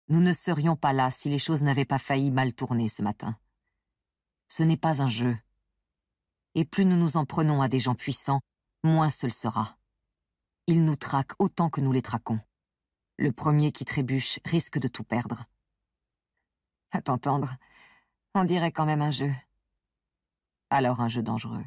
Nous ne serions pas là si les choses n'avaient pas failli mal tourner ce matin. Ce n'est pas un jeu. Et plus nous nous en prenons à des gens puissants, moins ce le sera. Ils nous traquent autant que nous les traquons. Le premier qui trébuche risque de tout perdre. À t'entendre, on dirait quand même un jeu. Alors un jeu dangereux.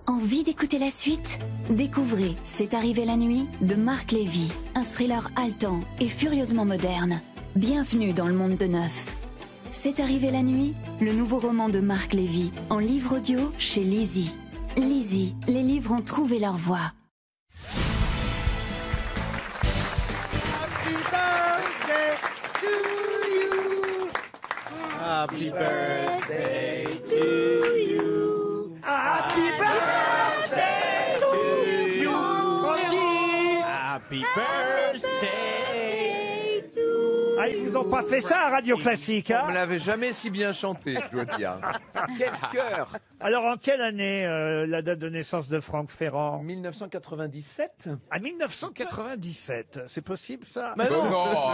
Envie d'écouter la suite? Découvrez C'est arrivé la nuit de Marc Lévy, un thriller haletant et furieusement moderne. Bienvenue dans le monde de Neuf. C'est arrivé la nuit, le nouveau roman de Marc Lévy, en livre audio chez Lizzie. Lizzie, les livres ont trouvé leur voie. Happy birthday to you. Happy birthday to you. Francky. Happy birthday to you. Ah, ils vous ont pas fait ça à Radio Classique, hein? On me l'avait jamais si bien chanté, je dois dire. Quel cœur! Alors, en quelle année la date de naissance de Franck Ferrand? 1997? À 1997, c'est possible ça? Mais non,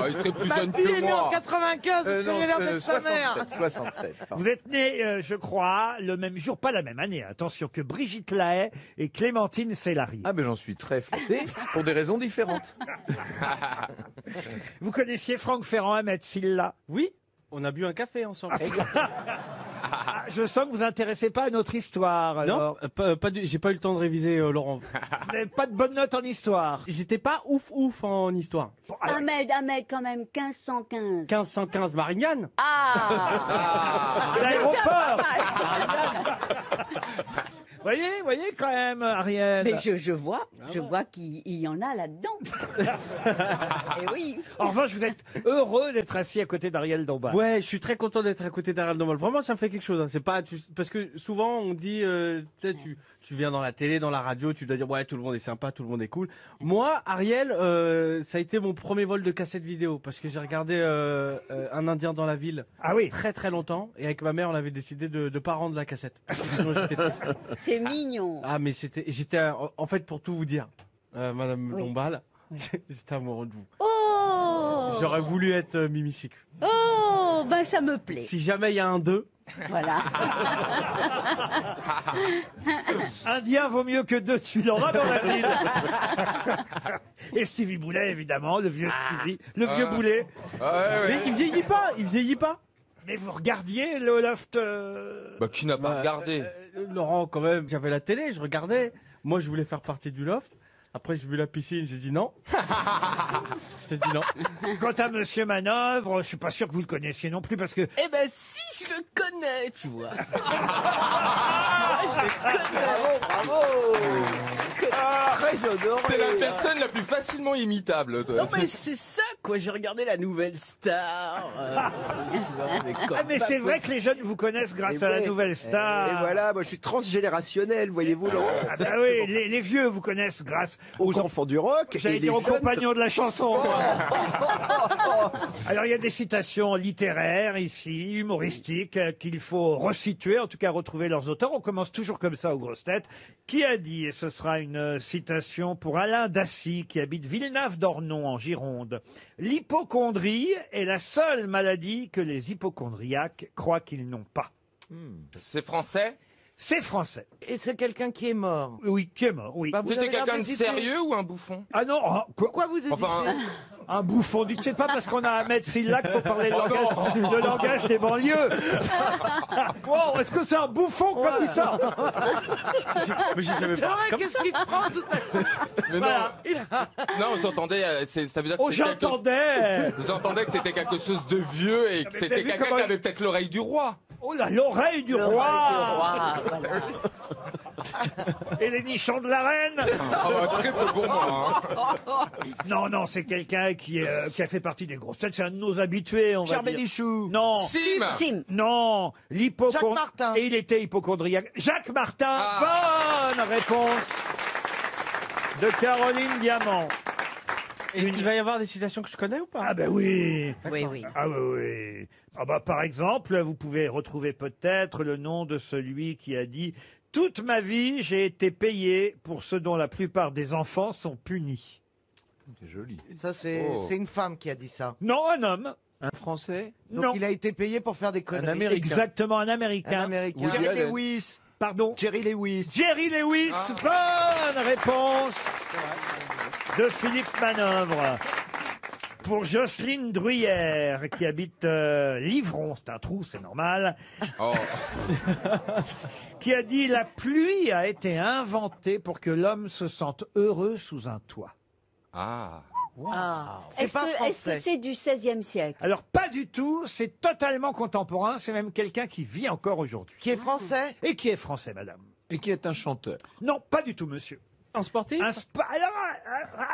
il serait plus jeune que moi. 95, Non, l'air d'être sa mère. 67. pardon. Vous êtes né, je crois, le même jour, pas la même année, attention, que Brigitte Lahaie et Clémentine Célari. Ah ben j'en suis très flatté, pour des raisons différentes. Vous connaissiez Franck Ferrand, Ahmed Silla? Oui, on a bu un café ensemble. Ah, je sens que vous vous intéressez pas à notre histoire. Alors. Non, j'ai pas eu le temps de réviser, Laurent. Vous n'avez pas de bonnes notes en histoire. J'étais pas ouf en histoire. Bon, alors, Ahmed, quand même, 1515. 1515 Marignane. l'aéroport. Voyez quand même, Ariel. Mais je vois qu'il y en a là-dedans. Et oui. En revanche, vous êtes heureux d'être assis à côté d'Ariel Dombal. Ouais, je suis très content d'être à côté d'Ariel Dombal. Vraiment, ça me fait quelque chose. Hein. C'est pas parce que souvent on dit, tu sais, tu viens dans la télé, dans la radio, tu dois dire ouais, tout le monde est sympa, tout le monde est cool. Moi, Ariel, ça a été mon premier vol de cassette vidéo parce que j'ai regardé Un Indien dans la ville. Ah oui. Très très longtemps. Et avec ma mère, on avait décidé de pas rendre la cassette. Sinon, j'étais triste. C'est mignon. Ah mais j'étais en fait pour tout vous dire, Madame Oui. Dombal, j'étais amoureux de vous. Oh. J'aurais voulu être Mimi Sick. Oh, ben ça me plaît. Si jamais il y a un 2. Voilà. Indien vaut mieux que deux, tu l'auras dans la ville. Et Stevie Boulet, évidemment, le vieux Stevie, le vieux Boulet. Mais il vieillit pas. Mais vous regardiez le loft Bah qui n'a pas regardé? Laurent, quand même, j'avais la télé, je regardais. Moi, je voulais faire partie du loft. Après, j'ai vu la piscine, j'ai dit non. J'ai dit non. Quant à Monsieur Manœuvre, je suis pas sûr que vous le connaissiez non plus parce que Eh ben si, je le connais, tu vois. Bravo! Très honoré. C'est la personne la plus facilement imitable, toi. Non mais c'est ça quoi, j'ai regardé la nouvelle star. mais c'est vrai que les jeunes vous connaissent grâce à la nouvelle star. Et voilà, moi je suis transgénérationnel, voyez-vous, Laurent. Ah bah oui, les vieux vous connaissent grâce Aux enfants du rock. j'allais et dire les aux jeunes- compagnons de la chanson. Alors il y a des citations littéraires ici, humoristiques, qu'il faut resituer, en tout cas retrouver leurs auteurs. On commence toujours comme ça aux grosses têtes. Qui a dit, et ce sera une citation pour Alain Dassy, qui habite Villenave-d'Ornon en Gironde, l'hypocondrie est la seule maladie que les hypocondriaques croient qu'ils n'ont pas. C'est français? C'est français. Et c'est quelqu'un qui est mort. Oui, qui est mort, oui. Bah, vous C'était avez l'air quelqu'un de d'hésiter. sérieux ou un bouffon? Ah non, Pourquoi vous hésitez? Enfin, un bouffon. Dites, c'est pas parce qu'on a Ahmed Silla qu'il faut parler le langage des banlieues. Wow, est-ce que c'est un bouffon comme dit ça? Mais j'ai jamais C'est pas. vrai, qu'est-ce qu'il te prend tout à l'heure? mais Voilà. non, j'entendais, ça veut dire que Oh, c'était quelque- j'entendais. j'entendais que c'était quelque chose de vieux et que mais c'était t'as vu quelqu'un comment qui il- avait peut-être l'oreille du roi. Oh là, l'oreille du L'oreille roi. du roi, voilà. Et les nichons de la reine. Ah bah, très peu gourmand, hein. Non, c'est quelqu'un qui a fait partie des grosses têtes. C'est un de nos habitués, on va Pierre dire. Bénichou. Non. Sim. Non, Jacques Martin. Et il était hypocondriaque. Jacques Martin, bonne réponse de Caroline Diamant. Et il va y avoir des citations que je connais ou pas? Ah ben oui. Oui. Ah oui. Ah bah par exemple, vous pouvez retrouver peut-être le nom de celui qui a dit « Toute ma vie, j'ai été payé pour ce dont la plupart des enfants sont punis ». C'est joli. Ça, c'est une femme qui a dit ça. Non, un homme. Un Français? Donc Non. il a été payé pour faire des conneries. Américain. Exactement, un Un Américain. Américain. Jerry Allen. Lewis. Pardon. Jerry Lewis. Jerry Lewis, bonne réponse de Philippe Manœuvre. Pour Jocelyne Druyère, qui habite Livron, c'est un trou, c'est normal, Oh. qui a dit « La pluie a été inventée pour que l'homme se sente heureux sous un toit Ah. C'est pas Est-ce français. que c'est du XVIe siècle ». Alors pas du tout, c'est totalement contemporain, c'est même quelqu'un qui vit encore aujourd'hui. Qui est français? Et qui est français, madame? Et qui est un chanteur. Non, pas du tout, monsieur. Un sportif? Alors,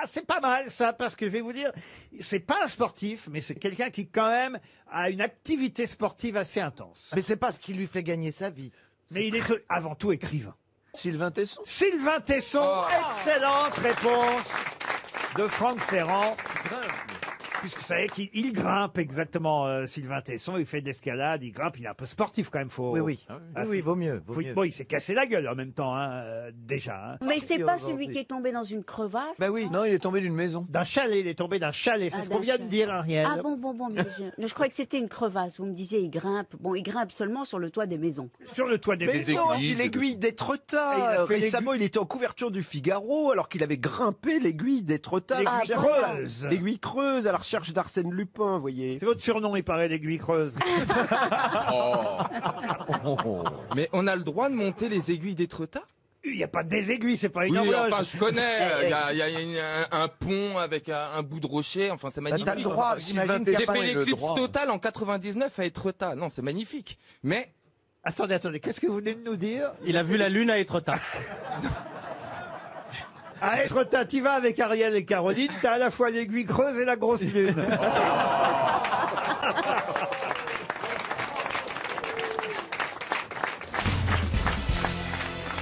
c'est pas mal ça, parce que je vais vous dire, c'est pas un sportif, mais c'est quelqu'un qui quand même a une activité sportive assez intense. Mais c'est pas ce qui lui fait gagner sa vie. Mais il est avant tout écrivain. Sylvain Tesson. Sylvain Tesson, excellente réponse de Franck Ferrand. Puisque vous savez qu'il grimpe exactement, Sylvain Tesson, il fait de l'escalade, il grimpe, il est un peu sportif quand même. Faut, Oui, oui. Ah, Oui, vaut mieux. Bon, il s'est cassé la gueule en même temps, déjà. Hein. Mais c'est pas aujourd'hui. celui qui est tombé dans une crevasse Ben oui. Non, il est tombé d'une maison. D'un chalet, il est tombé d'un chalet, c'est Ah, ce qu'on d'un vient de chalet. dire, Ariel. Ah bon, mais je croyais que c'était une crevasse. Vous me disiez, il grimpe. Bon, il grimpe seulement sur le toit des maisons. Sur le toit des Mais maisons. non, églises, puis l'aiguille Et il d'Étretat. a fait Récemment, il était en couverture du Figaro alors qu'il avait grimpé l'aiguille d'Étretat. L'aiguille creuse. L'aiguille creuse à la recherche d'Arsène Lupin, vous voyez. C'est votre surnom, il paraît, l'aiguille creuse. Mais on a le droit de monter les aiguilles d'Étretat? Il n'y a pas des aiguilles, c'est pas une Oui, horloge. enfin, je connais. Il y a un pont avec un bout de rocher. Enfin, c'est magnifique. T'as le droit, j'imagine qu'il y a J'ai pas fait le l'éclipse droit. totale en 99 à Étretat. Non, c'est magnifique. Mais Attendez, qu'est-ce que vous venez de nous dire? Il a vu la lune à Étretat. À Étretat, t'y vas avec Ariel et Caroline, t'as à la fois l'aiguille creuse et la grosse lune.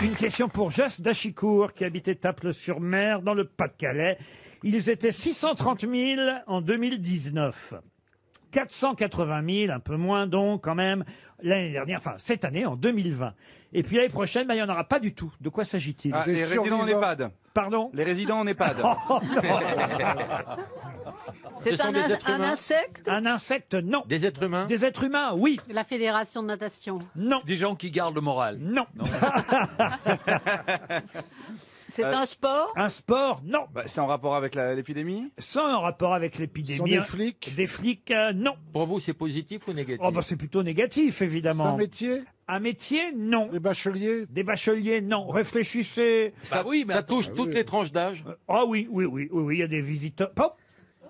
Une question pour Jas Dachicourt, qui habitait Taples-sur-Mer, dans le Pas-de-Calais. Ils étaient 630 000 en 2019. 480 000, un peu moins donc, quand même, l'année dernière, enfin, cette année, en 2020. Et puis l'année prochaine, il n'y en aura pas du tout. De quoi s'agit-il? Les résidents en EHPAD. Pardon? Les résidents en EHPAD. C'est un insecte? Un insecte, non. Des êtres humains? Des êtres humains, oui. La fédération de natation? Non. Des gens qui gardent le moral? Non. C'est un sport? Un sport, non. Bah, c'est en rapport avec l'épidémie? Sans rapport avec l'épidémie. Ce sont des flics? Des flics, non. Pour vous, c'est positif ou négatif? Oh, bah, c'est plutôt négatif, évidemment. C'est un métier? Un métier, non. Des bacheliers? Des bacheliers, non. Réfléchissez. Ça, oui, mais ça touche toutes les tranches d'âge. Ah oui, il y a des visiteurs. Oh,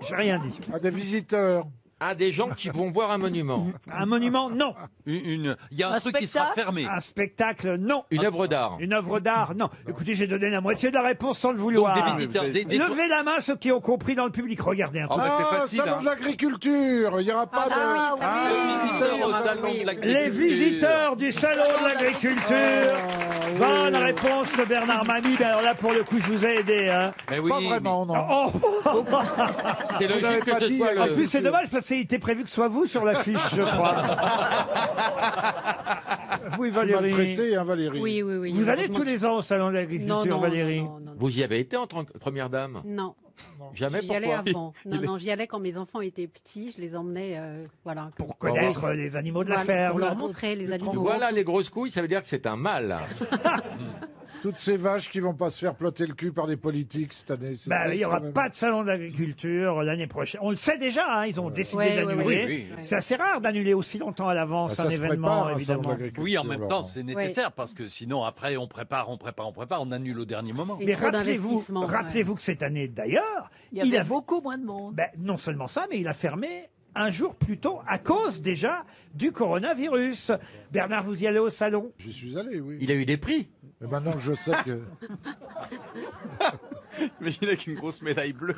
j'ai rien dit. Ah, des visiteurs? Ah, des gens qui vont voir un monument. Un monument, non. Il y a un truc qui sera fermé. Un spectacle, non. Une œuvre d'art. Une œuvre d'art, non. Écoutez, j'ai donné la moitié de la réponse sans le vouloir. Donc, des visiteurs, Levez la main ceux qui ont compris dans le public. Regardez un peu. Salon de l'agriculture. Il n'y aura pas de... Les visiteurs du salon de l'agriculture. Bonne réponse de Bernard Mabie. Ben alors là, pour le coup, je vous ai aidé. Hein. Mais oui, Pas vraiment, non. Oh. C'est Vous logique l'avez que pas ce dit, soit En le... plus, c'est dommage parce qu'il était prévu que ce soit vous sur l'affiche, je crois. Oui, Valérie. Maltraité, hein, Valérie. Oui. Vous allez tous les ans au salon de l'agriculture, Valérie? Non. Vous y avez été en tant que première dame? Non. Jamais, J'y allais pourquoi? avant. Non, j'y allais quand mes enfants étaient petits. Je les emmenais, voilà. Pour connaître les animaux de la Voilà, ferme. pour leur montrer les animaux. Voilà les grosses couilles, ça veut dire que c'est un mâle. Toutes ces vaches qui vont pas se faire plotter le cul par des politiques cette année. c'est Bah, vrai, il n'y ça, aura même. pas de salon de l'agriculture l'année prochaine. On le sait déjà, hein, ils ont décidé Ouais, d'annuler. oui. C'est assez rare d'annuler aussi longtemps à l'avance Bah, un ça se événement, prépare, un salon de évidemment. l'agriculture, Oui, en même temps, Laurent. c'est nécessaire parce que sinon, après, on prépare, on annule au dernier moment. Et Mais trop rappelez-vous d'investissement, rappelez-vous que cette année, d'ailleurs, Il y avait a beaucoup moins de monde. ben, non seulement ça, mais il a fermé un jour plus tôt à cause déjà du coronavirus. Bernard, vous y allez au salon? J'y suis allé, oui. Il a eu des prix. Mais maintenant que je sais que... Imagine avec une grosse médaille bleue.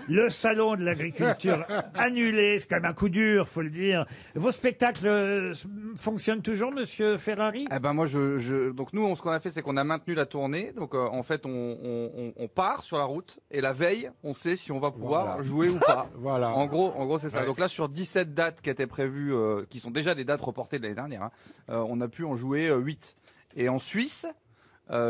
Le salon de l'agriculture annulé, c'est quand même un coup dur, faut le dire. Vos spectacles fonctionnent toujours, monsieur Ferrari? Eh ben moi, donc nous, ce qu'on a fait, c'est qu'on a maintenu la tournée. Donc en fait, on part sur la route et la veille, on sait si on va pouvoir jouer ou pas. Voilà. En gros, c'est ça. Ouais. Donc là, sur 17 dates qui étaient prévues, qui sont déjà des dates reportées de l'année dernière, on a pu en jouer 8. Et en Suisse,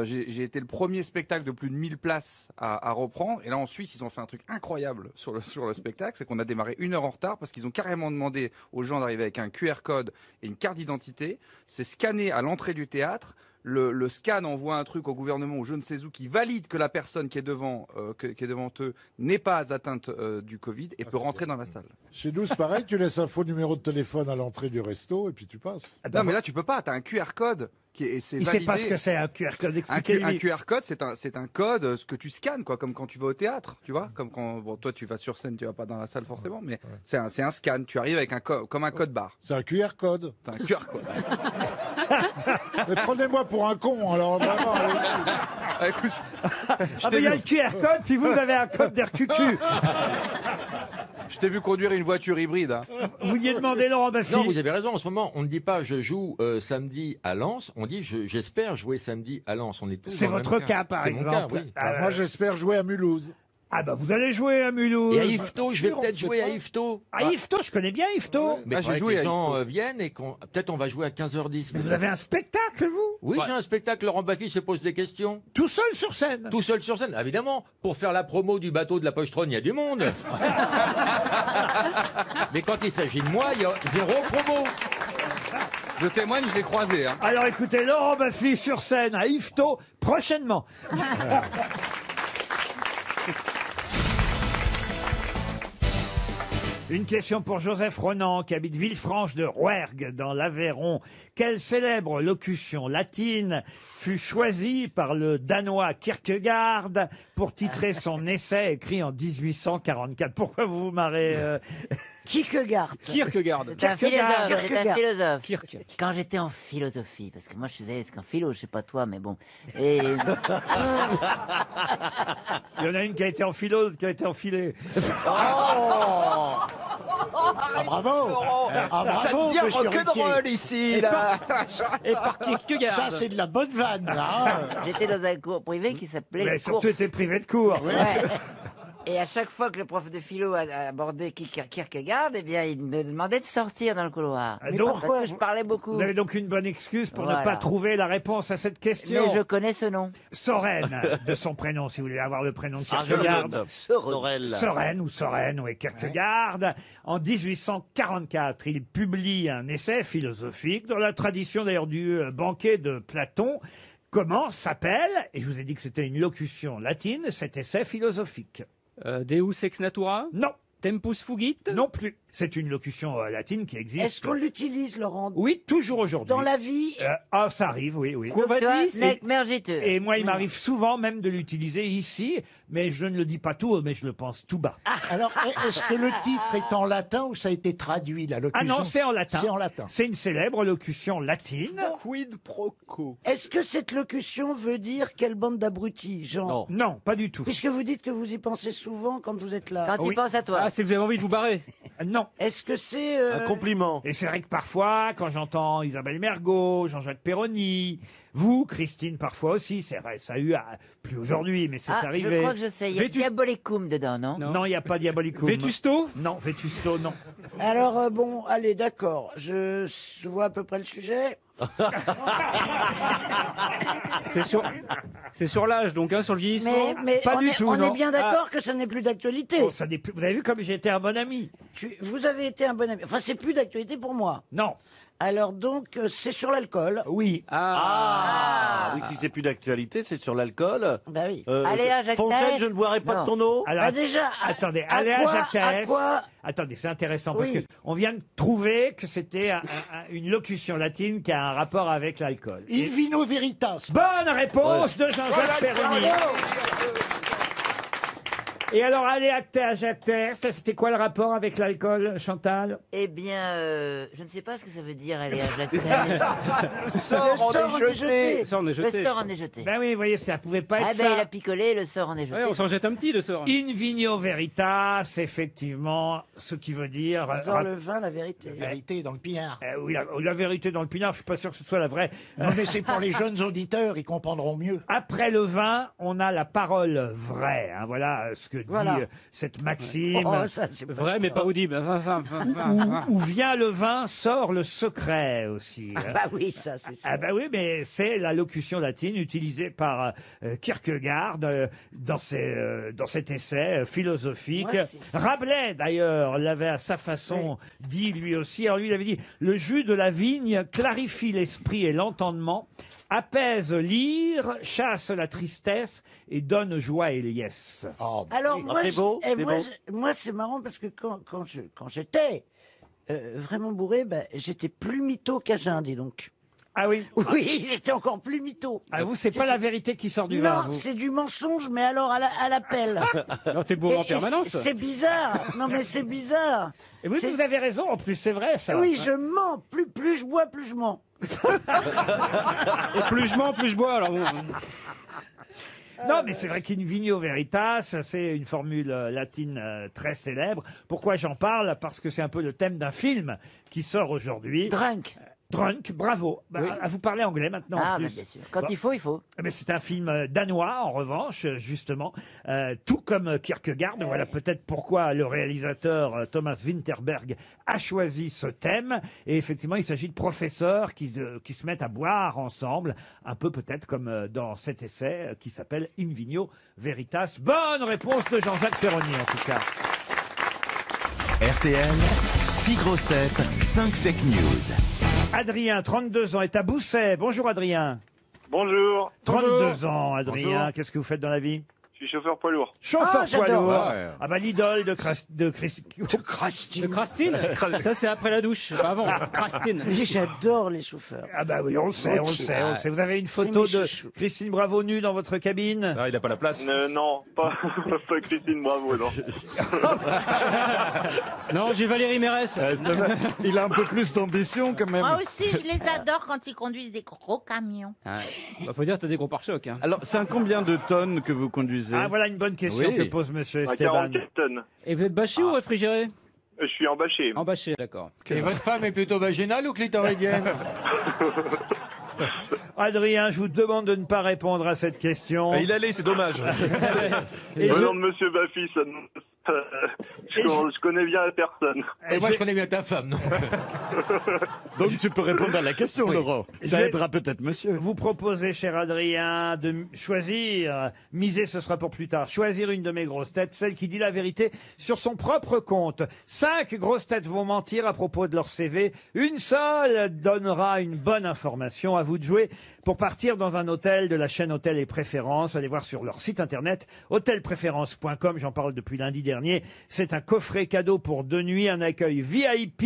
J'ai été le premier spectacle de plus de 1000 places à reprendre. Et là, en Suisse, ils ont fait un truc incroyable sur le spectacle. C'est qu'on a démarré 1 heure en retard parce qu'ils ont carrément demandé aux gens d'arriver avec un QR code et une carte d'identité. C'est scanné à l'entrée du théâtre. Le scan envoie un truc au gouvernement ou je ne sais où qui valide que la personne qui est devant eux n'est pas atteinte du Covid et peut rentrer dans la salle. Chez nous, c'est pareil, tu laisses un faux numéro de téléphone à l'entrée du resto et puis tu passes. Non, mais là, tu peux pas. Tu as un QR code. Et c'est Il ne sait pas ce que c'est un QR code. Un QR code, c'est un code, ce que tu scannes, quoi, comme quand tu vas au théâtre, tu vois, comme quand toi tu vas sur scène, tu vas pas dans la salle forcément, mais c'est un scan. Tu arrives avec comme un code barre. C'est un QR code. C'est un QR code. Mais prenez-moi pour un con, alors vraiment. Écoute, mais il y a le QR code, puis vous avez un code d'RQQ. Je t'ai vu conduire une voiture hybride. Hein. Vous vouliez demander Laurent Baffy. Non, vous avez raison. En ce moment, on ne dit pas je joue samedi à Lens. On dit j'espère jouer samedi à Lens. On est tous. C'est dans le votre même cas, par C'est mon exemple. cas, oui. Moi, j'espère jouer à Mulhouse. Ah bah vous allez jouer à Mulhouse. Et à Yvetot, je vais peut-être jouer à Yvetot. À Yvetot, je connais bien Yvetot. Mais j'ai joué les à gens viennent et peut-être on va jouer à 15h10. Vous avez un spectacle, vous? Oui, j'ai un spectacle. Laurent Baffy se pose des questions. Tout seul sur scène? Tout seul sur scène, évidemment. Pour faire la promo du bateau de la Pochetronne, il y a du monde. Mais quand il s'agit de moi, il y a 0 promo. Je témoigne, je l'ai croisé. Hein. Alors écoutez, Laurent Baffy sur scène à Yvetot, prochainement. Une question pour Joseph Ronan, qui habite Villefranche de Rouergue, dans l'Aveyron. Quelle célèbre locution latine fut choisie par le Danois Kierkegaard pour titrer son essai écrit en 1844? Pourquoi vous vous marrez Kierkegaard. Kierkegaard. C'est un philosophe. C'est un philosophe. Kirk. Quand j'étais en philosophie, parce que moi je faisais en philo, je sais pas toi, mais bon. Et... Il y en a une qui a été en philo, l'autre qui a été enfilée. Ah, bravo. Ça devient rock'n'roll ici, là. Et par Kierkegaard. Ça, c'est de la bonne vanne, là. J'étais dans un cours privé qui s'appelait. Mais le cours- surtout été privé de cours. Ouais. Et à chaque fois que le prof de philo a abordé Kierkegaard, eh bien, il me demandait de sortir dans le couloir. Donc, Parce que je parlais beaucoup. Vous avez donc une bonne excuse pour ne Voilà. pas trouver la réponse à cette question. Mais je connais ce nom. Soren, de son prénom, si vous voulez avoir le prénom de Ah, je le Kierkegaard. note. Sorel. Soren ou Soren, oui, Kierkegaard. En 1844, il publie un essai philosophique dans la tradition d'ailleurs du banquet de Platon. Comment s'appelle, et je vous ai dit que c'était une locution latine, cet essai philosophique? Deus ex natura. Non. Tempus fugit. Non plus. C'est une locution latine qui existe. Est-ce qu'on l'utilise, Laurent? Oui, toujours aujourd'hui. Dans la vie? Ça arrive, oui, oui. Quo vadis? Nec mergitur. Et moi, il m'arrive souvent même de l'utiliser ici, mais je ne le dis pas tout haut, mais je le pense tout bas. Alors, est-ce que le titre est en latin ou ça a été traduit, la locution? Ah non, c'est en latin. C'est en latin. C'est une célèbre locution latine. Quid pro quo. Est-ce que cette locution veut dire quelle bande d'abrutis, genre? Non, pas du tout. Puisque vous dites que vous y pensez souvent quand vous êtes là. Quand il pense à toi. Ah, si vous avez envie de vous barrer. Non. Est-ce que c'est... Un compliment. Et c'est vrai que parfois, quand j'entends Isabelle Mergo, Jean-Jacques Perroni, vous, Christine, parfois aussi, c'est vrai, ça a eu, plus aujourd'hui, mais c'est Ah, arrivé. je crois que je sais. Il y a Diabolicum dedans, non? Non, il n'y a pas Diabolicum. Vétusto? Non, Vétusto, non. Alors, bon, allez, d'accord. Je vois à peu près le sujet. C'est sur l'âge, donc, hein, sur le vieillissement. Mais Pas on du est, tout, on non. est bien d'accord que ça n'est plus d'actualité. Oh, ça n'est plus- Vous avez vu comme j'ai été un bon ami? Vous avez été un bon ami. Enfin, c'est plus d'actualité pour moi. Non. Alors donc, c'est sur l'alcool. Oui. Ah, oui, si c'est plus d'actualité, c'est sur l'alcool. Bah oui. Allez, à Jacques Fontaine, Test. je ne boirai pas Non. de ton eau. Alors, Bah déjà, attendez, à allez quoi- à Jacques à Tess. quoi- Attendez, c'est intéressant parce Oui. que on vient de trouver que c'était une locution latine qui a un rapport avec l'alcool. In vino veritas. Bonne réponse de Jean-Jacques Perroni. Et alors, allez à Jacques Tess, c'était quoi le rapport avec l'alcool, Chantal? Eh bien, je ne sais pas ce que ça veut dire, aller à Jacques Test. Le sort en est jeté. Ça, on est Le jeté. sort en est jeté. Ben oui, vous voyez, ça pouvait pas être Ah ben, ça. il a picolé, le sort en est jeté. Ouais, on s'en jette un petit, le sort. In vigno veritas, effectivement, ce qui veut dire... Dans le vin, la vérité. La vérité dans le pinard. oui, la vérité dans le pinard, je suis pas sûr que ce soit la vraie. Non, mais c'est pour les jeunes auditeurs, ils comprendront mieux. Après le vin, on a la parole vraie. Hein, voilà ce que Voilà. cette maxime. Oh, ça, c'est pas Vrai, mais pas audible. Où vient le vin, sort le secret aussi. Ah bah oui, ça, c'est sûr. Ah bah oui, mais c'est la locution latine utilisée par Kierkegaard dans cet essai philosophique. Moi, c'est- Rabelais, d'ailleurs, l'avait à sa façon dit lui aussi. Alors lui, il avait dit « Le jus de la vigne clarifie l'esprit et l'entendement, apaise l'ire, chasse la tristesse et donne joie et liesse. Alors moi, c'est beau, c'est beau. moi c'est marrant parce que quand j'étais vraiment bourré, j'étais plus mytho qu'à jeun, dis donc. Ah oui. Oui, j'étais encore plus mytho. Ah, vous, c'est pas la vérité qui sort du vin, Non, vous. c'est du mensonge, mais alors à l'appel. Alors t'es bourré en Et permanence. c'est bizarre. Non, mais c'est bizarre. Et vous, C'est- vous avez raison, en plus, c'est vrai, ça. Oui, je mens. Plus je bois, plus je mens. Et plus je mens, plus je bois. Alors bon. Non, mais c'est vrai qu'in vigno veritas, c'est une formule latine très célèbre. Pourquoi j'en parle? Parce que c'est un peu le thème d'un film qui sort aujourd'hui. Drunk. Drunk, bravo. Bah, Oui. vous parlez anglais maintenant. Ah, en plus. bah, bien sûr. Quand Bon. il faut, il faut. Mais c'est un film danois, en revanche, justement, tout comme Kierkegaard. Voilà peut-être pourquoi le réalisateur Thomas Winterberg a choisi ce thème. Et effectivement, il s'agit de professeurs qui se mettent à boire ensemble, un peu peut-être comme dans cet essai qui s'appelle In Vigno Veritas. Bonne réponse de Jean-Jacques Perroni, en tout cas. RTL, 6 grosses têtes, 5 fake news. Adrien, 32 ans, est à Bousset. Bonjour Adrien. Bonjour. 32 ans, Adrien. Bonjour. Qu'est-ce que vous faites dans la vie? Je suis chauffeur poids lourd. Chauffeur Ah, poids j'adore. lourd. Ouais. Ah bah l'idole de Christine. De Crastine. Ça c'est après la douche, pas avant. Crastine. J'adore les chauffeurs. Ah bah oui, on le sait, on le sait, on le sait. Vous avez une photo C'est mes de chouchous. Christine Bravo nue dans votre cabine? Ah, il n'a pas la place. Non, pas Christine Bravo, non. Non, j'ai Valérie Mérès. Il a un peu plus d'ambition quand même. Moi aussi, je les adore quand ils conduisent des gros camions. Bah, faut dire que t'as des gros pare-chocs. Hein. Alors, c'est un combien de tonnes que vous conduisez? Ah voilà une bonne question Oui. que pose Monsieur À Esteban. 44 tonnes. Et vous êtes bâché ou réfrigéré? Je suis embâché. Embâché, d'accord. Et votre femme est plutôt vaginale ou clitoridienne? Adrien, je vous demande de ne pas répondre à cette question. Il allait, c'est dommage. Et Au je- nom de Monsieur Baffy, je connais bien la personne. Et moi, je connais bien ta femme, non? Donc tu peux répondre à la question, Oui. Laurent. Je Ça vais- aidera peut-être monsieur. Vous proposez, cher Adrien, de choisir, miser ce sera pour plus tard, choisir une de mes grosses têtes, celle qui dit la vérité sur son propre compte. 5 grosses têtes vont mentir à propos de leur CV. Une seule donnera une bonne information. À vous de jouer pour partir dans un hôtel de la chaîne Hôtel et Préférences. Allez voir sur leur site internet hôtelpréférence.com. J'en parle depuis lundi dernier. C'est un coffret cadeau pour 2 nuits, un accueil VIP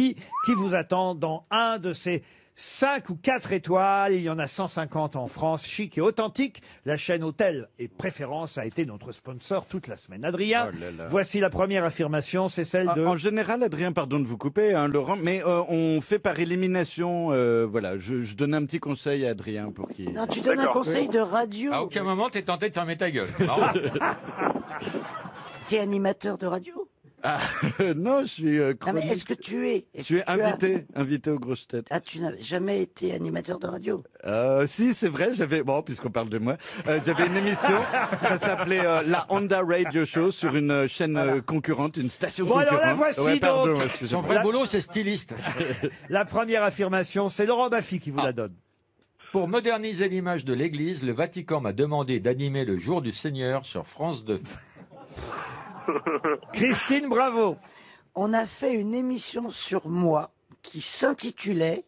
qui vous attend dans un de ces 5 ou 4 étoiles, il y en a 150 en France, chic et authentique. La chaîne Hôtel et Préférence a été notre sponsor toute la semaine. Adrien, Oh là là. voici la première affirmation, c'est celle de... En général, Adrien, pardon de vous couper, hein, Laurent, mais on fait par élimination. Voilà, je donne un petit conseil à Adrien pour qu'il. Non, tu donnes un conseil de radio. À aucun moment, t'es tenté de fermer ta gueule. Non. T'es animateur de radio? Ah, non, je suis Non, mais chronique. est-ce que tu es? Je suis invité aux grosses têtes. Ah, tu n'as jamais été animateur de radio? Si, c'est vrai, bon, puisqu'on parle de moi, j'avais une émission, ça s'appelait la Honda Radio Show sur une chaîne concurrente, une station Bon, alors concurrente. la voici Ouais, pardon, donc. excusez-moi. Son vrai boulot, c'est styliste. La première affirmation, c'est Laurent Baffy qui vous la donne. Pour moderniser l'image de l'Église, le Vatican m'a demandé d'animer le Jour du Seigneur sur France 2. Christine Bravo. On a fait une émission sur moi qui s'intitulait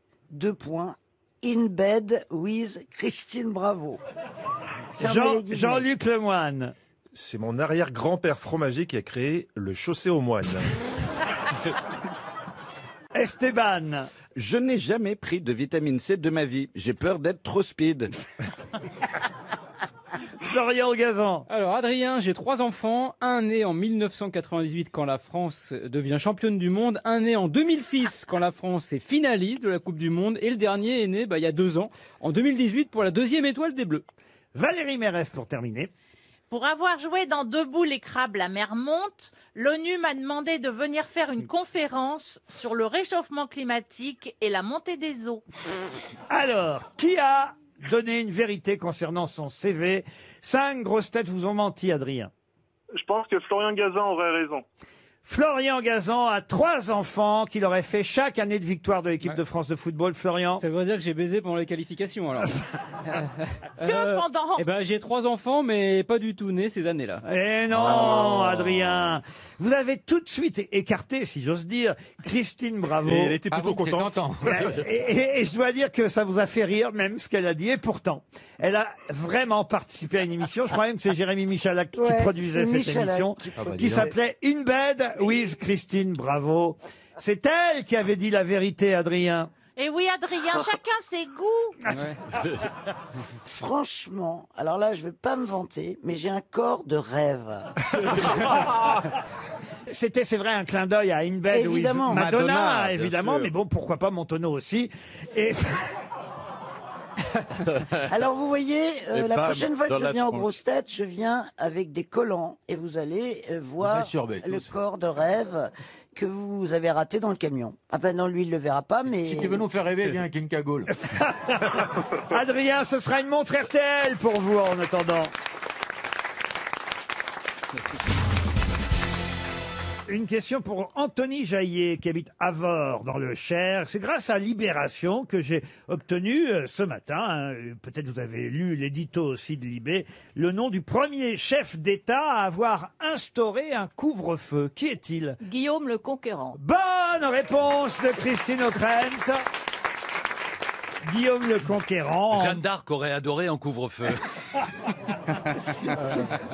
In Bed with Christine Bravo. Fermez les guillemets. Jean-Luc Lemoine. C'est mon arrière-grand-père fromager qui a créé le chaussé aux moines. Esteban. Je n'ai jamais pris de vitamine C de ma vie. J'ai peur d'être trop speed. Florian Gazan. Alors Adrien, j'ai 3 enfants, un né en 1998 quand la France devient championne du monde, un né en 2006 quand la France est finaliste de la Coupe du Monde et le dernier est né il y a 2 ans, en 2018 pour la 2e étoile des Bleus. Valérie Mérès pour terminer. Pour avoir joué dans Debout les crabes, la mer monte, l'ONU m'a demandé de venir faire une conférence sur le réchauffement climatique et la montée des eaux. Alors, qui a donné une vérité concernant son CV? 5 grosses têtes vous ont menti, Adrien. Je pense que Florian Gazan aurait raison. Florian Gazan a 3 enfants qu'il aurait fait chaque année de victoire de l'équipe de France de football. Florian. Ça veut dire que j'ai baisé pendant les qualifications, alors. Que pendant Eh ben, j'ai 3 enfants, mais pas du tout nés ces années-là. Eh non, Adrien. Vous avez tout de suite écarté, si j'ose dire, Christine Bravo. Et elle était plutôt contente. Et je dois dire que ça vous a fait rire, même ce qu'elle a dit. Et pourtant, elle a vraiment participé à une émission. Je crois même que c'est Jérémy Michalak qui produisait c'est cette Michalak émission, qui qui s'appelait In Bed with Christine Bravo. C'est elle qui avait dit la vérité, Adrien. Et oui, Adrien, chacun ses goûts. Franchement, alors là, je vais pas me vanter, mais j'ai un corps de rêve. C'était, c'est vrai, un clin d'œil à In Bed with Évidemment. Madonna, Madonna, évidemment, bien sûr. mais bon, pourquoi pas Montono aussi. Et Alors vous voyez, Et la bam, prochaine fois que dans je la viens aux tronche. grosses têtes, je viens avec des collants et vous allez voir Masturber, le tous. corps de rêve que vous avez raté dans le camion. Ah ben non, lui il le verra pas, mais... Si tu veux nous faire rêver, viens avec une cagoule. Adrien, ce sera une montre RTL pour vous en attendant. Une question pour Anthony Jaillet, qui habite Avord, dans le Cher. C'est grâce à Libération que j'ai obtenu ce matin, hein, peut-être vous avez lu l'édito aussi de Libé, le nom du premier chef d'État à avoir instauré un couvre-feu. Qui est-il? Guillaume le Conquérant. Bonne réponse de Christine O'Krent. Guillaume le Conquérant. Jeanne d'Arc aurait adoré un couvre-feu. Ah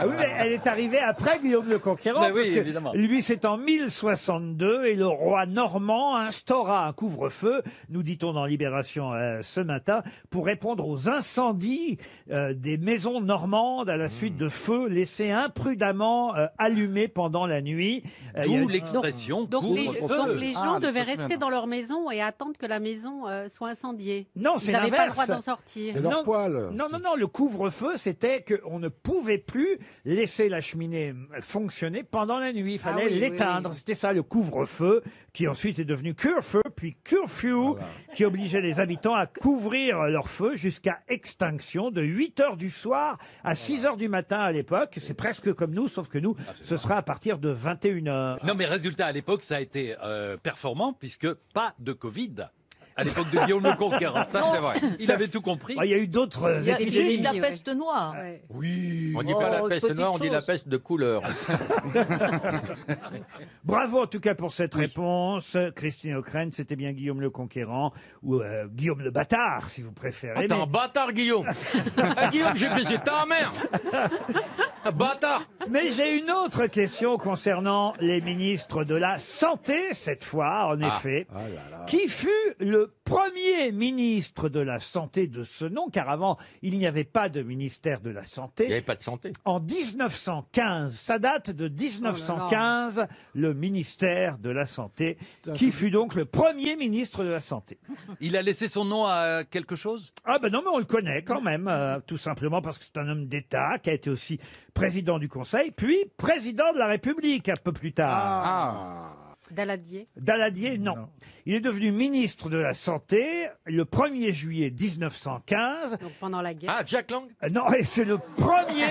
oui, mais elle est arrivée après Guillaume le Conquérant, Mais oui, parce que évidemment. lui c'est en 1062 et le roi normand instaura un couvre-feu, nous dit-on dans Libération ce matin, pour répondre aux incendies des maisons normandes à la suite de feux laissés imprudemment allumés pendant la nuit. Il y a- D'où l'expression Donc les gens Ah, devaient les rester semaines. dans leur maison et attendre que la maison soit incendiée. Non, c'est Ils n'avaient pas le droit l'inverse. d'en sortir. Non, le couvre-feu, c'était qu'on ne pouvait plus laisser la cheminée fonctionner pendant la nuit. Il fallait Ah oui, l'éteindre. oui, oui. C'était ça, le couvre-feu, qui ensuite est devenu curfew, puis curfew, qui obligeait les habitants à couvrir leur feu jusqu'à extinction de 8 heures du soir à 6 heures du matin à l'époque. C'est presque comme nous, sauf que nous, ce sera à partir de 21 heures. Non, mais résultat, à l'époque, ça a été performant, puisque pas de Covid. À l'époque de Guillaume le Conquérant. Ça, c'est vrai. Il avait tout compris. Il y a eu d'autres Il y a épidémies. eu la peste noire. Oui. On dit pas la peste noire, on dit la peste de couleur. Bravo en tout cas pour cette réponse. Christine O'Krent, c'était bien Guillaume le Conquérant, ou Guillaume le Bâtard, si vous préférez. Ah, t'es un bâtard, Guillaume. Ah, Guillaume, j'ai baisé ta mère. Un bâtard. Mais j'ai une autre question concernant les ministres de la Santé, cette fois, en effet. Qui fut le premier ministre de la Santé de ce nom, car avant, il n'y avait pas de ministère de la Santé. Il n'y avait pas de santé. En 1915, ça date de 1915, le ministère de la Santé, qui fut donc le premier ministre de la Santé. Il a laissé son nom à quelque chose? Ah ben non, mais on le connaît quand même, tout simplement parce que c'est un homme d'État qui a été aussi président du Conseil, puis président de la République un peu plus tard. Daladier. Daladier, non. Il est devenu ministre de la Santé le 1er juillet 1915. Donc pendant la guerre. Ah, Jack Lang? Non, et c'est le premier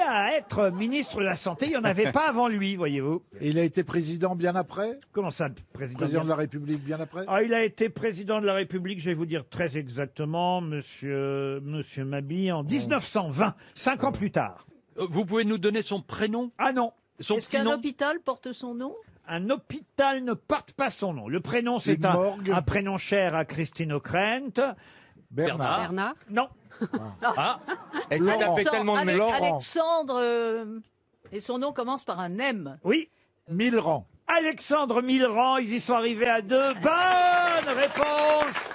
à être ministre de la Santé. Il n'y en avait pas avant lui, voyez-vous. Il a été président bien après? Comment ça, président Président de la République bien après? Ah, il a été président de la République, je vais vous dire très exactement, monsieur Mabille, en 1920, 5 ans plus tard. Vous pouvez nous donner son prénom? Ah non. Son Est-ce petit qu'un nom? hôpital porte son nom? Un hôpital ne porte pas son nom. Le prénom, c'est Une morgue? un prénom cher à Christine O'Krent. Bernard. Bernard. Non. Ah, Elle s'est tapé tellement de Laurent. Alexandre, et son nom commence par un M. Oui. Millerand. Alexandre Millerand, ils y sont arrivés à 2. Bonne réponse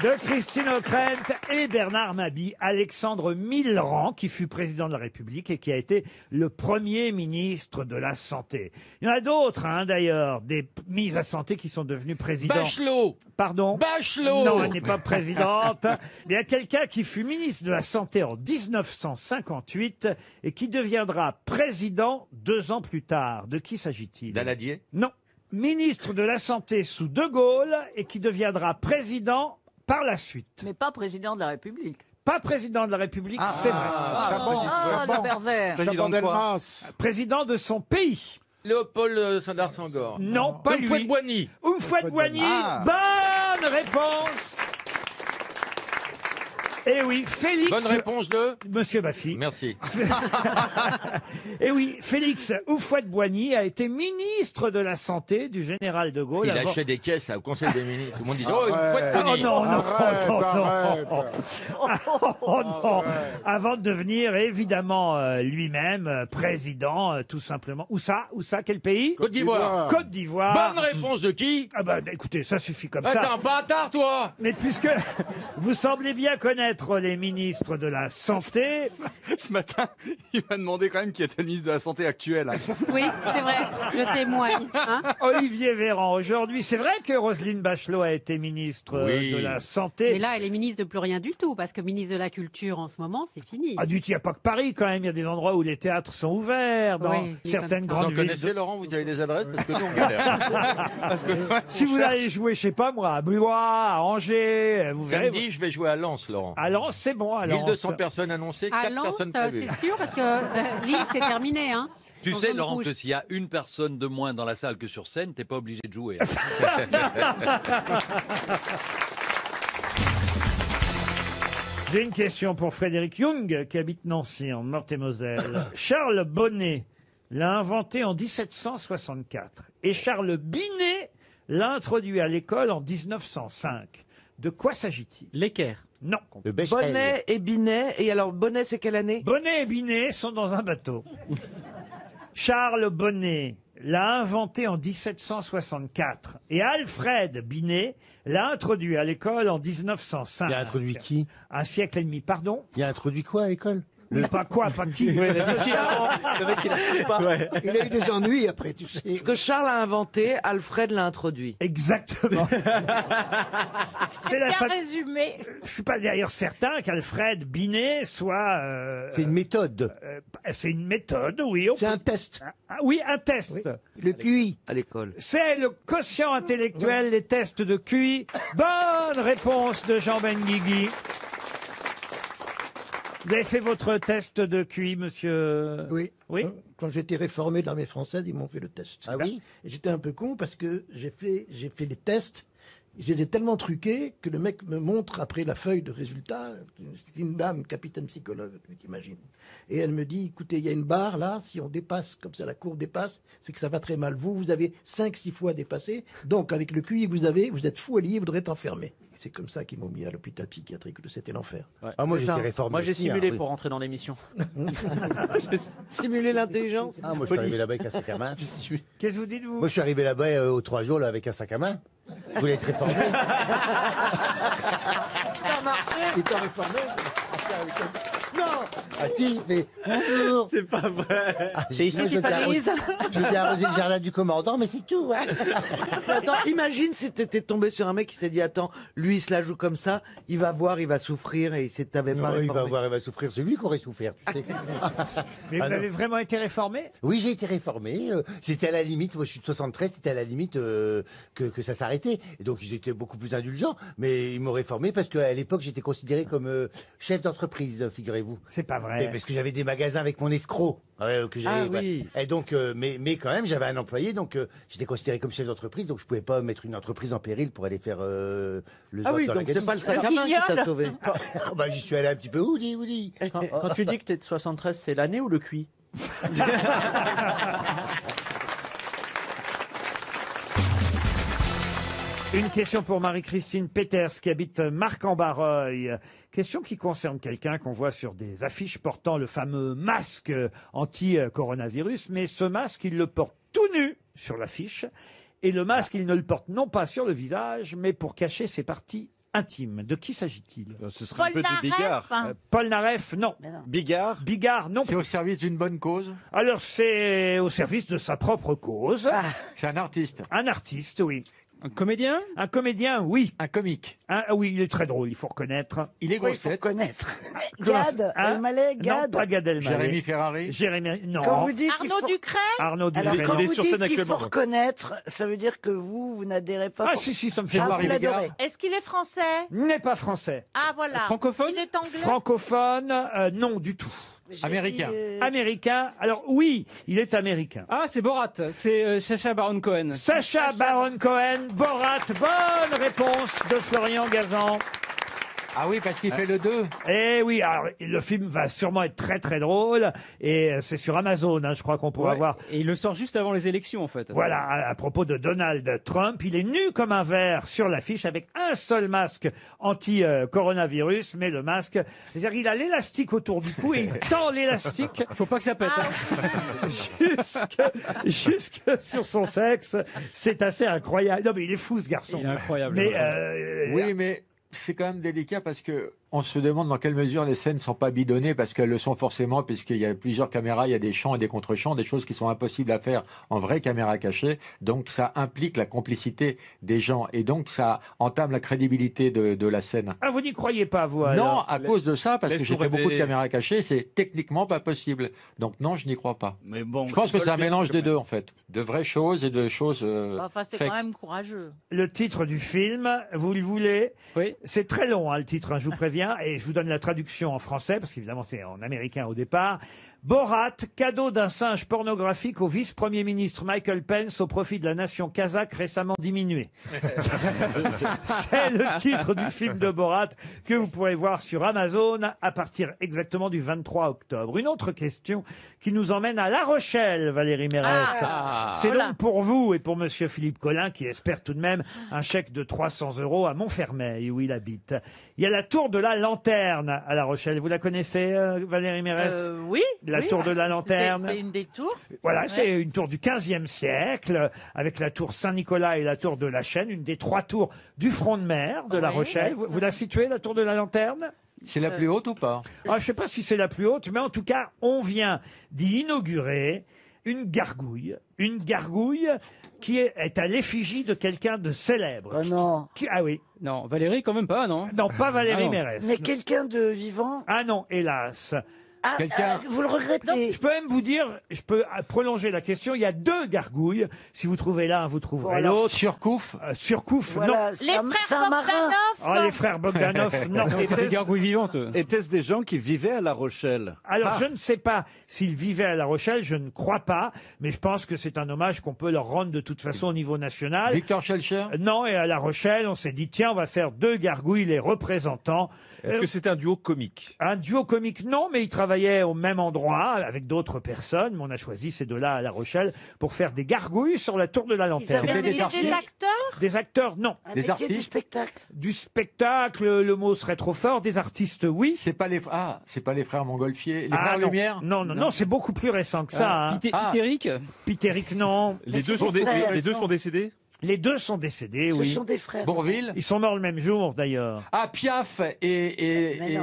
de Christine O'Krent et Bernard Mabille. Alexandre Millerand, qui fut président de la République et qui a été le premier ministre de la Santé. Il y en a d'autres, hein, d'ailleurs, des mises à santé qui sont devenus présidents. Bachelot. Pardon? Bachelot. Non, elle n'est pas présidente. Il y a quelqu'un qui fut ministre de la Santé en 1958 et qui deviendra président 2 ans plus tard. De qui s'agit-il? Daladier? Non. Ministre de la Santé sous De Gaulle et qui deviendra président par la suite. Mais pas président de la République. Pas président de la République, c'est vrai. le pervers. Président de quoi? Président de son pays. Léopold Sédar Senghor. Non, pas lui. Houphouët-Boigny. Houphouët-Boigny. Bonne réponse. Eh oui, Félix. Bonne réponse de Monsieur Baffy. Merci. Eh oui, Félix Houphouët-Boigny a été ministre de la Santé du général de Gaulle. Il avant- achetait des caisses au Conseil des ministres. Tout le monde disait Ah, oh, Houphouët-Boigny. Oh non, non, Arrête, non, arrête. Oh non. Avant de devenir évidemment lui-même président, tout simplement. Où ça? Quel pays? Côte d'Ivoire. Côte d'Ivoire. Bonne réponse de qui? Ah bah écoutez, ça suffit comme T'es ça. un bâtard, toi. Mais puisque vous semblez bien connaître les ministres de la Santé, Ce matin, il m'a demandé quand même qui était le ministre de la Santé actuel. Oui, c'est vrai, je témoigne. Hein. Olivier Véran aujourd'hui, c'est vrai que Roselyne Bachelot a été ministre Oui. de la Santé. Mais là, elle est ministre de plus rien du tout, parce que ministre de la Culture en ce moment, c'est fini. Ah, il n'y a pas que Paris quand même, il y a des endroits où les théâtres sont ouverts, dans Oui, certaines Vous en grandes villes. connaissez, Laurent? Vous avez des adresses? Parce que nous, on galère. Si vous allez jouer, je sais pas moi, à Blois, à Angers, vous verrez. Samedi, je vais jouer à Lens, Laurent. À Lens, c'est bon, à Lens. 1200 personnes annoncées, À 4 Lens, personnes prévues. c'est sûr, parce que Lille, c'est terminé. Hein. Tu En sais, zone Laurent, rouge. que s'il y a une personne de moins dans la salle que sur scène, t'es pas obligé de jouer. J'ai une question pour Frédéric Jung, qui habite Nancy, en Meurthe-et-Moselle. Charles Bonnet l'a inventé en 1764. Et Charles Binet l'a introduit à l'école en 1905. De quoi s'agit-il? L'équerre. Non. Bonnet et Binet. Et alors, Bonnet, c'est quelle année? Bonnet et Binet sont dans un bateau. Charles Bonnet l'a inventé en 1764 et Alfred Binet l'a introduit à l'école en 1905. Il a introduit qui? Un siècle et demi, pardon? Il a introduit quoi à l'école? Pas quoi, pas qui? Le mec, il a pas. Ouais. Il a eu des ennuis après, tu sais. Ce que Charles a inventé, Alfred l'a introduit. Exactement. C'est la bien fa- résumé. Je suis pas d'ailleurs certain qu'Alfred Binet soit... C'est une méthode. C'est une méthode, oui. C'est un test. Oui, un test. Le QI. À l'école. C'est le quotient intellectuel, les tests de QI. Bonne réponse de Jean Benguigui. Vous avez fait votre test de QI, monsieur? Oui. Oui. Quand j'étais réformé dans l'armée française, ils m'ont fait le test. Ah oui? Et j'étais un peu con parce que j'ai fait les tests. Je les ai tellement truqués que le mec me montre après la feuille de résultat. C'est une dame, capitaine psychologue, tu t'imagines. Et elle me dit, écoutez, il y a une barre là, si on dépasse, comme ça la courbe dépasse, c'est que ça va très mal. Vous avez 5-6 fois dépassé. Donc avec le QI que vous êtes fou allié, vous devrez être enfermé. C'est comme ça qu'ils m'ont mis à l'hôpital psychiatrique, c'était l'enfer. Ah, moi, j'étais réformé. Moi, j'ai aussi, simulé oui. pour rentrer dans l'émission. Simuler l'intelligence. Ah, moi je suis arrivé là-bas avec un sac à main. Qu'est-ce que vous dites, vous? Moi je suis arrivé là-bas aux 3 jours là, avec un sac à main. Vous voulez être réformé? Ça a marché. Il t'a réformé? Non! Ah si, mais bonjour! C'est pas vrai. C'est ici qu'il fallait. Je viens arroser le jardin du commandant, mais c'est tout. Hein. Attends, imagine si t'étais tombé sur un mec qui s'est dit, attends, lui il se la joue comme ça, il va voir, il va souffrir et c'est t'avais pas Non, il réformé. va voir, il va souffrir. C'est lui qui aurait souffert, tu sais. Mais vous Ah, non. avez vraiment été réformé? Oui, j'ai été réformé. C'était à la limite, moi je suis de 73, c'était à la limite que ça s'arrêtait. Et donc ils étaient beaucoup plus indulgents, mais ils m'ont réformé parce qu'à l'époque j'étais considéré comme chef d'entreprise, figurez-vous. C'est pas vrai. Parce que j'avais des magasins avec mon escroc. Que j'avais, Ah oui. Et donc, mais quand même, j'avais un employé, donc j'étais considéré comme chef d'entreprise, donc je pouvais pas mettre une entreprise en péril pour aller faire le Ah zot oui, dans la donc c'est gadis. pas le sac à main qui t'a sauvé. Bah, j'y suis allé un petit peu oudi. Quand tu dis que t'es de 73, c'est l'année ou le QI? Une question pour Marie-Christine Peters qui habite Marc-en-Barreuil. Question qui concerne quelqu'un qu'on voit sur des affiches portant le fameux masque anti-coronavirus, mais ce masque, il le porte tout nu sur l'affiche. Et le masque, il ne le porte non pas sur le visage, mais pour cacher ses parties intimes. De qui s'agit-il? Ce serait un peu du Bigard. Paul Naref, non. Bigard? Bigard, non. C'est au service d'une bonne cause? Alors, c'est au service de sa propre cause. C'est un artiste. Un artiste, oui. Un comédien? Un comédien, oui. Un comique. Oui, il est très drôle, il faut reconnaître. Il est grosse tête. Connaître. Comment Gad ça- hein Elmaleh, Non, Gad. pas Gad Elmaleh. Jérémy Ferrari. Jérémy, non. Quand vous dites qu'il Arnaud faut- Ducret. Arnaud Alors, Ducret, quand non. vous dites qu'il faut reconnaître, ça veut dire que vous n'adhérez pas. Ah, si, ça me fait Ah, marrer. vous l'adorez. Est-ce qu'il est français? Il n'est pas français. Ah, voilà. Francophone? Il est anglais? Francophone, non du tout. Américain. Américain, alors oui, il est américain. Ah, c'est Borat. C'est Sacha Baron Cohen. Sacha Baron Cohen, Borat, bonne réponse de Florian Gazan. Ah oui, parce qu'il fait le 2. Eh oui, alors le film va sûrement être très très drôle et c'est sur Amazon, je crois qu'on pourra Ouais. voir. Et il le sort juste avant les élections, en fait. Voilà, à propos de Donald Trump, il est nu comme un verre sur l'affiche avec un seul masque anti-coronavirus, mais le masque, c'est-à-dire qu'il a l'élastique autour du cou et il tend l'élastique. Faut pas que ça pète. Jusque sur son sexe. C'est assez incroyable. Non, mais il est fou, ce garçon. Il est incroyable. Mais, Oui, mais c'est quand même délicat parce que on se demande dans quelle mesure les scènes sont pas bidonnées parce qu'elles le sont forcément puisqu'il y a plusieurs caméras, il y a des champs et des contre-champs, des choses qui sont impossibles à faire en vraie caméra cachée. Donc ça implique la complicité des gens et donc ça entame la crédibilité de la scène. Ah, vous n'y croyez pas, vous Non, alors à cause de ça, parce que j'ai Laisse-nous fait beaucoup de rêver. caméras cachées, c'est techniquement pas possible. Donc non, je n'y crois pas. Mais bon, Je pense que c'est un bien, mélange quand des même. deux en fait, de vraies choses et de choses. Enfin, c'est fake. quand même courageux. Le titre du film, vous le voulez? Oui. C'est très long, le titre, je vous préviens, et je vous donne la traduction en français, parce qu'évidemment c'est en américain au départ. Borat, cadeau d'un singe pornographique au vice-premier ministre Michael Pence au profit de la nation kazakh récemment diminuée. C'est le titre du film de Borat que vous pourrez voir sur Amazon à partir exactement du 23 octobre. Une autre question qui nous emmène à La Rochelle, Valérie Mérès. C'est Voilà. donc pour vous et pour monsieur Philippe Collin qui espère tout de même un chèque de 300 € à Montfermeil où il habite. Il y a la tour de la Lanterne à La Rochelle. Vous la connaissez, Valérie Mérès? Oui. La oui. tour de la Lanterne. C'est une des tours. Voilà, Ouais. c'est une tour du XVe siècle, avec la tour Saint-Nicolas et la tour de la Chaîne, une des 3 tours du front de mer de La Oui. Rochelle. Vous la situez, la tour de la Lanterne? C'est la plus haute ou pas? Ah, je sais pas si c'est la plus haute, mais en tout cas, on vient d'y inaugurer une gargouille qui est à l'effigie de quelqu'un de célèbre. Oh non. Ah oui. Non, Valérie, quand même pas, non? Non, pas Valérie Ah non. Mérès. Mais quelqu'un de vivant. Ah non, hélas. Ah, Quelqu'un- vous le regrettez. Je peux même vous dire, je peux prolonger la question. Il y a 2 gargouilles. Si vous trouvez l'un, vous trouverez Voilà. l'autre. Surcouf? Surcouf, non. Voilà, Les c'est un frères marin. Bogdanov. Oh, les frères Bogdanov, non. Non, c'est des gargouilles vivantes. Était-ce des gens qui vivaient à La Rochelle? Alors, Ah. je ne sais pas s'ils vivaient à La Rochelle, je ne crois pas, mais je pense que c'est un hommage qu'on peut leur rendre de toute façon au niveau national. Victor Schellcher? Non, et à La Rochelle, on s'est dit, tiens, on va faire 2 gargouilles, les représentants. Est-ce que c'était un duo comique? Un duo comique, non, mais ils travaillaient au même endroit avec d'autres personnes. Mais on a choisi ces 2-là à La Rochelle pour faire des gargouilles sur la tour de la Ils Lanterne. avaient Des acteurs. Des acteurs, non. Un Des métier du artistes. spectacle. Du spectacle, le mot serait trop fort. Des artistes, oui. C'est pas les c'est pas les frères Montgolfier, les Ah, frères non. Lumière? Non, c'est beaucoup plus récent que ça. hein. Pitéric? Pitéric, non. Les deux c'est sont, des frères, les deux non. sont décédés? Les 2 sont décédés, Ce oui. sont des frères. Bourville? Ils sont morts le même jour, d'ailleurs. Ah, Piaf et Mais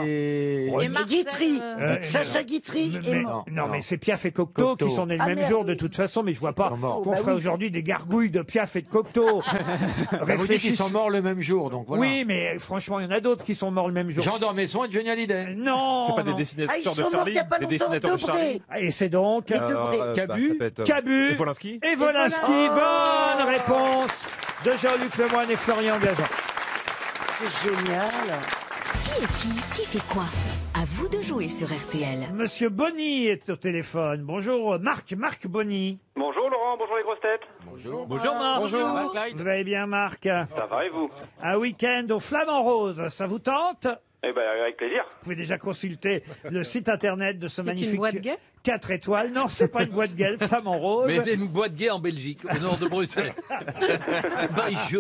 non. Et Marcel, Guitry. Euh, Sacha Guitry est Mais, mort. non, Non. mais c'est Piaf et Cocteau Cocteau. qui sont nés le Ah, même merde, jour de oui. toute façon, mais je vois pas sont morts. qu'on Bah ferait oui. aujourd'hui des gargouilles de Piaf et de Cocteau. Bah, vous dites qu'ils sont morts le même jour, donc voilà. Oui, mais franchement, il y en a d'autres qui sont morts le même jour. Jean Dormesson et Johnny Hallyday. Non, C'est pas non. des dessinateurs Ah, ils de sont morts Charlie? il y a pas Des longtemps. dessinateurs de Charlie? Debré. Et c'est donc Les Debré. Cabu, ça peut être, Cabu et Wolinski? et Wolinski. Bonne réponse de Jean-Luc Lemoyne et Florian Gazan. C'est génial. Qui fait quoi? À vous de jouer sur RTL. Monsieur Bonny est au téléphone. Bonjour, Marc Bonny. Bonjour Laurent, bonjour les grosses têtes. Bonjour. Bonjour, Marc. Bonjour. Vous allez bien, Marc? Ça va et vous? Un week-end au Flamand Rose, ça vous tente? Eh ben avec plaisir. Vous pouvez déjà consulter le site internet de ce C'est magnifique une boîte gay 4 étoiles. Non, c'est pas une boîte gay, Flamand Rose. Mais c'est une boîte gay en Belgique, au nord de Bruxelles.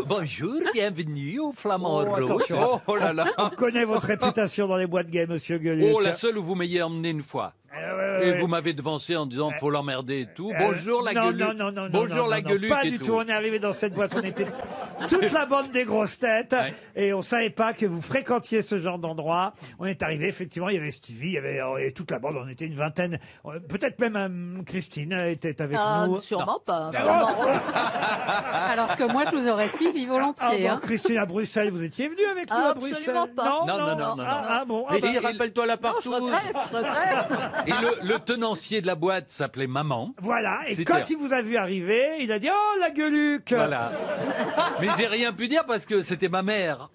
bonjour, bienvenue au Flamand Oh, Rose. attention. Oh là là. On connaît votre réputation dans les boîtes gays, monsieur Gueluc. Oh, la seule où vous m'ayez emmené une fois. Et vous m'avez devancé en disant faut l'emmerder et tout. Bonjour la non, gueuluque. non, Bonjour la non, gueuluque pas et du tout. On est arrivé dans cette boîte, on était toute la bande des grosses têtes et on savait pas que vous fréquentiez ce genre d'endroit. On est arrivé, effectivement, il y avait Stevie, il y avait toute la bande, on était une vingtaine. Peut-être même Christine était avec nous. Sûrement pas. Alors que moi, je vous aurais suivi volontiers. Ah bon, Christine, à Bruxelles, vous étiez venue avec nous à Bruxelles? Absolument pas. Non. Ah bon. Mais bah, si, rappelle-toi la partout. Je regrette. Et le tenancier de la boîte s'appelait Maman. Voilà, et C'était- quand il vous a vu arriver, il a dit « Oh, la gueuluque !» Voilà. Mais j'ai rien pu dire parce que c'était ma mère.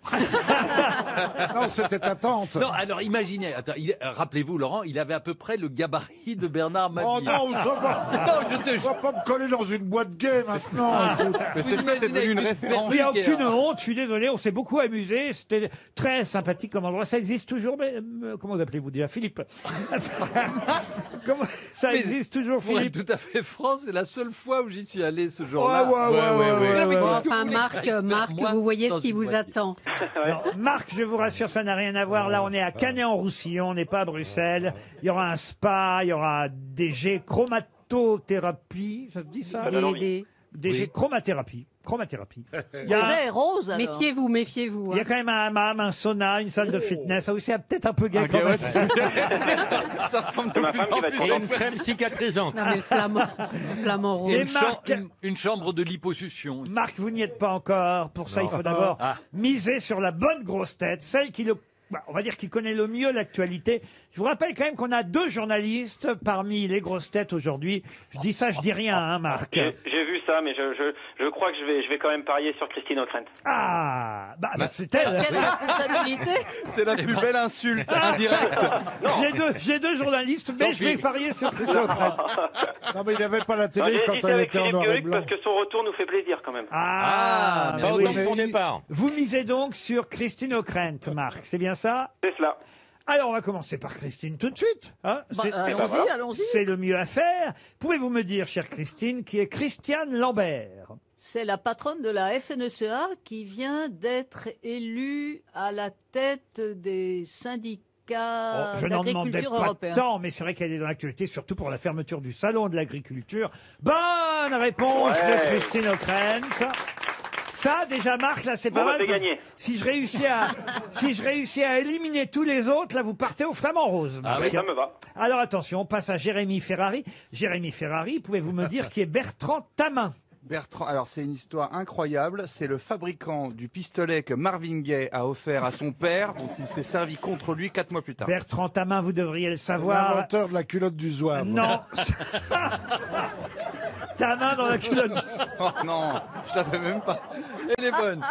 Non, c'était ta tante. Non, alors imaginez, rappelez-vous Laurent, il avait à peu près le gabarit de Bernard Mabille. Oh non, ça va. Non, je te On va pas me coller dans une boîte gay maintenant. écoute. Mais c'est chouette, t'es devenu une référence. Il n'y a aucune honte, je suis désolé, on s'est beaucoup amusé, c'était très sympathique comme endroit. Ça existe toujours, mais comment vous appelez-vous déjà? Philippe. Comment ça Mais existe toujours, Pour être Philippe? tout à fait franc, c'est la seule fois où j'y suis allé ce jour-là. ouais. Enfin, Marc, vous voyez ce qui vous attend. Non, Marc, je vous rassure, ça n'a rien à voir. Là, on est à Canet-en-Roussillon, on n'est pas à Bruxelles. Il y aura un spa, il y aura des jets chromatothérapie, ça se dit ça? Des jets chromathérapie. Il y a, Déjà, rose, alors. Méfiez-vous. il y a quand même un hammam, un sauna, une salle de fitness. Ah oui, c'est peut-être un peu gay Ok, quand même. ouais, ça ressemble de Ma plus femme en qui va plus. te Et une crème cicatrisante. Non, mais flamant rose. Et Une, Marc- une chambre de liposuction. Marc, vous n'y êtes pas encore. Pour ça, il faut d'abord miser sur la bonne grosse tête, celle qui on va dire qui connaît le mieux l'actualité. Je vous rappelle quand même qu'on a 2 journalistes parmi les grosses têtes aujourd'hui. Je dis ça, je dis rien, hein, Marc. J'ai vu ça, mais je crois que je vais quand même parier sur Christine O'Krent. Ah, c'est elle. Quelle responsabilité. C'est la plus belle insulte indirecte. J'ai deux journalistes, mais je vais parier sur Christine O'Krent. Non, mais il n'avait pas la Non, télé j'ai quand hésité elle avec était en Philippe noir et Gueluc blanc. parce que son retour nous fait plaisir quand même. Ah, pas oui. autant que son départ. Vous misez donc sur Christine O'Krent, Marc, c'est bien ça? C'est cela. Alors, on va commencer par Christine tout de suite. Hein. Allons-y. C'est le mieux à faire. Pouvez-vous me dire, chère Christine, qui est Christiane Lambert? C'est la patronne de la FNSEA qui vient d'être élue à la tête des syndicats Je n'en demandais d'agriculture pas européens. tant, mais c'est vrai qu'elle est dans l'actualité, surtout pour la fermeture du salon de l'agriculture. Bonne réponse de Christine O'Krent. Ça, déjà, Marc, là, c'est pas Bon, mal. c'est parce que gagné. Si je réussis à éliminer tous les autres, là, vous partez au flamant rose. Ah Marc. oui, ça me va. Alors, attention, on passe à Jérémy Ferrari. Jérémy Ferrari, pouvez-vous me dire qui est Bertrand Tamin? Bertrand, alors c'est une histoire incroyable. C'est le fabricant du pistolet que Marvin Gaye a offert à son père, dont il s'est servi contre lui 4 mois plus tard. Bertrand Tamin, vous devriez le savoir. L'inventeur de la culotte du zouave. Non. Tamin dans la culotte. Oh non, je l'avais même pas. Elle est bonne.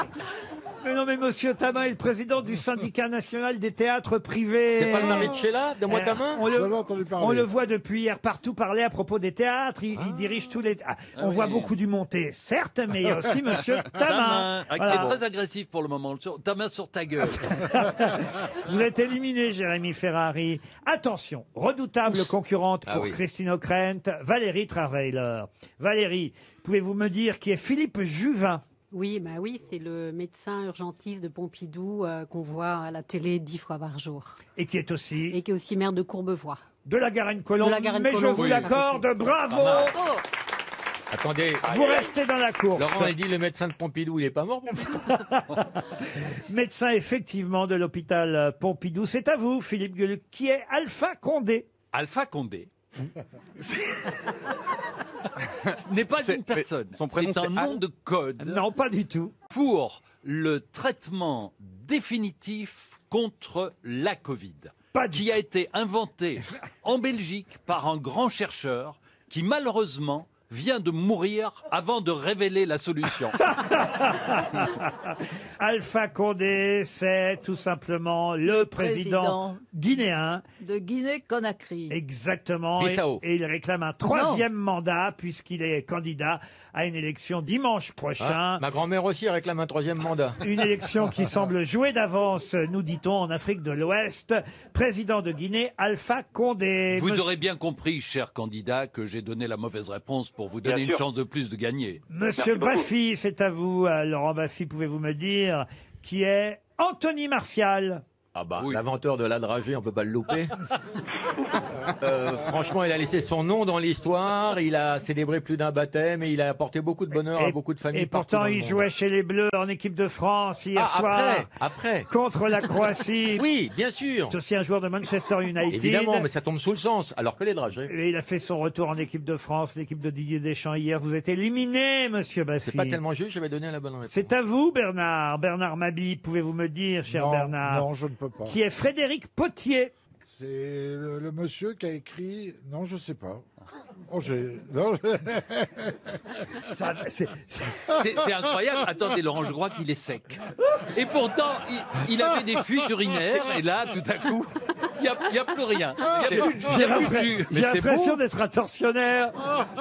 Mais non, mais monsieur Tamin est le président du syndicat national des théâtres privés. C'est pas le mari de Sheila? Donne-moi ta main. On J'avais entendu parler. on le voit depuis hier partout parler à propos des théâtres. Il dirige tous les. On voit oui. beaucoup du monté, certes, mais il y a aussi monsieur Tamin. Qui Voilà. est très agressif pour le moment. Ta main sur ta gueule. Vous êtes éliminé, Jérémy Ferrari. Attention, redoutable concurrente pour oui. Christine O'Krent, Valérie Travailer. Valérie, pouvez-vous me dire qui est Philippe Juvin? Oui, c'est le médecin urgentiste de Pompidou qu'on voit à la télé 10 fois par jour. Et qui est aussi Et qui est aussi maire de Courbevoie. de la Garenne-Colombe. De la Garenne-Colombe. Mais je vous Oui. l'accorde, bravo. Attendez, Vous restez dans la course. Laurent a dit le médecin de Pompidou, il est pas mort. Médecin effectivement de l'hôpital Pompidou. C'est à vous, Philippe Gueluc, qui est Alpha Condé. Alpha Condé. Ce n'est pas une personne. son prénom, c'est un c'est nom Al. de code. Non, pas du tout. Pour le traitement définitif contre la Covid, qui a été inventé en Belgique par un grand chercheur qui malheureusement vient de mourir avant de révéler la solution. Alpha Condé, c'est tout simplement le président guinéen. de Guinée-Conakry. Exactement. Et, Bissau. et il réclame un 3e mandat puisqu'il est candidat à une élection dimanche prochain. Ah, ma grand-mère aussi réclame un 3e mandat. Une élection qui semble jouer d'avance, nous dit-on, en Afrique de l'Ouest. Président de Guinée, Alpha Condé. Vous aurez bien compris, cher candidat, que j'ai donné la mauvaise réponse pour vous donner Bien une sûr. chance de plus de gagner. Monsieur beaucoup. Baffy, c'est à vous. Laurent Baffy, pouvez-vous me dire qui est Anthony Martial? Ah bah, l'inventeur de la dragée, on peut pas le louper. Franchement, il a laissé son nom dans l'histoire, il a célébré plus d'un baptême et il a apporté beaucoup de bonheur à beaucoup de familles. Et pourtant, il jouait chez les Bleus en équipe de France hier soir. Après. Contre la Croatie. Oui, bien sûr. C'est aussi un joueur de Manchester United. Évidemment, mais ça tombe sous le sens, alors que les dragées. Et il a fait son retour en équipe de France, l'équipe de Didier Deschamps hier. Vous êtes éliminé, monsieur Baffy. C'est pas tellement juste, je vais donner la bonne réponse. C'est à vous, Bernard. Bernard Mabie, pouvez-vous me dire, cher Bernard. Non, je ne peux pas. Qui est Frédéric Potier. C'est le monsieur qui a écrit... Non, je sais pas. Oh, non, C'est incroyable. Attendez, Laurent, je crois qu'il est sec. Et pourtant, il avait des fuites urinaires, et là, tout à coup, il n'y a plus rien. Il n'y a plus de jus. J'ai l'impression d'être un tortionnaire.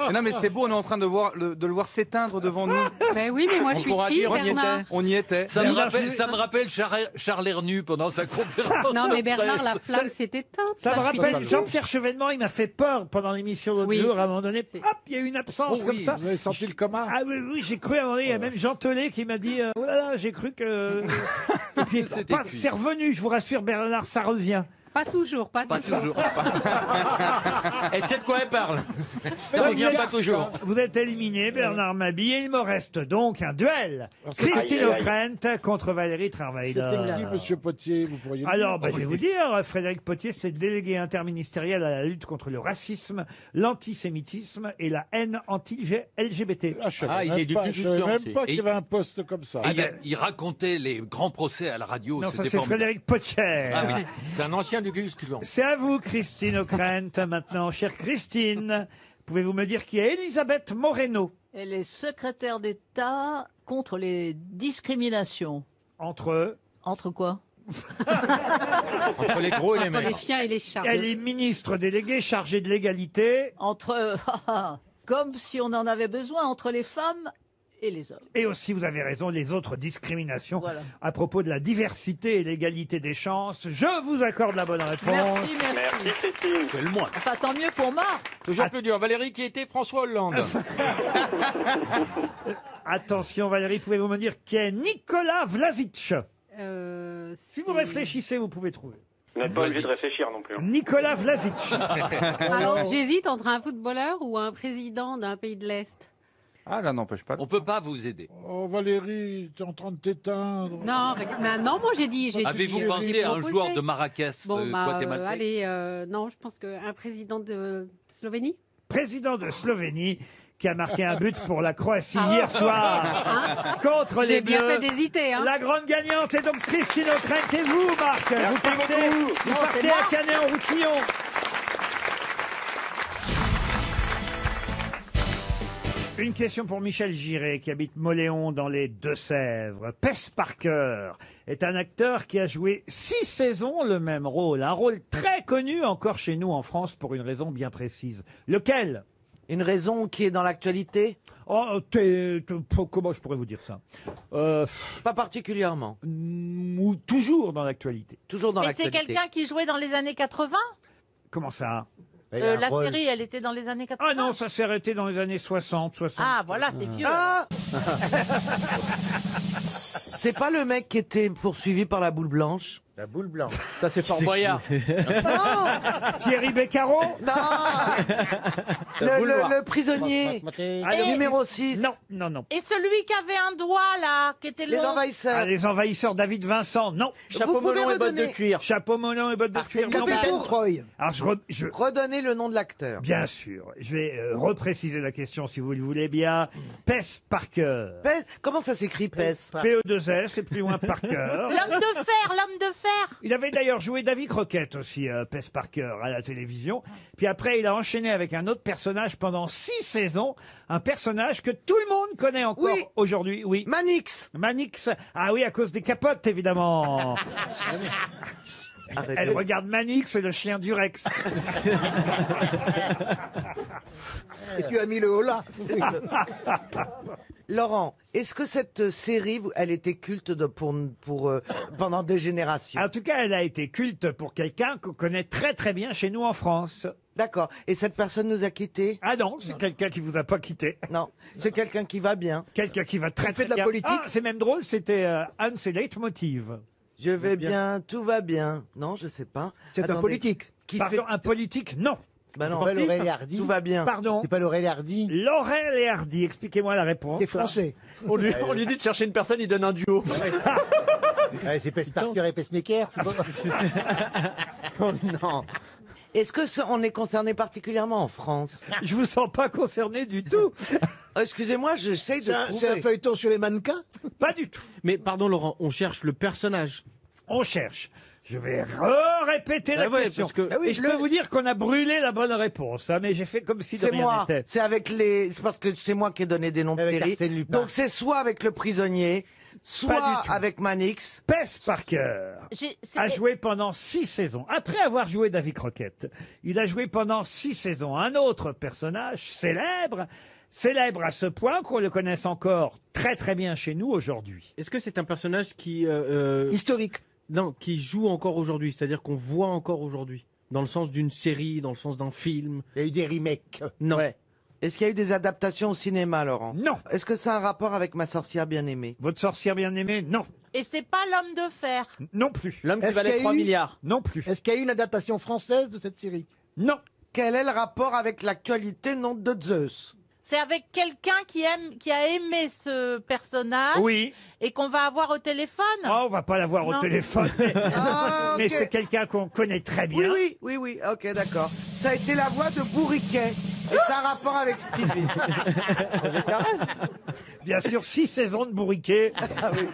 Mais non, mais c'est beau, on est en train de le voir s'éteindre devant nous. Mais oui, mais moi je suis qui, Bernard? On y était. Ça me rappelle Charles Hernu pendant sa conférence. Non, mais Bernard, la flamme s'est éteinte. Ça me rappelle Jean-Pierre Chevènement, il m'a fait peur pendant l'émission l'autre jour. À un moment donné, hop, il y a eu une absence comme ça. Vous avez senti le coma? Ah oui, j'ai cru à un moment donné, il y a même Jean Telet qui m'a dit, oh là là, j'ai cru que... Et puis, c'est revenu, je vous rassure, Bernard, ça revient. Pas toujours, pas toujours. Elle sait de quoi elle parle. Ça revient pas toujours. Vous êtes éliminé, Bernard Mabie, et il me reste donc un duel. Christine O'Krent contre Valérie Travailer. C'était qui, monsieur Potier, vous pourriez me Alors, dire? je vais vous dire, Frédéric Potier, c'était le délégué interministériel à la lutte contre le racisme, l'antisémitisme et la haine anti-LGBT. Il est du Je savais même pas qu'il y avait un poste comme ça. Et il racontait les grands procès à la radio. Non, ça c'était c'est formidable. Frédéric Potier. Ah oui. C'est un ancien du Gus Clan. C'est à vous, Christine O'Krent, maintenant. Chère Christine, pouvez-vous me dire qui est Elisabeth Moreno? Elle est secrétaire d'État contre les discriminations. Entre quoi? Entre les gros et les Entre les chiens et les chats. Elle est ministre déléguée chargée de l'égalité. Comme si on en avait besoin entre les femmes et les hommes. Et aussi, vous avez raison, les autres discriminations Voilà. à propos de la diversité et l'égalité des chances. Je vous accorde la bonne réponse. Merci. C'est le moins. Enfin, tant mieux pour Marc. Toujours plus dur. Valérie qui était François Hollande. Attention, Valérie, pouvez-vous me dire qui est Nicolas Vlasic? Si vous réfléchissez, vous pouvez trouver. Vous n'êtes pas obligé de réfléchir non plus. Nicolas Vlasic. Alors, j'hésite entre un footballeur ou un président d'un pays de l'Est. Ah, là, n'empêche pas. On peut pas vous aider. Oh, Valérie, t'es en train de t'éteindre. Non, mais non, moi j'ai dit. Avez-vous pensé à un joueur de Marrakech, guatémaltais? Allez, non, je pense qu'un président de Slovénie. Président de Slovénie qui a marqué un but pour la Croatie hier soir contre les J'ai bien Bleus. fait d'hésiter. Hein. La grande gagnante est donc Christine O'Krent et vous, Marc. Vous partez à Canet-en-Roussillon. Une question pour Michel Giré, qui habite Moléon dans les Deux-Sèvres. Pes Parker est un acteur qui a joué 6 saisons le même rôle. Un rôle très connu encore chez nous en France pour une raison bien précise. Lequel? Une raison qui est dans l'actualité? Oh, comment je pourrais vous dire ça? Pas particulièrement. Ou toujours dans l'actualité. Toujours dans Et c'est l'actualité. quelqu'un qui jouait dans les années 80? Comment ça? La série, elle était dans les années 80? Ah non, ça s'est arrêté dans les années 60. Ah, voilà, c'est vieux. Ah C'est pas le mec qui était poursuivi par la boule blanche? La boule blanche. Ça, c'est Fort Boyard. Thierry Beccaro? Non. Le prisonnier. Ah, Numéro 6. Non. Et celui qui avait un doigt, là, qui était Les long. envahisseurs. Ah, les envahisseurs, David Vincent, non. Chapeau melon et bottes de cuir. Chapeau melon et bottes de cuir, non. Capitaine Troy. Alors, je Redonnez le nom de l'acteur. bien sûr, je vais repréciser la question si vous le voulez bien. Pes Parker. Comment ça s'écrit, PES? P-E-2-S, et plus loin Parker. L'homme de fer. Il avait d'ailleurs joué Davy Crockett aussi, Pes Parker, à la télévision. Puis après, il a enchaîné avec un autre personnage pendant 6 saisons. Un personnage que tout le monde connaît encore Oui. aujourd'hui. Oui. Manix. Manix. Ah oui, à cause des capotes, évidemment. Arrêtez. Elle regarde Manix, le chien du Rex. Et tu as mis le holà. Laurent, est-ce que cette série, elle était culte pendant des générations? En tout cas, elle a été culte pour quelqu'un qu'on connaît très très bien chez nous en France. D'accord. Et cette personne nous a quittés? Ah non, c'est quelqu'un qui vous a pas quitté. Non, c'est quelqu'un qui va bien. Quelqu'un qui va très fait très de la bien. politique. Ah, c'est même drôle, c'était Hans et Leitmotiv. Je vais bien, tout va bien. Non, je sais pas. C'est un Attendez. politique. Qui Pardon, fait... un politique, non. Bah non, C'est pas Laurel et Hardy. tout va bien. Pardon. C'est pas Laurel et Hardy. Laurel et Hardy, expliquez-moi la réponse. C'est français. On lui dit de chercher une personne, il donne un duo. Ouais, c'est Pes Parker et Pacemaker. Oh non. Est-ce que on est concerné particulièrement en France? Je vous sens pas concerné du tout. Excusez-moi, j'essaye de C'est un trouver. feuilleton sur les mannequins. Pas du tout. Mais pardon Laurent, on cherche le personnage. On cherche. Je vais répéter la ouais, question. parce que- Ah oui, et je peux vous dire qu'on a brûlé la bonne réponse, hein, mais j'ai fait comme si de C'est rien moi. n'était. C'est avec les. C'est parce que c'est moi qui ai donné des noms de Avec séries. Arsène Lupin. Donc c'est soit avec le prisonnier, Pas soit du tout. avec Manix. Pes Parker a joué pendant 6 saisons. Après avoir joué Davy Crockett, il a joué pendant 6 saisons un autre personnage célèbre à ce point qu'on le connaisse encore très très bien chez nous aujourd'hui. Est-ce que c'est un personnage qui Historique. non, qui joue encore aujourd'hui, c'est-à-dire qu'on voit encore aujourd'hui, dans le sens d'une série, dans le sens d'un film? Il y a eu des remakes. Non. Ouais. Est-ce qu'il y a eu des adaptations au cinéma, Laurent? Non. Est-ce que ça a un rapport avec Ma sorcière bien-aimée? Votre sorcière bien-aimée, non. Et c'est pas l'homme de fer. Non plus. L'homme qui Est-ce qu'il y valait a 3 eu- milliards. Non plus. Est-ce qu'il y a eu une adaptation française de cette série? Non. Quel est le rapport avec l'actualité non de Zeus? C'est avec quelqu'un qui a aimé ce personnage Oui. et qu'on va avoir au téléphone. Oh, on va pas l'avoir au Non. téléphone, mais, Ah, mais ok. c'est quelqu'un qu'on connaît très bien. Oui, ok, d'accord. Ça a été la voix de Bourriquet. Et ça a un rapport avec Stevie. Bien sûr, 6 saisons de bourriquet. Ah oui.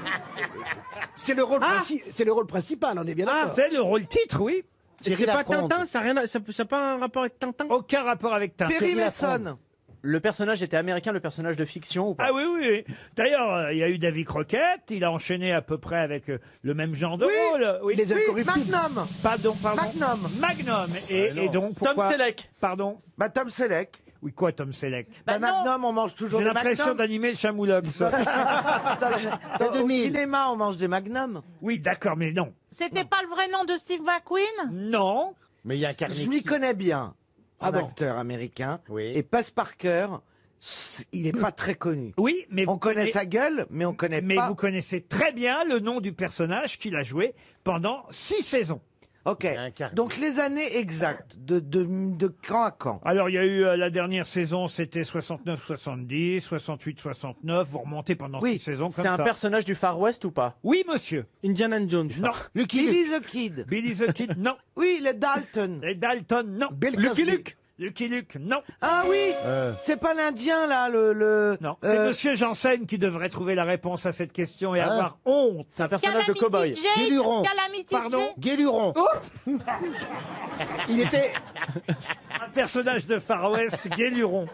C'est le rôle principal, on est bien Ah, d'accord. c'est le rôle titre, oui. Et c'est pas Tintin, ça n'a pas un rapport avec Tintin? Aucun rapport avec Tintin. Perry Mason. Le personnage était américain, le personnage de fiction ou pas? Ah oui, oui, oui. D'ailleurs, il y a eu Davy Crockett, il a enchaîné à peu près avec le même genre de rôle. Oui, Les Incorruptibles. Magnum. Pardon. Magnum. Et donc, pourquoi... Tom Selleck. Pardon. Bah, Tom Selleck. Oui, quoi, Tom Selleck? Bah, Magnum, on mange toujours J'ai des l'impression Magnum. d'animer le Chamoulox. Au cinéma, on mange des Magnum. Oui, d'accord, mais non. C'était pas le vrai nom de Steve McQueen? Non. Mais il y a Je m'y connais bien. Un Ah bon. acteur américain. Oui. Et Pes Parker, il est pas très connu. Oui, mais On connaît sa gueule, mais on connaît Mais pas. vous connaissez très bien le nom du personnage qu'il a joué pendant 6 saisons. Ok. Donc les années exactes, de quand à quand? Alors, il y a eu la dernière saison, c'était 69-70, 68-69. Vous remontez pendant 6 saisons comme C'est ça. un personnage du Far West ou pas? Oui, monsieur. Indiana Jones. Non. Billy the Kid. Billy the Kid, non. Oui, les Dalton. Les Dalton, non. Lucky Luke. Lucky Luke, non. Ah oui, c'est pas l'Indien là, le. Non, c'est Monsieur Janssen qui devrait trouver la réponse à cette question et Ah. avoir honte. C'est un personnage de cow-boy. Guéluron. Calamity Pardon. Jane. Guéluron. Il était. Un personnage de Far West, Guéluron.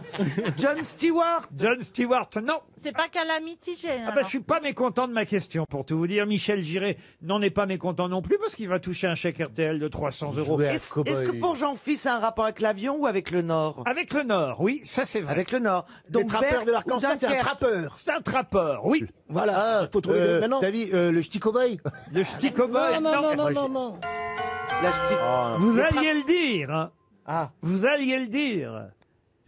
John Stewart. John Stewart, non. C'est pas Calamity Jane. Ah bah, je suis pas mécontent de ma question, pour tout vous dire. Michel Giré n'en est pas mécontent non plus parce qu'il va toucher un chèque RTL de 300 €. Est-ce que pour Jean-Fils, ça a un rapport avec l'avion ou avec le Nord? Avec le Nord, oui, ça c'est vrai. Avec le Nord. Le Donc trappeur Berck de ou l'arc-en-ciel, c'est un Dunkerque. trappeur. C'est un trappeur, oui. Voilà, faut trouver maintenant. David, le ch'ti cow-boy. Le ch'ti cow-boy, Non. Vous alliez le dire, hein. Ah. Vous alliez le dire.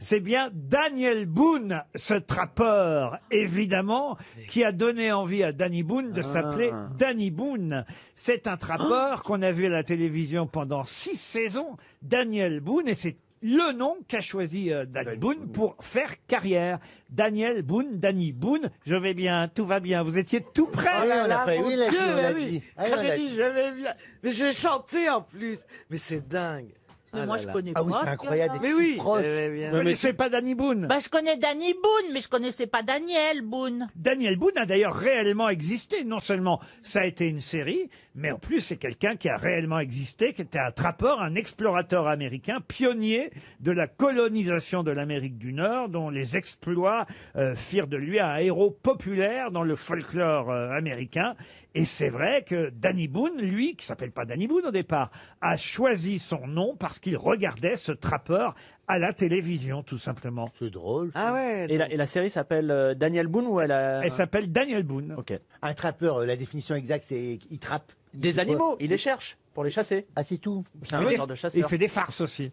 C'est bien Daniel Boone, ce trappeur, évidemment, qui a donné envie à Danny Boone de s'appeler Danny Boone. C'est un trappeur qu'on a vu à la télévision pendant 6 saisons, Daniel Boone, et c'est le nom qu'a choisi Danny Boone pour faire carrière. Daniel Boone, Danny Boone, je vais bien, tout va bien. Vous étiez tout prêt. Oh là là, Mon oui, là, Dieu, on mais l'a oui. dit. Ah, on l'a Carélie, dit. je vais bien. Mais j'ai chanté en plus. Mais c'est dingue. Mais moi, je connais Ah oui, pas. c'est incroyable. Mais oui. proche. Vous ne connaissez pas Danny Boone. Bah, je connais Danny Boone, mais je connaissais pas Daniel Boone. Daniel Boone a d'ailleurs réellement existé. Non seulement ça a été une série, mais en plus c'est quelqu'un qui a réellement existé, qui était un trappeur, un explorateur américain, pionnier de la colonisation de l'Amérique du Nord, dont les exploits firent de lui un héros populaire dans le folklore américain. Et c'est vrai que Danny Boone, lui, qui s'appelle pas Danny Boone au départ, a choisi son nom parce qu'il regardait ce trappeur à la télévision, tout simplement. C'est drôle. Ah ouais. Et la série s'appelle Daniel Boone ou elle a... Elle s'appelle Daniel Boone. Ok. Un trappeur, la définition exacte, c'est qu'il trappe. Des animaux, il les cherche pour les chasser. Ah, c'est tout. C'est un genre de Il chasseur. fait des farces aussi.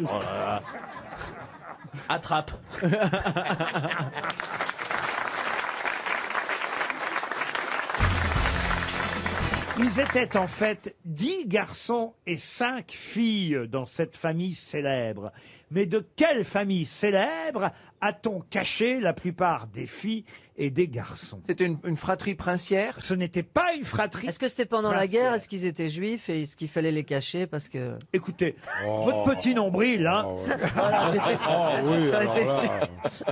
Oh là là. Attrape. Ils étaient en fait 10 garçons et 5 filles dans cette famille célèbre. Mais de quelle famille célèbre a-t-on caché la plupart des filles et des garçons? C'était une fratrie princière? Ce n'était pas une fratrie. Est-ce que c'était pendant la princière. guerre? Est-ce qu'ils étaient juifs et est-ce qu'il fallait les cacher parce que... Écoutez, votre petit nombril, hein. Voilà, j'étais sûr. oui, J'en alors étais là. sûr.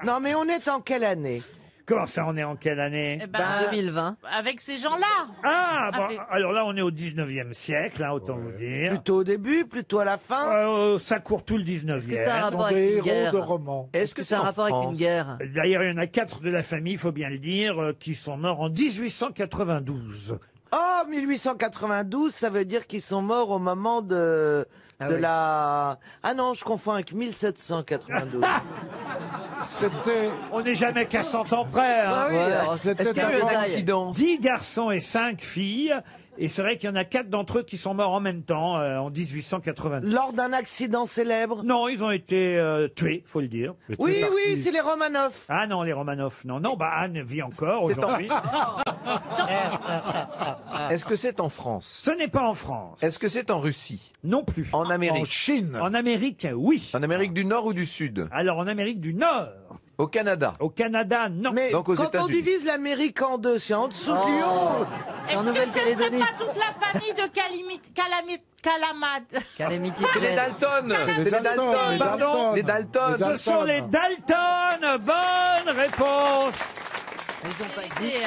Non, mais on est en quelle année? Comment ça, on est en quelle année? Eh ben, 2020. Avec ces gens-là. Ah, bon, Avec- alors là, on est au 19e siècle, hein, autant vous dire. Plutôt au début, plutôt à la fin? Ça court tout le 19e. Est-ce que ça a un Ce rapport sont avec des une héros guerre? de romans. Est-ce que ça a un rapport avec une guerre? D'ailleurs, il y en a 4 de la famille, il faut bien le dire, qui sont morts en 1892. Oh, 1892, ça veut dire qu'ils sont morts au moment de oui. la... Ah non, je confonds avec 1792. C'était. On n'est jamais qu'à 100 ans près. Hein. Ah oui, alors, C'était est-ce qu'il y a eu avant- un Accident. 10 garçons et 5 filles. Et c'est vrai qu'il y en a 4 d'entre eux qui sont morts en même temps, en 1892. Lors d'un accident célèbre? Non, ils ont été tués, faut le dire. Mais Oui, t'es oui, parti. c'est les Romanov. Ah non, les Romanov, non. Non, bah Anne vit encore aujourd'hui. Est-ce que c'est en France? Ce n'est pas en France. Est-ce que c'est en Russie? Non plus. En En Amérique? Chine. En Amérique, oui. En Amérique du Nord ou du Sud? Alors en Amérique du Nord. Au Canada? Au Canada, non. Mais Donc aux quand on États-Unis. divise l'Amérique en deux, c'est en dessous de Oh. Lyon. C'est en Est-ce que ce serait Nouvelle-Calédonie. pas toute la famille de Calamad? Calamity C'est les Jane. Dalton. C'est les Dalton, Dalton. les Pardon. Dalton. Les Dalton. Les Ce Dalton. sont les Dalton. Bonne réponse. Ils n'ont pas C'est existé.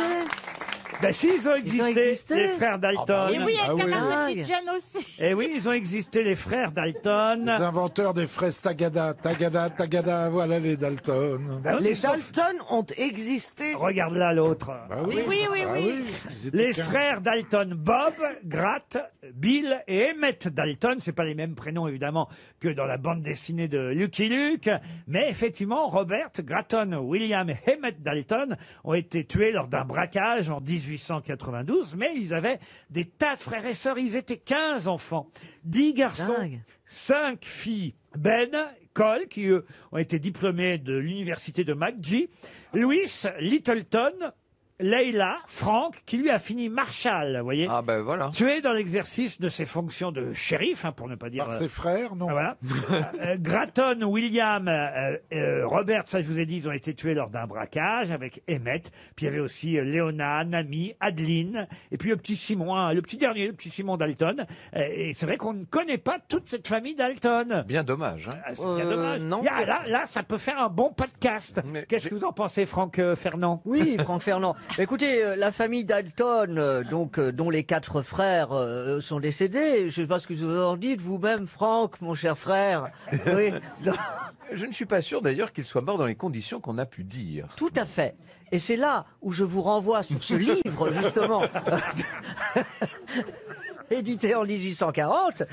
Ben si, ils ont existé, existé. les frères Dalton. Et oui, Ah avec oui. Calamity Jane aussi. Eh oui, ils ont existé, les frères Dalton. Les inventeurs des fraises Tagada, Tagada, Tagada, voilà les Dalton. Ben oui, Les sauf- Dalton ont existé. Regarde là l'autre. Bah Oui, oui, oui, Ah oui. ils étaient Les 15. frères Dalton, Bob, Gratt, Bill et Emmett Dalton. C'est pas les mêmes prénoms évidemment que dans la bande dessinée de Lucky Luke, mais effectivement Robert Gratton, William et Emmett Dalton ont été tués lors d'un braquage en 1892, mais ils avaient des tas de frères et sœurs. Ils étaient 15 enfants, 10 garçons, Dingue. 5 filles. Ben, Cole, qui eux ont été diplômés de l'université de McGee, Louis Littleton, Leila, Frank, qui lui a fini Marshal, vous voyez, Ah ben voilà. tué dans l'exercice de ses fonctions de shérif, hein, pour ne pas dire... Par ses frères, non. Voilà. Gratton, William, Robert, ça je vous ai dit, ils ont été tués lors d'un braquage avec Emmett. Puis il y avait aussi Léona, Nami, Adeline, et puis le petit Simon, hein, le petit dernier, le petit Simon Dalton. Et c'est vrai qu'on ne connaît pas toute cette famille Dalton. Bien dommage. Hein. Ah, c'est bien dommage. non. Là, ça peut faire un bon podcast. Mais Qu'est-ce que vous en pensez, Franck Fernand? Oui, Franck Fernand. Écoutez, la famille Dalton, dont les 4 frères sont décédés, je ne sais pas ce que vous en dites vous-même, Franck, mon cher frère. Oui, non, Je ne suis pas sûr d'ailleurs qu'il soit mort dans les conditions qu'on a pu dire. tout à fait. Et c'est là où je vous renvoie sur ce livre, justement, édité en 1840,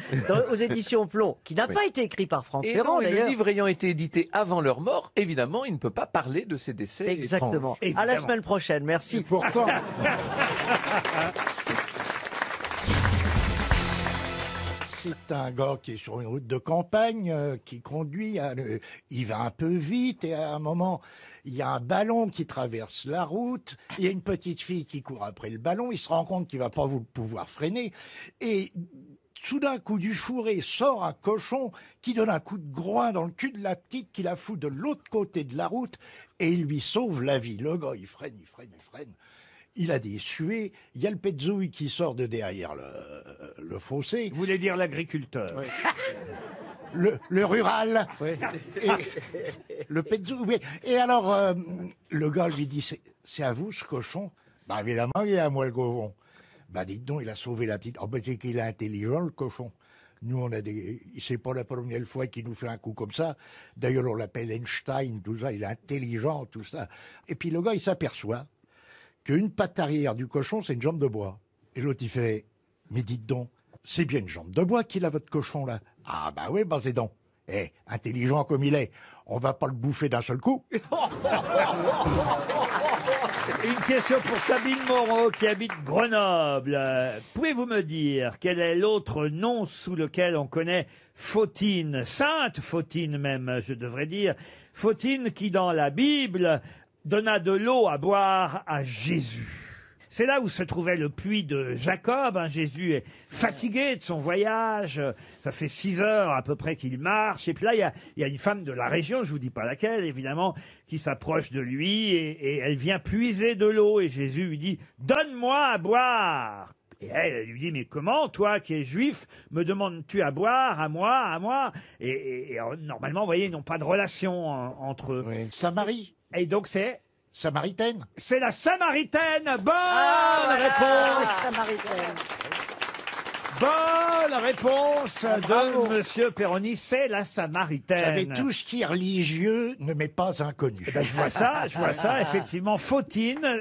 aux éditions Plomb, qui n'a Oui. pas été écrit par Franck Et, Ferrand, non, et le d'ailleurs. livre ayant été édité avant leur mort, évidemment, il ne peut pas parler de ces décès Exactement. étranges. À la semaine prochaine, merci. Pourtant, c'est un gars qui est sur une route de campagne, qui conduit, il va un peu vite et à un moment, il y a un ballon qui traverse la route, il y a une petite fille qui court après le ballon, il se rend compte qu'il va pas pouvoir freiner et soudain, coup du fourré, sort un cochon qui donne un coup de groin dans le cul de la petite, qui la fout de l'autre côté de la route et il lui sauve la vie. Le gars, il freine, il freine, il freine. Il a des suées, il y a le Petzouille qui sort de derrière le fossé. Vous voulez dire l'agriculteur? Le rural. Et, le Petzouille, oui. Et alors, le gars lui dit, c'est à vous ce cochon? Bah évidemment, il est à moi le cochon. Bah dites donc, il a sauvé la petite. Oh ben c'est qu'il est intelligent le cochon. Nous on a des... C'est pas la première fois qu'il nous fait un coup comme ça. D'ailleurs on l'appelle Einstein, tout ça, il est intelligent, tout ça. Et puis le gars il s'aperçoit qu'une patte arrière du cochon, c'est une jambe de bois. Et l'autre, il fait, mais dites donc, c'est bien une jambe de bois qu'il a, votre cochon, là. Ah, bah oui, bah c'est donc. Eh, intelligent comme il est, on va pas le bouffer d'un seul coup. Une question pour Sabine Moreau qui habite Grenoble. Pouvez-vous me dire quel est l'autre nom sous lequel on connaît Fautine, Sainte Fautine même, je devrais dire. Fautine qui, dans la Bible, donna de l'eau à boire à Jésus. C'est là où se trouvait le puits de Jacob. Hein. Jésus est fatigué de son voyage. Ça fait 6 heures à peu près qu'il marche. Et puis là, il y a une femme de la région, je vous dis pas laquelle, évidemment, qui s'approche de lui et elle vient puiser de l'eau. Et Jésus lui dit « Donne-moi à boire !» Et elle lui dit, mais comment, toi qui es juif, me demandes-tu à boire, à moi et normalement, vous voyez, ils n'ont pas de relation entre eux. Oui. Samarie. Et donc c'est Samaritaine. C'est la Samaritaine. Bonne réponse. Samaritaine. Bonne réponse de Monsieur Perroni, c'est la Samaritaine. J'avais tout ce qui est religieux ne m'est pas inconnu. Eh ben, je vois ça, effectivement, Fautine.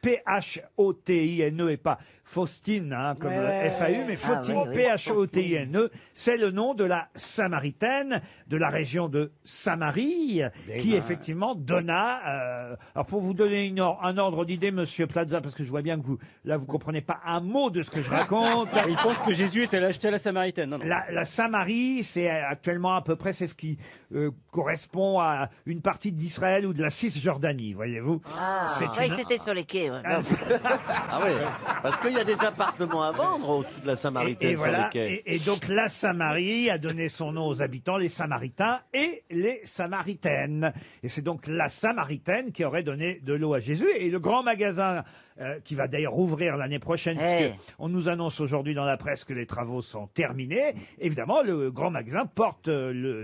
P-H-O-T-I-N-E et pas Faustine, hein, comme F-A-U, mais Fautine, P-H-O-T-I-N-E, c'est le nom de la Samaritaine, de la région de Samarie, qui effectivement donna... alors pour vous donner un ordre d'idée, Monsieur Plaza, parce que je vois bien que vous comprenez pas un mot de ce que je raconte. Il pense que Jésus était acheté à la Samaritaine. Non, non. La Samarie, c'est actuellement à peu près, c'est ce qui correspond à une partie d'Israël ou de la Cisjordanie, voyez-vous. C'était sur les quais. Ouais. Ah oui, parce qu'il y a des appartements à vendre au-dessus de la Samaritaine et voilà, sur les quais. et donc la Samarie a donné son nom aux habitants, les Samaritains et les Samaritaines. Et c'est donc la Samaritaine qui aurait donné de l'eau à Jésus. Et le grand magasin qui va d'ailleurs ouvrir l'année prochaine, puisque on nous annonce aujourd'hui dans la presse que les travaux sont terminés. Évidemment, le grand magasin porte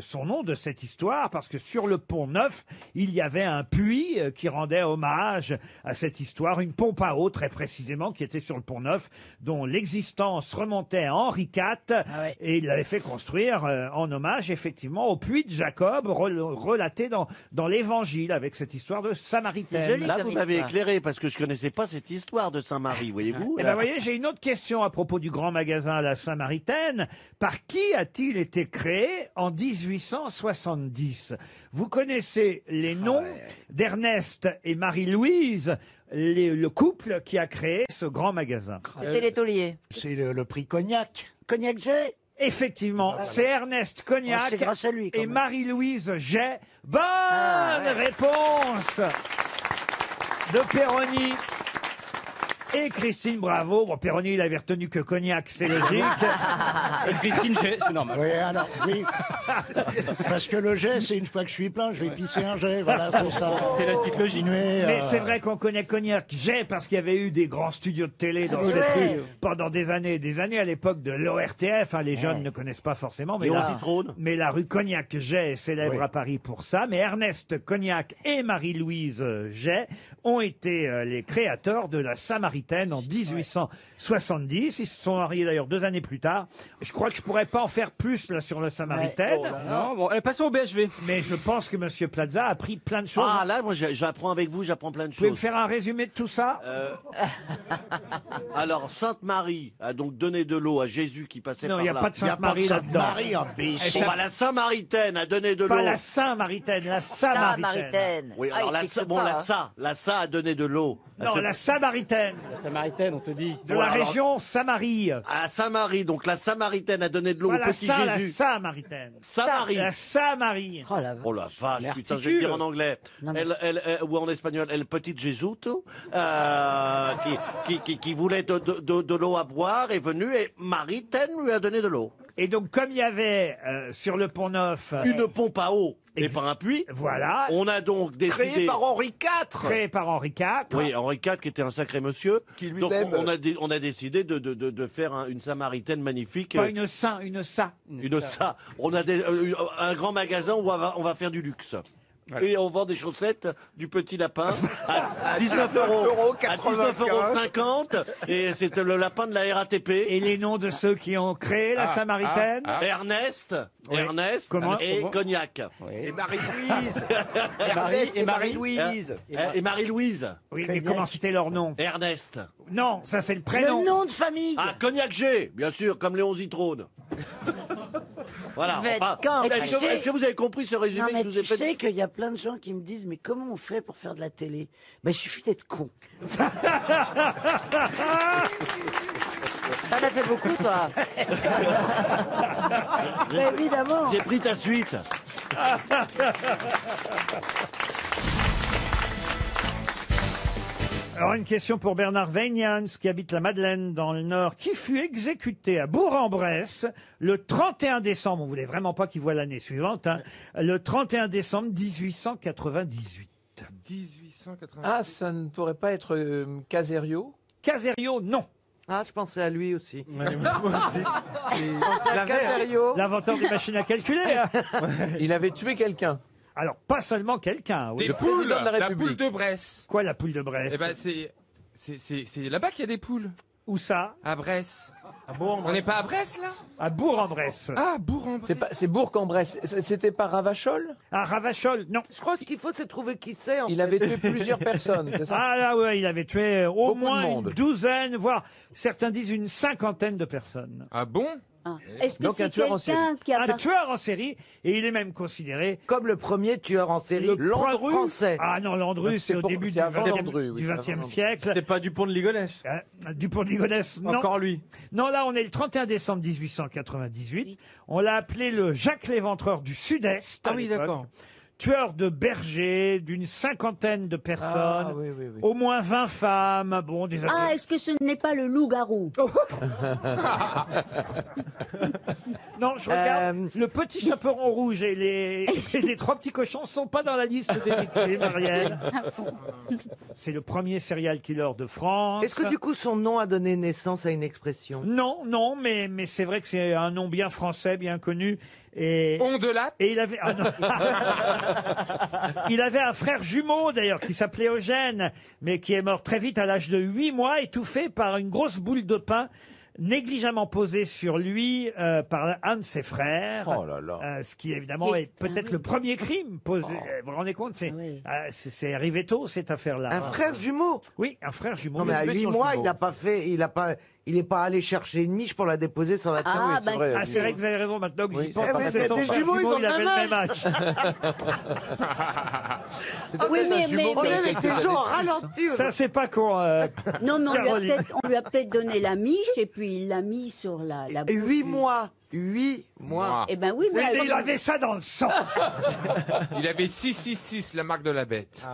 son nom de cette histoire, parce que sur le pont Neuf, il y avait un puits qui rendait hommage à cette histoire, une pompe à eau très précisément, qui était sur le pont Neuf, dont l'existence remontait à Henri IV, et il l'avait fait construire en hommage effectivement au puits de Jacob, relaté dans l'Évangile, avec cette histoire de Samaritaine. Là, vous m'avez éclairé, parce que je connaissais pas cette histoire de Saint-Marie, voyez-vous. Eh ben, voyez, j'ai une autre question à propos du grand magasin à la Samaritaine. Par qui a-t-il été créé en 1870 ? Vous connaissez les noms d'Ernest et Marie-Louise, le couple qui a créé ce grand magasin. C'était les tauliers. C'est le prix Cognac. Cognac G. Effectivement, c'est Ernest Cognac c'est grâce à lui, quand et même. Marie-Louise Jay. Bonne réponse de Perroni et Christine Bravo. Bon, Perroni, il avait retenu que Cognac, c'est logique. Et Christine, c'est normal. Oui, alors, oui. Parce que le jet, c'est une fois que je suis plein, je vais pisser un jet. Voilà, c'est ça. C'est la suite logique. Mais c'est vrai qu'on connaît Cognac Jet parce qu'il y avait eu des grands studios de télé dans cette rue pendant des années à l'époque de l'ORTF. Hein, les jeunes ne connaissent pas forcément, mais la rue Cognac Jet est célèbre à Paris pour ça. Mais Ernest Cognac et Marie-Louise Jet ont été les créateurs de la Samaritaine en 1870. Ils se sont mariés d'ailleurs 2 années plus tard. Je crois que je pourrais pas en faire plus là sur la Samaritaine. Non, bon, passons au BHV. Mais je pense que Monsieur Plaza a appris plein de choses. Ah là, moi j'apprends avec vous, j'apprends plein de Vous pouvez me choses. faire un résumé de tout ça Alors, Sainte Marie a donc donné de l'eau à Jésus qui passait Non, par il là. n'y a pas de Sainte Marie là-dedans. Marie, imbécile. Bon, bah, la Samaritaine a donné de l'eau. Pas la Saint-Maritaine, la Samaritaine. Oui, alors la Sa a donné de l'eau. Non, la Samaritaine. La Samaritaine, on te dit. De la région Samarie. À Saint-Marie, donc la Samaritaine a donné de l'eau au petit Jésus. La Samaritaine. Samarie. La Samarie. Oh la vache, putain, je vais le dire en anglais. Ou en espagnol, El Petit Jesuto, qui voulait de l'eau à boire, est venu et Maritaine lui a donné de l'eau. Et donc, comme il y avait sur le Pont Neuf une pompe à eau et par un puits, voilà, on a donc décidé... Créé par Henri IV. Créé par Henri IV. Oui, Henri IV qui était un sacré monsieur. Qui donc lui-même... on a décidé de faire une Samaritaine magnifique. Pas une Saint, une Sa. Une Sa. On a un grand magasin où on va faire du luxe. Voilà. Et on vend des chaussettes du petit lapin à 19 euros, à 19,50 €. Et c'était le lapin de la RATP. Et les noms de ceux qui ont créé la Samaritaine Ernest, Comment et Cognac. Et Marie-Louise. Et Marie-Louise. Et Marie-Louise. Oui, mais comment c'était leur nom? Ernest. Non, ça c'est le prénom. Le nom de famille. Ah, Cognac G, bien sûr, comme Léon Zitrone. Voilà. Est-ce que vous avez compris ce résumé que je vous ai fait? Tu sais qu'il y a plein de gens qui me disent, mais comment on fait pour faire de la télé? Ben, il suffit d'être con. T'en as fait beaucoup, toi. Mais évidemment. J'ai pris ta suite. Alors, une question pour Bernard Weignans, qui habite la Madeleine, dans le Nord, qui fut exécuté à Bourg-en-Bresse le 31 décembre, on voulait vraiment pas qu'il voit l'année suivante, hein, le 31 décembre 1898. 1880. Ah, ça ne pourrait pas être Caserio? Caserio, non. Ah, je pensais à lui aussi. L'inventeur des machines à calculer. Hein. Il avait tué quelqu'un. Alors, pas seulement quelqu'un. Oui. Des poules, La poule de Bresse. Quoi, la poule de Bresse? Eh ben, c'est là-bas qu'il y a des poules. Où ça? À Bresse. À Bourg-en-Bresse. On n'est pas à Bresse, là? À Bourg-en-Bresse. Ah, Bourg-en-Bresse. C'est Bourg-en-Bresse. C'était pas Ravachol? Ah, Ravachol, non. Je crois que ce qu'il faut, c'est trouver qui c'est. Il avait tué plusieurs personnes, c'est ça? Ah là, ouais, il avait tué au Beaucoup de moins monde. une douzaine, voire certains disent une cinquantaine de personnes. Ah bon? Est-ce que Donc, c'est un tueur en quelqu'un qui a Un tueur en série, et il est même considéré Comme le premier tueur en série Landru. français. Ah non, Landru, c'est au début du avant XXe Landru, oui, c'est avant Landru. siècle. C'était pas Dupont de Ligonnès. Dupont de Ligonnès, non. Encore lui. Non, là, on est le 31 décembre 1898. On l'a appelé le Jacques l'Éventreur du Sud-Est. Ah à oui, l'époque. d'accord. Tueur de bergers, d'une cinquantaine de personnes, Ah, oui, oui, oui. au moins 20 femmes, bon, des Ah, est-ce que ce n'est pas le loup-garou? Non, je regarde. Le petit chaperon rouge et les trois petits cochons sont pas dans la liste des victimes, Ariel. C'est le premier serial killer de France. Est-ce que du coup son nom a donné naissance à une expression? Non, non, mais c'est vrai que c'est un nom bien français, bien connu. Et Ondelat. il avait il avait un frère jumeau d'ailleurs qui s'appelait Eugène, mais qui est mort très vite à l'âge de 8 mois, étouffé par une grosse boule de pain négligemment posée sur lui par un de ses frères. Oh là là. Ce qui évidemment est peut-être le premier crime posé. Vous vous rendez compte, c'est arrivé tôt cette affaire-là. Un frère jumeau? Oui, un frère jumeau. Non mais à 8 mois, il n'est pas allé chercher une niche pour la déposer sur la table. Ah, c'est vrai. Ah, c'est vrai que vous avez raison maintenant que j'y pense. Eh, parce mais que c'est son des frère jumeaux, ils ont il le avait même le même âge. Oui, mais On est avec des gens ralentis. Ça, c'est pas con. non, mais Caroline. on lui a peut-être donné la miche et puis il l'a mis sur la Et bouche 8 du- mois. 8 mois. Eh ben oui, mais Mais alors- il avait ça dans le sang. Il avait 666, la marque de la bête.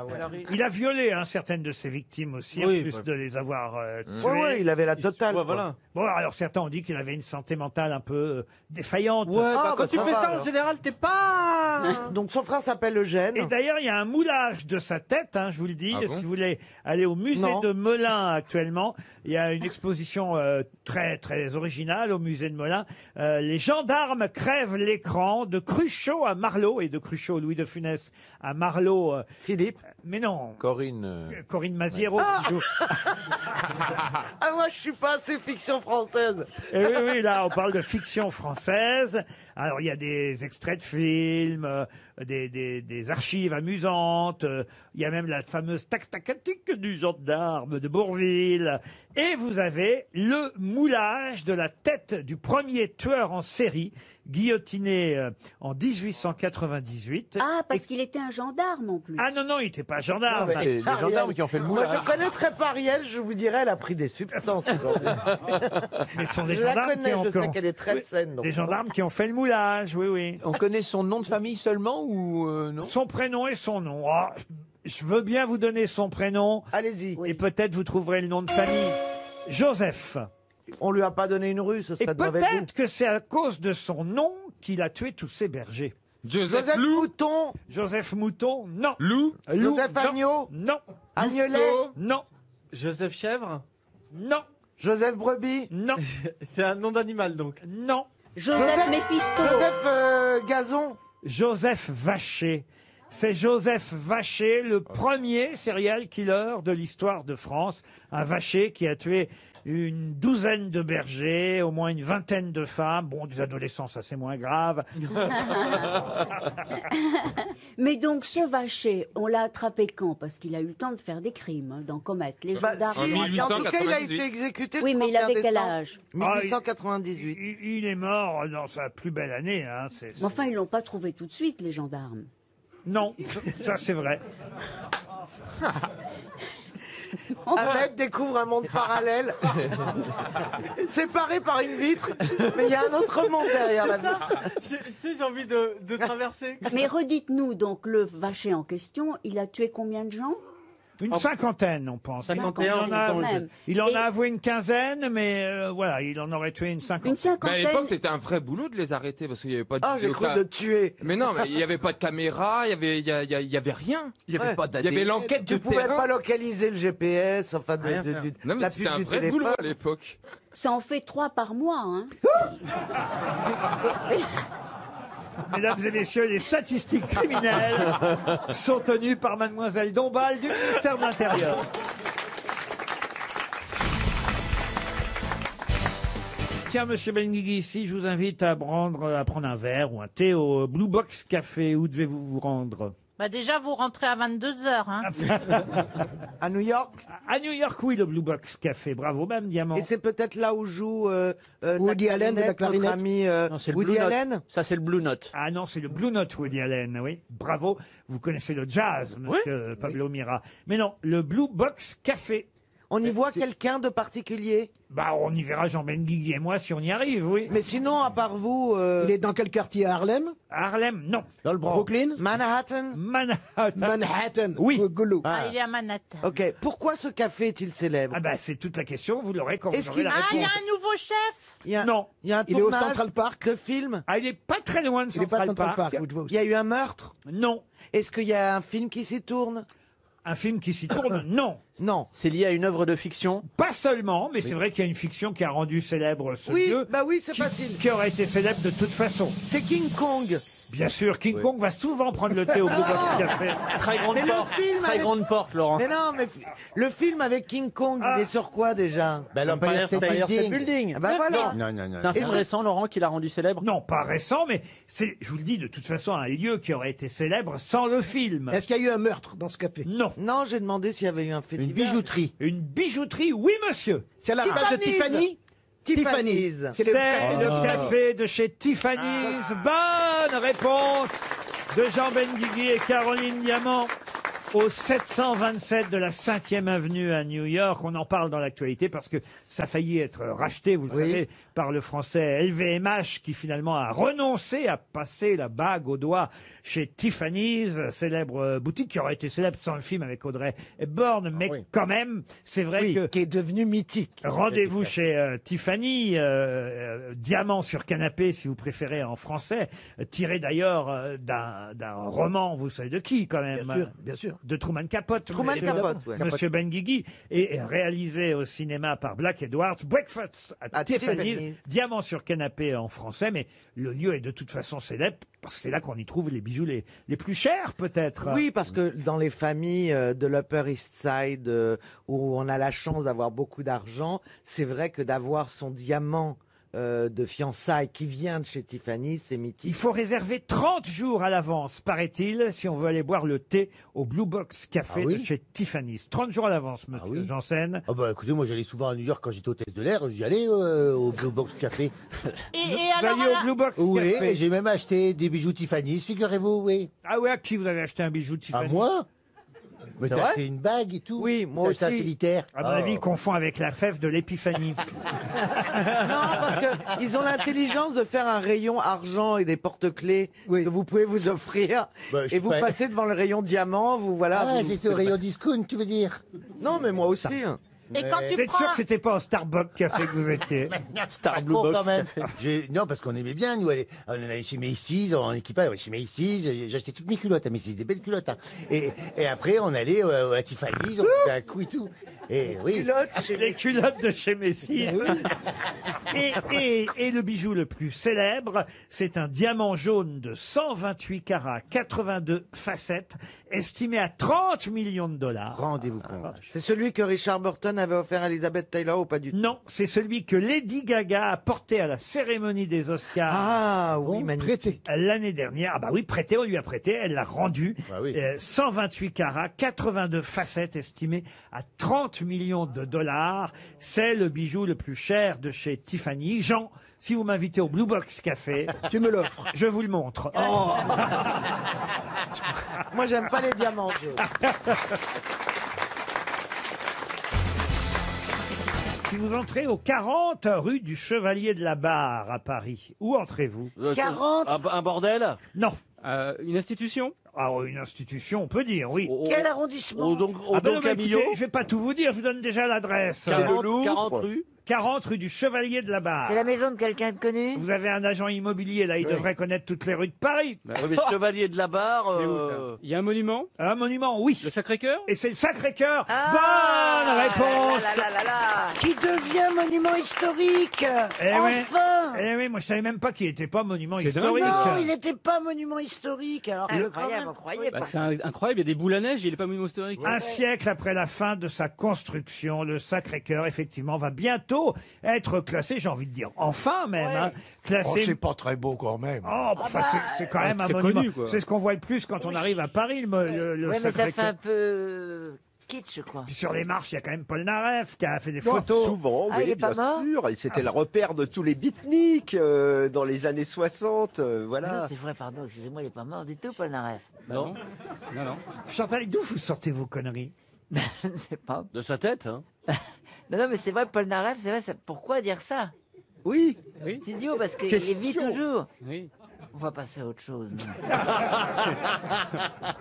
Il a violé certaines de ses victimes aussi, en Oui, plus ouais. de les avoir tuées. Ouais, il avait la totale. Ouais, quoi. voilà. Bon, alors certains ont dit qu'il avait une santé mentale un peu défaillante. Ouais, Ah, quand bah, tu ça fais va, ça, en alors. général, t'es pas... Donc son frère s'appelle Eugène. Et d'ailleurs, il y a un moulage de sa tête, je vous le dis. Ah bon Si vous voulez aller au musée Non. de Melun actuellement, il y a une exposition très très originale au musée de Melun. Les gendarmes crèvent l'écran de Cruchot à Marlot, et de Cruchot, Louis de Funès à Marlot. Philippe. Mais non, Corinne. Corinne Maziero. qui joue. Ah, moi, je suis pas assez fiction française. Et oui, oui, là, on parle de fiction française. Alors, il y a des extraits de films, des archives amusantes. Il y a même la fameuse tac-tacatique du gendarme de Bourville. Et vous avez le moulage de la tête du premier tueur en série, guillotiné en 1898. Ah, parce qu'il était un gendarme en plus. Ah non, non, il n'était pas gendarme. C'est les gendarmes qui ont fait le Moi, moulage. je connaîtrais pas Ariel, je vous dirais, elle a pris des substances aujourd'hui. Mais ce sont des Je la gendarmes connais, qui ont je sais qu'elle est très Oui, saine. donc. des gendarmes qui ont fait le moulage, oui, oui. On connaît son nom de famille seulement ou non? Son prénom et son nom. Ah, je veux bien vous donner son prénom. Allez-y. Et peut-être vous trouverez le nom de famille. Joseph. On lui a pas donné une rue, ce Et serait de mauvais goût. peut-être que c'est à cause de son nom qu'il a tué tous ses bergers. Joseph Joseph Lou. Mouton. Joseph Mouton, non. Lou. Joseph non. Agneau. Non. Agnelet. Non. Joseph Chèvre? Non. Joseph Brebis. Non. C'est un nom d'animal, donc. Non. Joseph Méphisto. Joseph Gazon. Joseph Vacher. C'est Joseph Vacher, le premier serial killer de l'histoire de France. Un Vacher qui a tué une douzaine de bergers, au moins une vingtaine de femmes. Bon, des adolescents, ça c'est moins grave. Mais donc ce Vacher, on l'a attrapé quand? Parce qu'il a eu le temps de faire des crimes, d'en commettre. Les Bah, gendarmes. si, en tout cas, il a 1898. été exécuté Oui, le mais il avait 31 quel décembre âge? 1898. Il est mort dans sa plus belle année. Mais enfin, ils l'ont pas trouvé tout de suite, les gendarmes. Non, ça c'est vrai. Ahmed découvre un monde parallèle, séparé par une vitre, mais il y a un autre monde derrière la vitre. Tu sais, j'ai envie de traverser. Mais redites-nous, donc, le Vacher en question, il a tué combien de gens? Une cinquantaine, on pense. 51, Il en a avoué une quinzaine, mais voilà, il en aurait tué une cinquantaine. Mais à l'époque, c'était un vrai boulot de les arrêter parce qu'il n'y avait pas de. Ah, j'ai cru de tuer. Mais non, mais il n'y avait pas de caméra, il y avait rien. Il n'y avait pas Il y d'ADN. avait l'enquête Tu de pouvais terrain. pas localiser le GPS, enfin, Rien faire. Non, mais la c'était pub un du vrai téléphone. boulot à l'époque. Ça en fait 3 par mois. Hein. Mesdames et messieurs, les statistiques criminelles sont tenues par mademoiselle Dombal du ministère de l'Intérieur. Tiens, monsieur Benguigui, ici, je vous invite à prendre un verre ou un thé au Blue Box Café. Où devez-vous vous rendre? Bah déjà, vous rentrez à 22h. Hein. À New York? À New York, oui, le Blue Box Café. Bravo, même Diamant. Et c'est peut-être là où joue Woody Allen de la clarinette. notre ami Non, c'est le Woody Blue Note. Allen. Ça, c'est le Blue Note. Ah non, c'est le Blue Note Woody Allen, oui. Bravo, vous connaissez le jazz, monsieur Pablo Mira. Mais non, le Blue Box Café. On y voit quelqu'un de particulier? Bah, on y verra Jean Benguigui et moi si on y arrive, oui. Mais sinon, à part vous... Il est dans quel quartier à Harlem? À Harlem, non. Dans le Brooklyn? Manhattan? Manhattan. Oui. Goulou. Ah, il est à Manhattan. Ok. Pourquoi ce café est-il célèbre? Ah bah, c'est toute la question, vous l'aurez quand vous Est-ce aurez la qu'il- Ah, il y réponse. a un nouveau chef. Non. Il y a un Il est au tournage Central Park. de film? Ah, il est pas très loin de Il est pas Central Central Park. Park. vous Il y a eu un meurtre? Non. Est-ce qu'il y a un film qui s'y tourne? Un film qui s'y tourne? Non. Non. C'est lié à une œuvre de fiction? Pas seulement, mais c'est vrai qu'il y a une fiction qui a rendu célèbre ce Oui, lieu. bah oui, c'est qui, facile. qui aurait été célèbre de toute façon. C'est King Kong. Bien sûr, King Kong va souvent prendre le thé au Blue Box Café. Très grande Mais le porte. film Très avec- grande porte, Laurent. Mais non, mais le film avec King Kong, il est sur quoi déjà? Empire State Building. Ah bah voilà. C'est un film récent, Laurent, qui l'a rendu célèbre? Non, pas récent, mais c'est, je vous le dis, de toute façon, un lieu qui aurait été célèbre sans le film. Est-ce qu'il y a eu un meurtre dans ce café? Non. Non, j'ai demandé s'il y avait eu un fait Une divers. bijouterie. Une bijouterie, oui, monsieur. C'est à la place de Tiffany? Tiffany's. C'est le café de chez Tiffany's. Bonne réponse de Jean Benguigui et Caroline Diamant. Au 727 de la 5e avenue à New York. On en parle dans l'actualité parce que ça a failli être racheté, vous le savez, par le français LVMH qui finalement a renoncé à passer la bague au doigt chez Tiffany's, célèbre boutique qui aurait été célèbre sans le film avec Audrey Hepburn, mais quand même, c'est vrai que... qui est devenu mythique. Rendez-vous chez Tiffany, Diamant sur canapé si vous préférez en français, tiré d'ailleurs d'un roman, vous savez de qui quand même? Bien sûr, bien sûr. De Truman Capote. Truman monsieur- Capote, ouais. Monsieur Benguigui, et réalisé au cinéma par Black Edwards, Breakfast at Tiffany's, Tiffany's. Diamant sur canapé en français, mais le lieu est de toute façon célèbre, parce que c'est là qu'on y trouve les bijoux les plus chers peut-être. Oui, parce que dans les familles de l'Upper East Side, où on a la chance d'avoir beaucoup d'argent, c'est vrai que d'avoir son diamant de fiançailles qui vient de chez Tiffany, c'est mythique. Il faut réserver 30 jours à l'avance, paraît-il, si on veut aller boire le thé au Blue Box Café de chez Tiffany's. 30 jours à l'avance, monsieur Janssen. Ah bah écoutez, moi j'allais souvent à New York quand j'étais hôtesse de l'air, j'y allais au Blue Box Café. Et Vous alors, alliez au Blue Box Oui, Café. et j'ai même acheté des bijoux Tiffany's, figurez-vous, oui. Ah ouais, à qui vous avez acheté un bijou Tiffany? À moi? Mais C'est t'as vrai acheté une bague et tout? Oui, moi T'as aussi. satellitaire. À mon avis, il confond avec la fève de l'épiphanie. Non, parce qu'ils ont l'intelligence de faire un rayon argent et des porte-clés que vous pouvez vous offrir. Bah, je et vous ferais- passez devant le rayon diamant, vous voilà. Ah, vous- j'étais au rayon discount, tu veux dire? Non, mais moi aussi. Et quand Vous tu êtes prends... sûr que c'était pas au Starbucks Café que vous étiez? Star Blue Bon, Box quand même. Café. Non, parce qu'on aimait bien, nous, on allait chez Macy's, en équipage, chez Macy's, j'achetais toutes mes culottes à Macy's, des belles culottes. Hein. Et après, on allait à Tiffany's, on faisait un coup et tout. Et oui. Les culottes de chez Messi. Et le bijou le plus célèbre, c'est un diamant jaune de 128 carats, 82 facettes, estimé à 30 millions de dollars. Rendez-vous compte. C'est celui que Richard Burton avait offert à Elizabeth Taylor ou pas du tout? Non, c'est celui que Lady Gaga a porté à la cérémonie des Oscars. Ah oui, magnifique. L'année dernière. Ah bah oui, prêté, on lui a prêté, elle l'a rendu. Bah oui. 128 carats, 82 facettes estimées à 30 millions de dollars. C'est le bijou le plus cher de chez Tiffany. Jean, si vous m'invitez au Blue Box Café, Tu me l'offres. je vous le montre. Moi, j'aime pas les diamants. Si vous entrez au 40 rue du Chevalier de la Barre à Paris, où entrez-vous? 40? Un bordel? Non. Une institution? Alors, une institution, on peut dire, oui. Quel arrondissement Ah ben non, mais écoutez, je vais pas tout vous dire, je vous donne déjà l'adresse. 40 rue 40 rue du Chevalier de la Barre. C'est la maison de quelqu'un de connu? Vous avez un agent immobilier, là, il devrait connaître toutes les rues de Paris. Oui, mais Chevalier de la Barre. Il y a un monument? Un monument, oui. Le Sacré-Cœur? Et c'est le Sacré-Cœur. Bonne réponse. Qui devient monument historique. Enfin. Eh oui, moi je savais même pas qu'il était pas monument C'est historique. Non, il n'était pas monument historique. Alors que quand même, on croyait Bah, pas. c'est incroyable, il y a des boules à neige, il est pas monument historique. Un siècle après la fin de sa construction, le Sacré-Cœur, effectivement, va bientôt être classé, j'ai envie de dire, enfin même, hein, Oh, classé... c'est pas très beau quand même. Oh, bah, enfin, c'est quand même un c'est monument. connu, quoi. C'est ce qu'on voit le plus quand on arrive à Paris, le Ouais, mais ça fait Sacré-Cœur. un peu kitsch, quoi. Puis sur les marches, il y a quand même Paul Naref qui a fait des Non, photos. Souvent, Ah, il oui, est pas bien mort sûr. Et c'était le repère de tous les beatniks dans les années 60. Non, Voilà. c'est vrai, pardon, excusez-moi, il est pas mort du tout, Paul Naref. Non. Non. Chantal, d'où vous sortez vos conneries? Je ne sais pas. De sa tête, hein. Non, mais c'est vrai, Paul Naref, c'est vrai, pourquoi dire ça? Oui. Oui. C'est idiot, parce qu'il Question. vit toujours. Oui. On va passer à autre chose. non.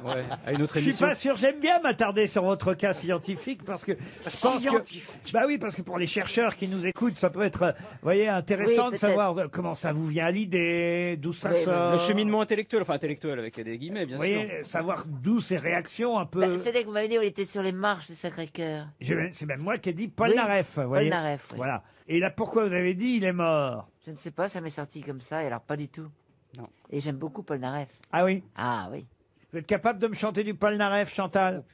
Ouais. À une autre Je suis émission. pas sûr, j'aime bien m'attarder sur votre cas scientifique parce que je pense que, bah oui, parce que pour les chercheurs qui nous écoutent, ça peut être, vous voyez, intéressant Oui, de peut-être. savoir comment ça vous vient à l'idée, d'où ça Oui, sort. Le cheminement intellectuel, enfin intellectuel avec des guillemets, bien Vous sûr. voyez, savoir d'où ces réactions un peu. Bah, c'est dès que vous m'avez dit, on était sur les marches du Sacré-Cœur. C'est même moi qui ai dit Paul Oui, Naref. vous Paul voyez. Naref, oui. Voilà. Et là, pourquoi vous avez dit il est mort? Je ne sais pas, ça m'est sorti comme ça, et alors pas du tout. Non. Et j'aime beaucoup Paul Naref. Ah oui. Ah oui. Vous êtes capable de me chanter du Paul Naref, Chantal?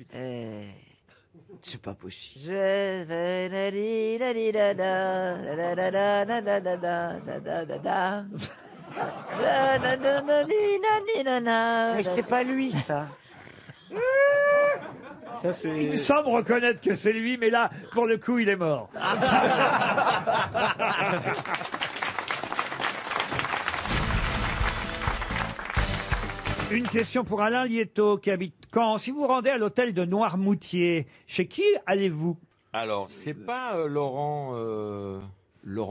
C'est pas possible. Je vais la di la di da da da da da da da da da da da da da. Da da da da di da di da da. Mais c'est pas lui, ça. Ça, c'est... Il semble reconnaître que c'est lui, mais là, pour le coup, il est mort. Une question pour Alain Lietto qui habite Caen. Si vous vous rendez à l'hôtel de Noirmoutier, chez qui allez-vous? Alors, c'est pas Laurent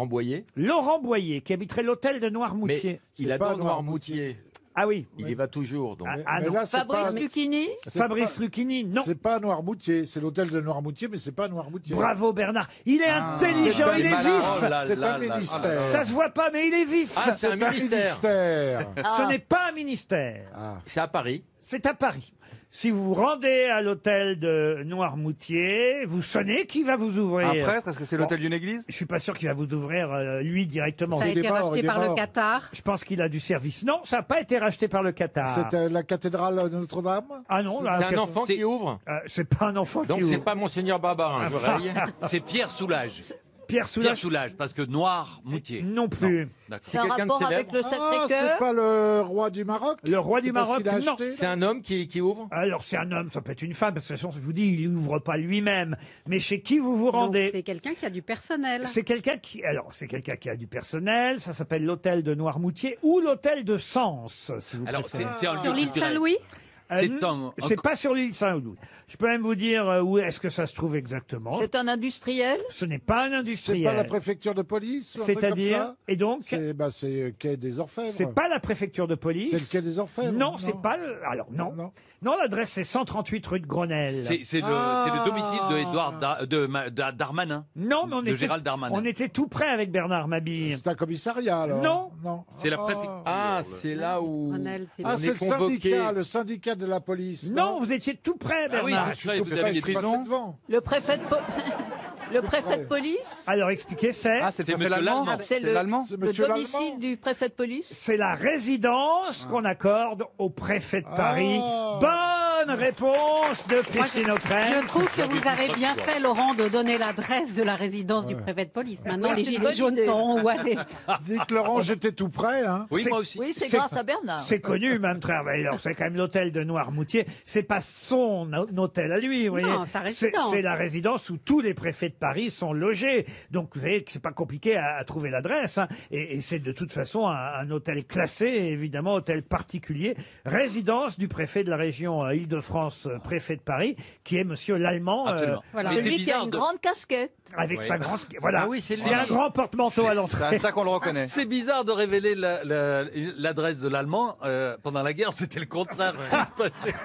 Boyer? Laurent Boyer, qui habiterait l'hôtel de Noirmoutier. Mais il adore Noirmoutier. Ah oui. Il y va toujours. Donc. Ah Mais non. là, c'est Fabrice pas- Lucchini Fabrice Lucchini, non. C'est pas Noirmoutier, c'est l'hôtel de Noirmoutier, mais c'est pas Noirmoutier. Bravo Bernard. Il est intelligent, c'est il est pas- vif. Oh là C'est là pas le là ministère. là. Ça se voit pas, mais il est vif. Ah, c'est un ministère. Ce n'est pas un ministère. C'est à Paris. C'est à Paris. Si vous vous rendez à l'hôtel de Noirmoutier, vous sonnez, qui va vous ouvrir? Un prêtre, est-ce que c'est l'hôtel d'une église? Je suis pas sûr qu'il va vous ouvrir lui directement. Ça a été racheté par le Qatar. Je pense qu'il a du service. Non, ça n'a pas été racheté par le Qatar. C'est la cathédrale de Notre-Dame. Ah non, là, C'est un enfant qui ouvre. C'est pas un enfant Donc qui c'est ouvre. pas Monseigneur Barbarin, je raye. C'est Pierre Soulages. Pierre Soulages. parce que Noirmoutier. Non plus. D'accord. C'est un rapport avec le Ah, Sacré-Cœur c'est pas le roi du Maroc. Le roi du C'est parce Maroc, qu'il a non. acheté, C'est un homme qui ouvre. Alors c'est un homme, ça peut être une femme, parce que de toute façon, je vous dis, il ouvre pas lui-même. Mais chez qui vous vous Donc, rendez? c'est quelqu'un qui a du personnel. C'est quelqu'un qui, alors c'est quelqu'un qui a du personnel. Ça s'appelle l'hôtel de Noirmoutier ou l'hôtel de Sens, si vous Alors, préférez. c'est un Sur lieu l'île culturel. Saint-Louis? C'est un- C'est pas sur l'île Saint-Louis. Je peux même vous dire où est-ce que ça se trouve exactement. C'est un industriel Ce n'est pas un C'est industriel. pas la préfecture de police. ou un truc comme C'est-à-dire, ça et donc, C'est quai des Orfèvres. c'est pas la préfecture de police. C'est le quai des Orfèvres. Non, c'est pas le. Alors non. Non, l'adresse c'est 138 rue de Grenelle. C'est le domicile de Édouard Darmanin. Non, mais on de était, Gérald Darmanin. on était tout près avec Bernard Mabille. C'est un commissariat alors. Non. Non. C'est la préfecture. Ah, c'est là où Grenelle, c'est Ah, on c'est est le convoqué. syndicat, le syndicat de la police. Non, vous étiez tout près, Ah oui, Bernard. tout près, vous avez des Je suis passé prisons. devant. Le préfet de, le préfet de police Alors expliquez, c'est. Ah, c'est C'est le préfet monsieur l'allemand. l'Allemand. C'est le, l'allemand. C'est le monsieur domicile l'Allemand. du préfet de police C'est la résidence qu'on accorde au préfet de Paris. Ah. Bonne réponse de Christine O'Krent. Je trouve que vous avez bien fait, Laurent, de donner l'adresse de la résidence du préfet de police. Maintenant, les c'est une gilets bonne jaunes idée. sauront où aller. Dites Laurent, j'étais tout près. Hein. Oui, C'est- moi aussi. Oui, c'est C'est- grâce à Bernard. C'est connu, même travailleur. C'est quand même l'hôtel de Noirmoutier. C'est pas son hôtel à lui, vous voyez. Non, sa résidence. C'est la résidence où tous les préfets de Paris sont logés. Donc, vous savez que c'est pas compliqué à trouver l'adresse. Hein. Et c'est de toute façon un hôtel classé, évidemment, hôtel particulier. Résidence du préfet de la région Île-de-France. Île-de-France, préfet de Paris, qui est Monsieur l'Allemand. Voilà. Celui qui a une grande casquette. Avec sa grande... Voilà. Ah oui, c'est lui. Il y a un grand porte-manteau à l'entrée. C'est à ça qu'on le reconnaît. C'est bizarre de révéler l'adresse de l'Allemand. Pendant la guerre, c'était le contraire qui se passait.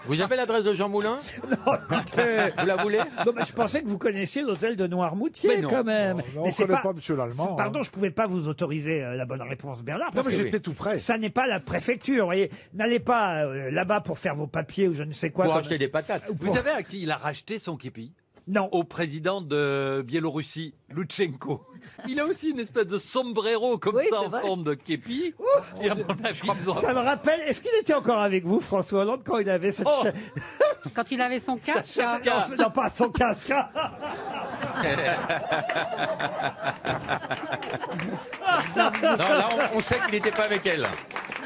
Vous avez l'adresse de Jean Moulin? Non, écoutez, Vous la voulez? non, mais je pensais que vous connaissiez l'hôtel de Noirmoutier, quand même. Non, on Mais c'est connaît pas Monsieur l'Allemand, Pardon, hein. je pouvais pas vous autoriser la bonne réponse, Bernard. Non, parce mais que j'étais tout près. Ça n'est pas la préfecture, vous voyez. N'allez pas là-bas pour faire vos papiers ou je ne sais quoi. Pour comme- acheter des patates. Vous savez à qui il a racheté son képi? Non. Au président de Biélorussie, Loutchenko. Il a aussi une espèce de sombrero comme Oui, ça c'est en vrai. forme de képi. Et à mon avis, ils ont- Ça me rappelle, est-ce qu'il était encore avec vous, François Hollande, quand il avait cette Oh. Quand il avait son casque. Non, pas son casque. Non, là, on sait qu'il n'était pas avec elle.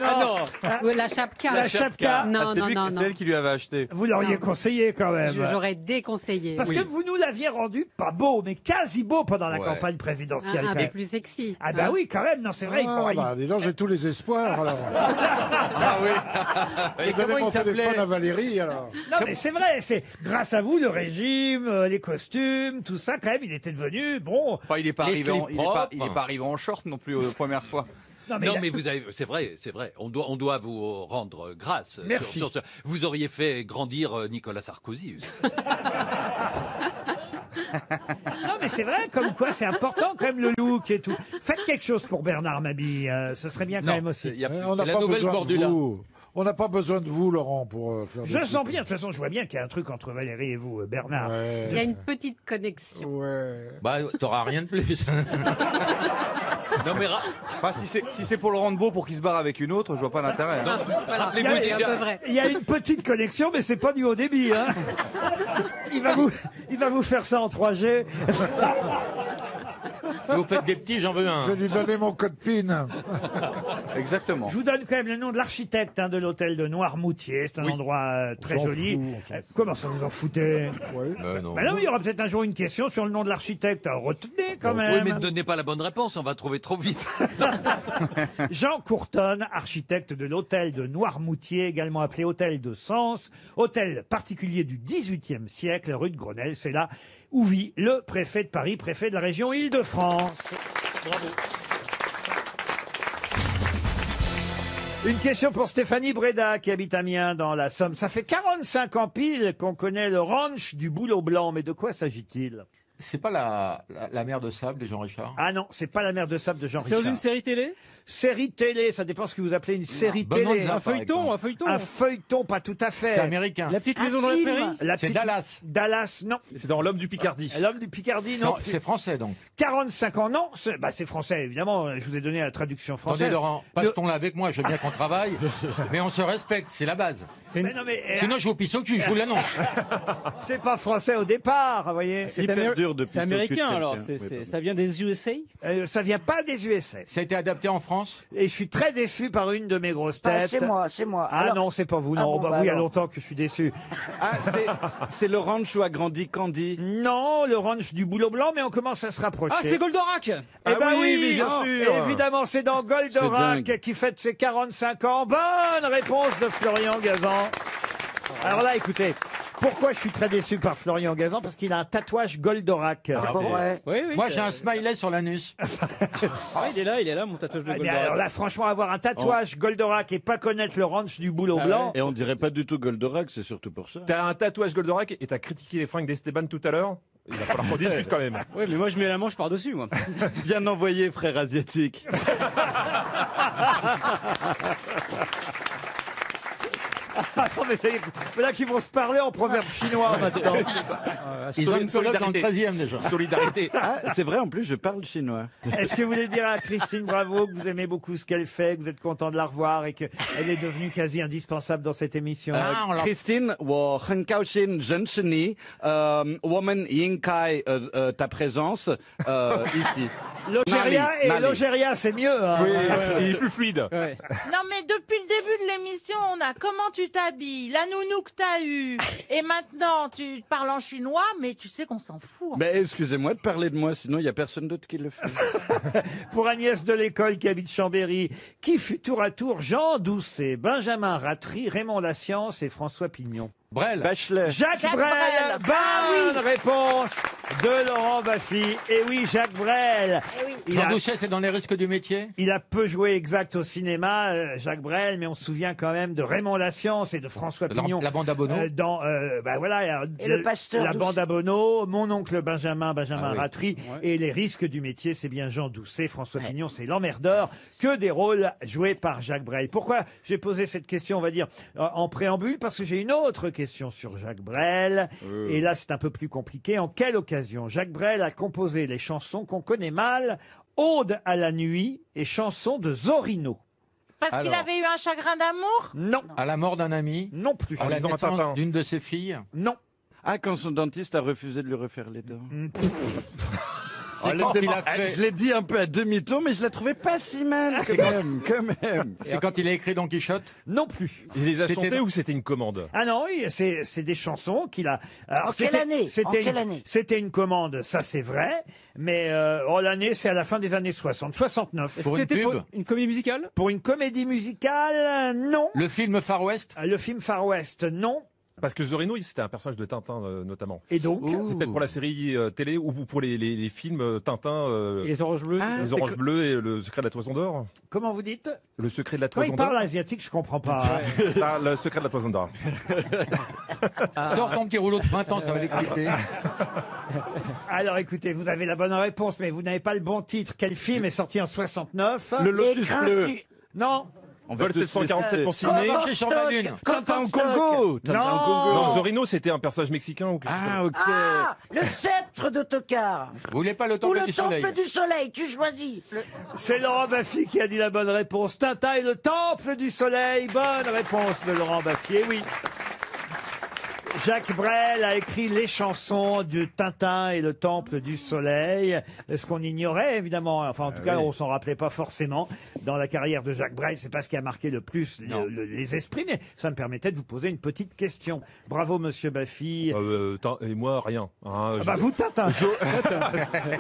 Ah non. Ou la chapka. La chapka. Non, Ah, c'est non, lui- non, c'est non. elle qui lui avait acheté. Vous l'auriez Non. conseillé quand même. J'aurais déconseillé. Parce que vous nous l'aviez rendu pas beau, mais quasi beau pendant la Ouais. campagne présidentielle. Un quand peu même. plus sexy. Ah bah hein. oui, quand même, non, c'est vrai. Ah, bah, dis donc, j'ai tous les espoirs, alors. Ah oui. J'ai donné mon téléphone à Valérie, alors. Non, mais c'est vrai, c'est grâce à vous, le régime, les costumes, tout ça, quand même, il était devenu bon. Enfin, il n'est pas, Les arrivé en- slips il est pas, propres. il est pas arrivé en short non plus la première fois. Non, Non, mais vous avez, c'est vrai. On doit vous rendre grâce. Merci. Vous auriez fait grandir Nicolas Sarkozy. Non, mais c'est vrai, comme quoi, c'est important quand même le look et tout. Faites quelque chose pour Bernard Mabille, ce serait bien quand même aussi. Il y a On n'a la pas nouvelle besoin de Bordula. vous. On n'a pas besoin de vous, Laurent, pour faire des Je trucs. sens bien, de toute façon, je vois bien qu'il y a un truc entre Valérie et vous, Bernard. Ouais. Il y a une petite connexion. Ouais. Bah, t'auras rien de plus. Non mais Enfin, si c'est pour le rendre beau pour qu'il se barre avec une autre, je vois pas l'intérêt. hein. Voilà, Il y a- c'est un peu vrai. Il y a une petite connexion, mais c'est pas du haut débit. Hein. Il va vous faire ça en 3G. Si vous faites des petits, j'en veux un. Je vais lui donner mon code PIN. Exactement. Je vous donne quand même le nom de l'architecte de l'hôtel de Noirmoutier. C'est un endroit très s'en joli. fout, on s'en fout. Comment ça vous en foutez? Non. Bah non, mais il y aura peut-être un jour une question sur le nom de l'architecte. Alors, retenez quand Oui, même. mais ne donnez pas la bonne réponse, on va trouver trop vite. Jean Courtonne, architecte de l'hôtel de Noirmoutier, également appelé hôtel de Sens, hôtel particulier du XVIIIe siècle, rue de Grenelle. C'est là où vit le préfet de Paris, préfet de la région Île-de-France. Bravo. Une question pour Stéphanie Breda, qui habite Amiens, dans la Somme. Ça fait 45 ans pile qu'on connaît le ranch du Boulot Blanc, mais de quoi s'agit-il? C'est pas la mer de sable de Jean Richard? Ah non, c'est pas la mer de sable de Jean C'est dans Richard. une série télé? Série télé, ça dépend ce que vous appelez une série télé. Bonanza, Un feuilleton, un feuilleton. Un feuilleton, pas tout à fait. C'est américain. La petite Un maison dans la film. prairie? La C'est petite- Dallas. Dallas, non. C'est dans L'Homme du Picardie. L'homme du Picardie, non. C'est français, donc. 45 ans, non. C'est français, évidemment. Je vous ai donné la traduction Attendez, française. Laurent, passe-t-on là avec moi? Je veux bien qu'on travaille, mais on se respecte, c'est la base. Mais non, mais, Sinon, je vous pisse au cul, je vous l'annonce. c'est pas français au départ, vous voyez. C'est hyper dur de pisser C'est au cul de américain quelqu'un. alors. Oui, pardon. Ça vient des USA? Ça vient pas des USA. Ça a été adapté en France? Et je suis très déçu par une de mes grosses Ah, têtes. c'est moi. Ah Alors- non, c'est pas vous. Ah Non, bon, bah, bah vous, il y a alors. longtemps que je suis déçu. Ah, c'est le ranch où a grandi Candy. Non, le ranch du Boulot Blanc, mais on commence à se rapprocher. Ah, c'est Goldorak! Eh ben oui, mais bien sûr. évidemment, c'est dans Goldorak dingue. qui fête ses 45 ans. Bonne réponse de Florian Gazan. Alors là, écoutez, pourquoi je suis très déçu par Florian Gazan? Parce qu'il a un tatouage Goldorak. C'est pas vrai. Oui, oui. Moi, j'ai un smiley sur l'anus. Ah, il est là, mon tatouage de Eh bien, alors Goldorak. là, franchement, avoir un tatouage Goldorak et pas connaître le ranch du Boulot Blanc. Et on dirait pas du tout Goldorak, c'est surtout pour ça. T'as un tatouage Goldorak et t'as critiqué les fringues d'Esteban tout à l'heure. Il va falloir qu'on discute quand même. Oui, mais moi je mets la manche par-dessus, moi. Bien envoyé, frère asiatique. Attends, mais ça y est, voilà qu'ils vont se parler en proverbe chinois maintenant. Ils ont une colloque dans le Solidarité. 13e déjà. Solidarité. Ah, c'est vrai, en plus, je parle chinois. Est-ce que vous voulez dire à Christine Bravo que vous aimez beaucoup ce qu'elle fait, que vous êtes content de la revoir et qu'elle est devenue quasi indispensable dans cette émission? Christine, 我很高兴认识你，我们应该ta présence ici. L'Algéria et Mali. l'Algéria, c'est mieux. Hein. Oui, il est plus fluide. Non, mais depuis le début de l'émission, on a comment tu t'habilles, la nounou que t'as eue, et maintenant tu parles en chinois, mais tu sais qu'on s'en fout. Mais excusez-moi de parler de moi, sinon il n'y a personne d'autre qui le fait. Pour Agnès de l'école qui habite Chambéry, qui fut tour à tour Jean Doucet, Benjamin Ratry, Raymond Lascience et François Pignon. Brel. Bachelet. Jacques Jacques Brel. Brel. Bonne réponse de Laurent Baffy. Et oui, Jacques Brel. Il Jean a, Doucet, c'est dans les risques du métier. il a peu joué exact au cinéma, Jacques Brel, mais on se souvient quand même de Raymond Lascience et de François Pignon. La bande à Bono. Dans, voilà, Et le pasteur la Doucet. bande à Bono, mon oncle Benjamin Ah oui. Ratry, et les risques du métier, c'est bien Jean Doucet, François Pignon, c'est l'emmerdeur, que des rôles joués par Jacques Brel. Pourquoi j'ai posé cette question, on va dire, en préambule? Parce que j'ai une autre question sur Jacques Brel, et là c'est un peu plus compliqué. En quelle occasion Jacques Brel a composé les chansons qu'on connaît mal, Ode à la nuit et chansons de Zorino? Parce qu'il Alors. avait eu un chagrin d'amour? Non. À la mort d'un ami. Non plus. À la lisant un naissance Tintin. d'une de ses filles. Non. Ah, quand son dentiste a refusé de lui refaire les dents. C'est quand il a fait- Je l'ai dit un peu à demi-tour, mais je la trouvais pas si mal quand même. C'est quand il a écrit Don Quichotte. Non plus. Il les a C'était chantés dans- ou c'était une commande? Ah non, oui, c'est des chansons qu'il a. Alors, En quelle c'était- année C'était En quelle une- année C'était une commande, ça c'est vrai, mais l'année c'est à la fin des années 60, 69. Pour une C'était pub. pour une comédie musicale? Pour une comédie musicale, non. Le film Far West. Le film Far West, non. Parce que Zorino, c'était un personnage de Tintin, notamment. Et donc C'est peut-être pour la série télé ou pour les films Tintin. Et les oranges bleues? Les oranges bleues et le secret de la toison d'or. Comment vous dites? Le secret de la Quand toison il d'or. parle asiatique, je comprends pas. Ah, le secret de la toison d'or. Sors ton petit rouleau de printemps, ça va l'exciter. Alors écoutez, vous avez la bonne réponse, mais vous n'avez pas le bon titre. Quel film est sorti en 69? Le Lotus Écrin bleu. du- Non. On Vol 747 pour Sydney. Marcher sur la lune. Tintin au Congo. Tintin au Congo. Non, Zorino, c'était un personnage mexicain ou quelque chose. Ah, ok. Ah, le sceptre d'Ottokar. Vous voulez pas le Ou temple le du soleil? temple du soleil, tu choisis. C'est Laurent Baffy qui a dit la bonne réponse. Tintin et le temple du soleil. Bonne réponse de Laurent Baffy. Eh oui. Jacques Brel a écrit les chansons du Tintin et le Temple du Soleil. Ce qu'on ignorait, évidemment, enfin en tout cas, on s'en rappelait pas forcément dans la carrière de Jacques Brel. C'est pas ce qui a marqué le plus les esprits, mais ça me permettait de vous poser une petite question. Bravo, monsieur Baffy. Et moi, rien. Hein, Ah bah vous, Tintin.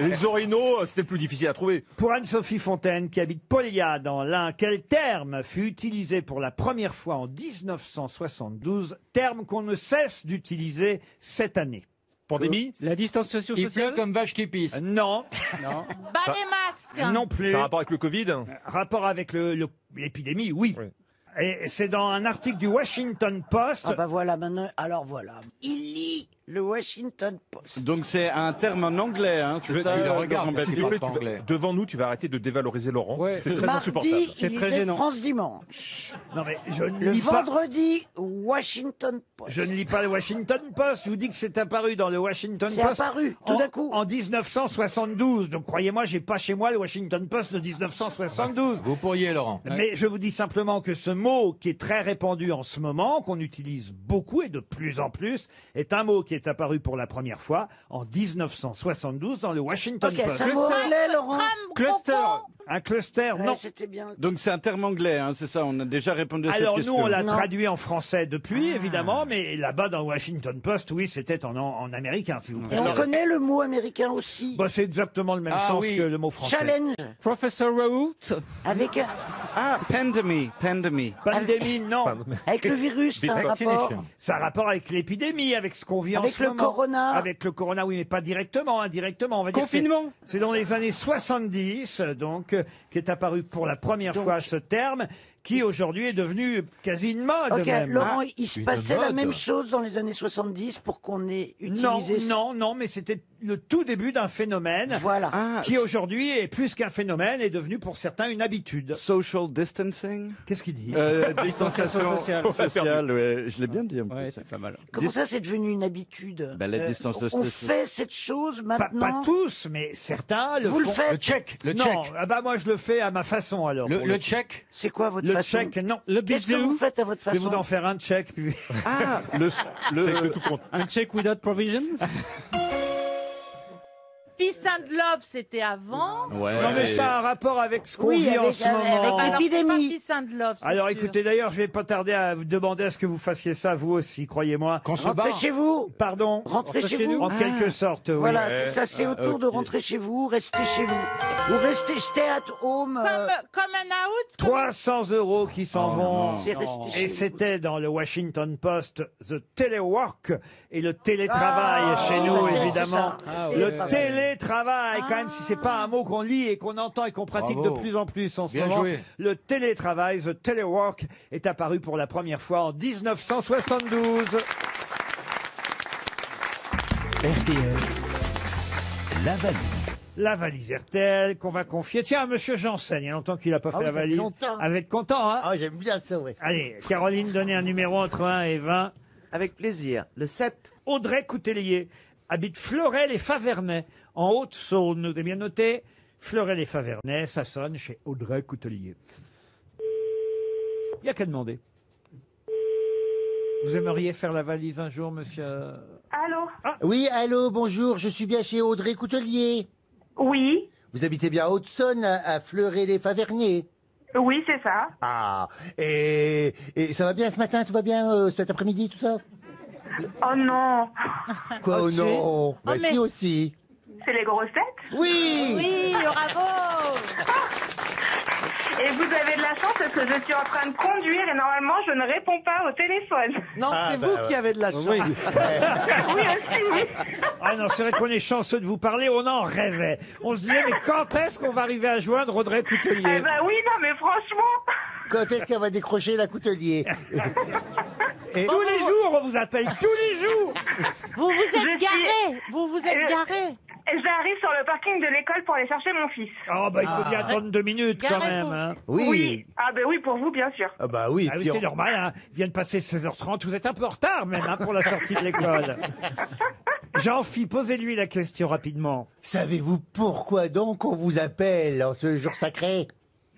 Les Zorino, c'était plus difficile à trouver. Pour Anne-Sophie Fontaine, qui habite Polia dans l'Ain, quel terme fut utilisé pour la première fois en 1972, terme qu'on ne cesse d'utiliser cette année? Pandémie? La distanciation Il sociale? pleut comme vache qui pisse. Non. Non. Bah les masques. Non plus. Ça a rapport avec le Covid? Rapport avec l'épidémie, oui. Et c'est dans un article du Washington Post. Ah bah voilà, maintenant, alors voilà. Il lit le Washington Post. Donc c'est un terme en anglais, hein, c'est ça, le regardes, Laurent parce Baffy qu'il parle pas Tu vas- anglais. devant nous, tu vas arrêter de dévaloriser Laurent. Ouais. C'est très Mardi, insupportable. C'est il très lisait gênant. France Dimanche. Non mais je ne Le lis pas. vendredi, Washington Post. Je ne lis pas le Washington Post. Je vous dis que c'est apparu dans le Washington C'est Post. apparu, tout d'un coup. En 1972. Donc croyez-moi, j'ai pas chez moi le Washington Post de 1972. Vous pourriez, Laurent. Mais je vous dis simplement que ce mot qui est très répandu en ce moment, qu'on utilise beaucoup et de plus en plus, est un mot qui est apparu pour la première fois en 1972 dans le Washington Ok, Post. c'est un mot anglais, Laurent. Cluster. Un cluster, Ouais, non. c'était bien. Donc c'est un terme anglais, hein, c'est ça, on a déjà répondu à cette Alors question. nous, on l'a Non. traduit en français depuis, évidemment, mais là-bas dans le Washington Post, oui, c'était en américain, si vous Et on préférez. connaît le mot américain aussi. Bah, c'est exactement le même Ah sens oui. que le mot français. Challenge. Professor Raoult. Avec, Ah, pandémie, pandémie. Pandémie, non. avec le virus, ça a un rapport. Ça a rapport avec l'épidémie, avec ce qu'on vit en Avec ce le moment. corona. Avec le corona, oui, mais pas directement, indirectement. On va dire que Confinement. c'est dans les années 70, donc, qu'est apparu pour la première fois ce terme, qui aujourd'hui est devenu quasi une mode. Ok, même. Laurent, Ah, il se une passait la mode. même chose dans les années 70 pour qu'on ait non, utilisé... non, mais c'était le tout début d'un phénomène Voilà. qui aujourd'hui est plus qu'un phénomène, est devenu pour certains une habitude. Social distancing. Qu'est-ce qu'il dit Distanciation sociale, ouais. Je l'ai bien dit. en plus. Ouais, c'est pas mal. Comment ça, c'est devenu une habitude Bah, la distanciation On sociale. fait cette chose pas, maintenant. pas tous, mais certains le Vous le font. faites Le tchèque, le Non, tchèque. ah bah moi je le fais à ma façon alors. pour Le tchèque. C'est quoi votre Le façon tchèque, non. Le Qu'est-ce que vous bisou. faites à votre Je vais vous façon en faire un tchèque. Puis... Ah, le Avec le tout compte. Un check without provision. Peace and Love, c'était avant. Non, mais ça a un rapport avec ce qu'on Oui, vit en avec- ce moment. Alors, c'est pas Peace and Love, c'est Alors sûr. écoutez, d'ailleurs, je vais pas tarder à vous demander à ce que vous fassiez ça, vous aussi, croyez-moi. Rentrez chez vous. Pardon. Rentrez chez vous. En quelque sorte, oui. Voilà, c'est ça, c'est autour de rentrer chez vous, rester chez vous. Ou rester stay at home. Comme un out. 300 € qui s'en vont. C'est resté chez Et vous. c'était dans le Washington Post, The Telework et le télétravail Ah, chez oui, nous, bah, c'est évidemment. ça. Ah, le oui. télétravail, quand même, si c'est pas un mot qu'on lit et qu'on entend et qu'on pratique Bravo. de plus en plus en ce Bien moment, joué. le télétravail, The Telework, est apparu pour la première fois en 1972. RTL, la valise. La valise RTL qu'on va confier. Tiens, à Monsieur Janssen, il y a longtemps qu'il n'a pas fait oui, la ça fait valise. longtemps. Ah, vous êtes content, hein? Ah, j'aime bien ça, oui. Allez, Caroline, donnez un numéro entre 1 et 20. Avec plaisir. Le 7. Audrey Coutellier habite Fleurel et Favernais, en Haute-Saône. Vous avez bien noté? Fleurel et Favernais, ça sonne chez Audrey Coutellier. Il n'y a qu'à demander. Vous aimeriez faire la valise un jour, monsieur? Allô? Oui, allô, bonjour, je suis bien chez Audrey Coutelier. Oui. Vous habitez bien à Haute-Saône, à Fleuret-les-Faverniers. Oui, c'est ça. Ah, et ça va bien ce matin, tout va bien cet après-midi, tout ça? Oh non. Quoi, Oh, oh si. non? Bah Oh, mais- si aussi. C'est les grosses têtes? Oui. Oui, bravo. Et vous avez de la chance parce que je suis en train de conduire et normalement je ne réponds pas au téléphone. Non, Ah, c'est bah, vous ouais. qui avez de la chance. Oui. Oui, aussi, oui. Ah non, c'est vrai qu'on est chanceux de vous parler, on en rêvait. On se disait, mais quand est-ce qu'on va arriver à joindre Audrey Coutellier? Eh ben oui, non, mais franchement. Quand est-ce qu'elle va décrocher la Coutelier? Et- Tous les jours, on vous appelle, tous les jours. Vous vous Je êtes suis- garé. Vous vous êtes garé. J'arrive sur le parking de l'école pour aller chercher mon fils. Oh, bah, il faut bien attendre 2 minutes quand même. Hein. Oui. Ah ben oui, pour vous, bien sûr. Ah bah oui, Ah oui, puis c'est on- normal, hein. Il vient de passer 16h30, vous êtes un peu en retard même hein, pour la sortie de l'école. Jean-Phi, posez-lui la question rapidement. Savez-vous pourquoi donc on vous appelle en ce jour sacré?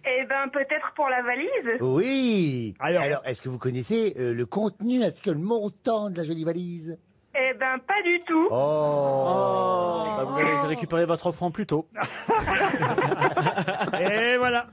Eh ben peut-être pour la valise. Oui. Alors, est-ce que vous connaissez le contenu, ainsi que le montant de la jolie valise? Eh ben pas du tout. Oh, Bah, vous avez récupéré votre offrande plus tôt. Et voilà.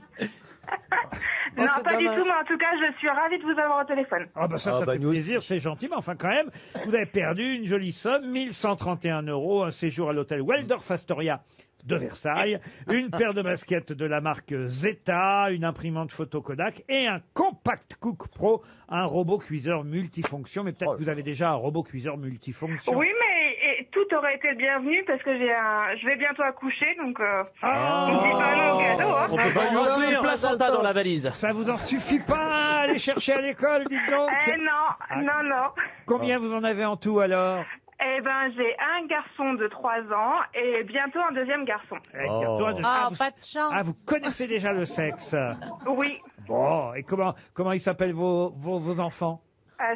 Non, c'est pas du dommage. tout, mais en tout cas, je suis ravie de vous avoir au téléphone. Ah bah ça, Ah ça bah fait nous aussi. plaisir, c'est gentil, mais enfin quand même, vous avez perdu une jolie somme, 1131 €, un séjour à l'hôtel Waldorf Astoria de Versailles, une paire de baskets de la marque Zeta, une imprimante photo Kodak et un Compact Cook Pro, un robot cuiseur multifonction. Mais peut-être que vous avez déjà un robot cuiseur multifonction. Oui, mais tout aurait été le bienvenu parce que je vais bientôt accoucher, donc Ah. on dit pas non au cadeau. Hein. On peut pas lui offrir une placenta dans la valise. Ça vous en suffit pas à aller chercher à l'école, dites donc. Non, non, non. Combien vous en avez en tout alors? Eh ben, j'ai un garçon de 3 ans et bientôt un deuxième garçon. Eh, bientôt un de- Ah, vous... pas de chance. ah, vous connaissez déjà le sexe. Oui. Bon, et comment ils s'appellent vos enfants?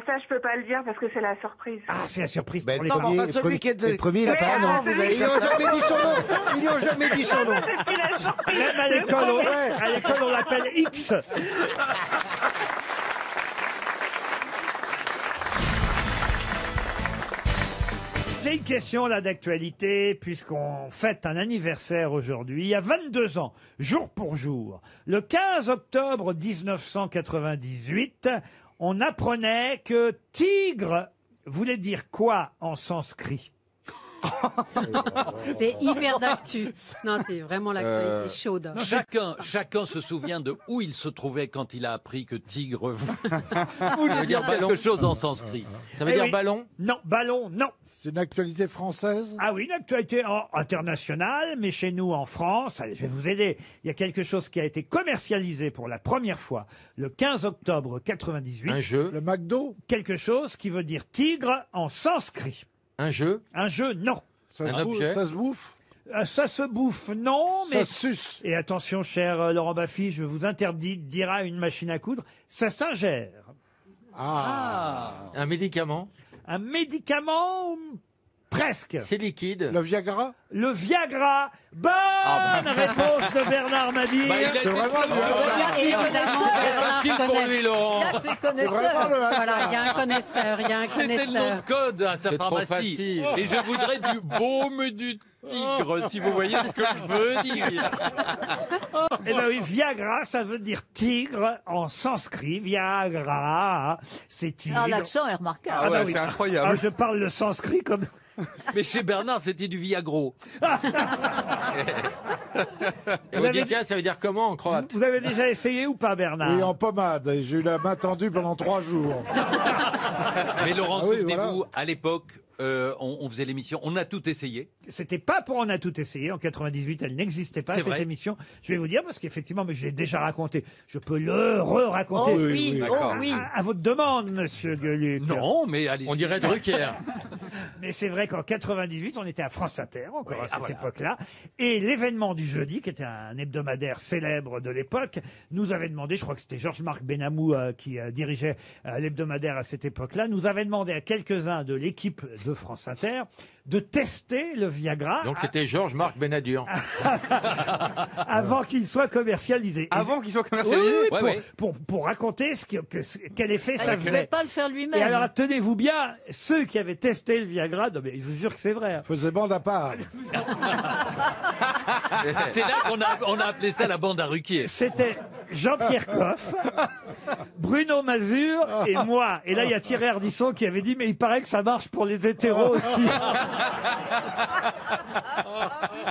Ça, je peux pas le dire parce que c'est la surprise. Ah, c'est la surprise Ben, pour le les premier, pas le celui premier- qui est de- le premier, il a Mais pas un non, nom. vous avez- Ils n'ont jamais dit son nom. Ils n'ont jamais dit son nom. C'est la surprise. Même à l'école, à l'école, on l'appelle X. J'ai une question là d'actualité, puisqu'on fête un anniversaire aujourd'hui. Il y a 22 ans, jour pour jour, le 15 octobre 1998, on apprenait que tigre voulait dire quoi en sanskrit? C'est hyper d'actu. Non, c'est vraiment l'actualité chaude. Chacun se souvient de où il se trouvait quand il a appris que tigre voulait dire quelque chose en sanskrit. Ça veut Eh dire oui. ballon? Non, ballon, non. C'est une actualité française? Ah oui, une actualité internationale, mais chez nous en France, allez, je vais vous aider. Il y a quelque chose qui a été commercialisé pour la première fois le 15 octobre 98. Un jeu? Le McDo? Quelque chose qui veut dire tigre en sanskrit. Un jeu? Un jeu, non. Un objet? Ça se bouffe? Ça se bouffe, non, mais... Ça se suce? Et attention, cher Laurent Baffy, je vous interdis de dire à une machine à coudre, ça s'ingère. Ah. Un médicament? Un médicament, Presque. C'est liquide. Le Viagra? Le Viagra. Bonne réponse de Bernard Mabille. Bah, il a été Il est connaisseur. Facile pour lui, Laurent. Là, c'est connaisseur. Voilà, il y a un connaisseur, il y a un C'était le nom connaisseur. de code à sa C'est trop pharmacie. facile. Et je voudrais du baume du tigre, si vous voyez ce que je veux dire. Eh ben oui, Viagra, ça veut dire tigre en sanskrit. Viagra, c'est tigre. Ah, l'accent est remarquable. Ah ouais, oui. c'est incroyable. Ah, je parle le sanskrit comme... Mais chez Bernard, c'était du Viagro. Et Vodka, ça veut dire comment en croate? Vous avez déjà essayé ou pas, Bernard? Oui, en pommade. Et j'ai eu la main tendue pendant 3 jours. Mais Laurent, Ah oui, souvenez-vous, voilà. à l'époque, on faisait l'émission, on a tout essayé. C'était pas pour On a tout essayé. En 98, elle n'existait pas, C'est cette vrai. émission. Je vais vous dire, parce qu'effectivement, mais je l'ai déjà raconté. Je peux le re-raconter. Oh oui, D'accord. oh oui. À votre demande, monsieur Gueluc. Non, mais allez. On dirait Drucker. Mais c'est vrai qu'en 98, on était à France Inter, encore Oui, à cette voilà. époque-là. Et l'événement du jeudi, qui était un hebdomadaire célèbre de l'époque, nous avait demandé, je crois que c'était Georges-Marc Benamou qui dirigeait l'hebdomadaire à cette époque-là, nous avait demandé à quelques-uns de l'équipe de France Inter de tester le Viagra Donc c'était Georges-Marc Benadur. avant qu'il soit commercialisé. Avant qu'il soit Oui, commercialisé. oui, Ouais, ouais. pour raconter quel effet Ah, ça il ne pouvait faisait. pas le faire Et lui-même. alors, tenez-vous bien, ceux qui avaient testé le Viagra, non mais je vous jure que c'est vrai. hein. Faisait bande à part. C'est là qu'on a appelé ça la bande à Ruquier. C'était Jean-Pierre Coff, Bruno Mazur et moi. Et là, il y a Thierry Ardisson qui avait dit, mais il paraît que ça marche pour les hétéros aussi.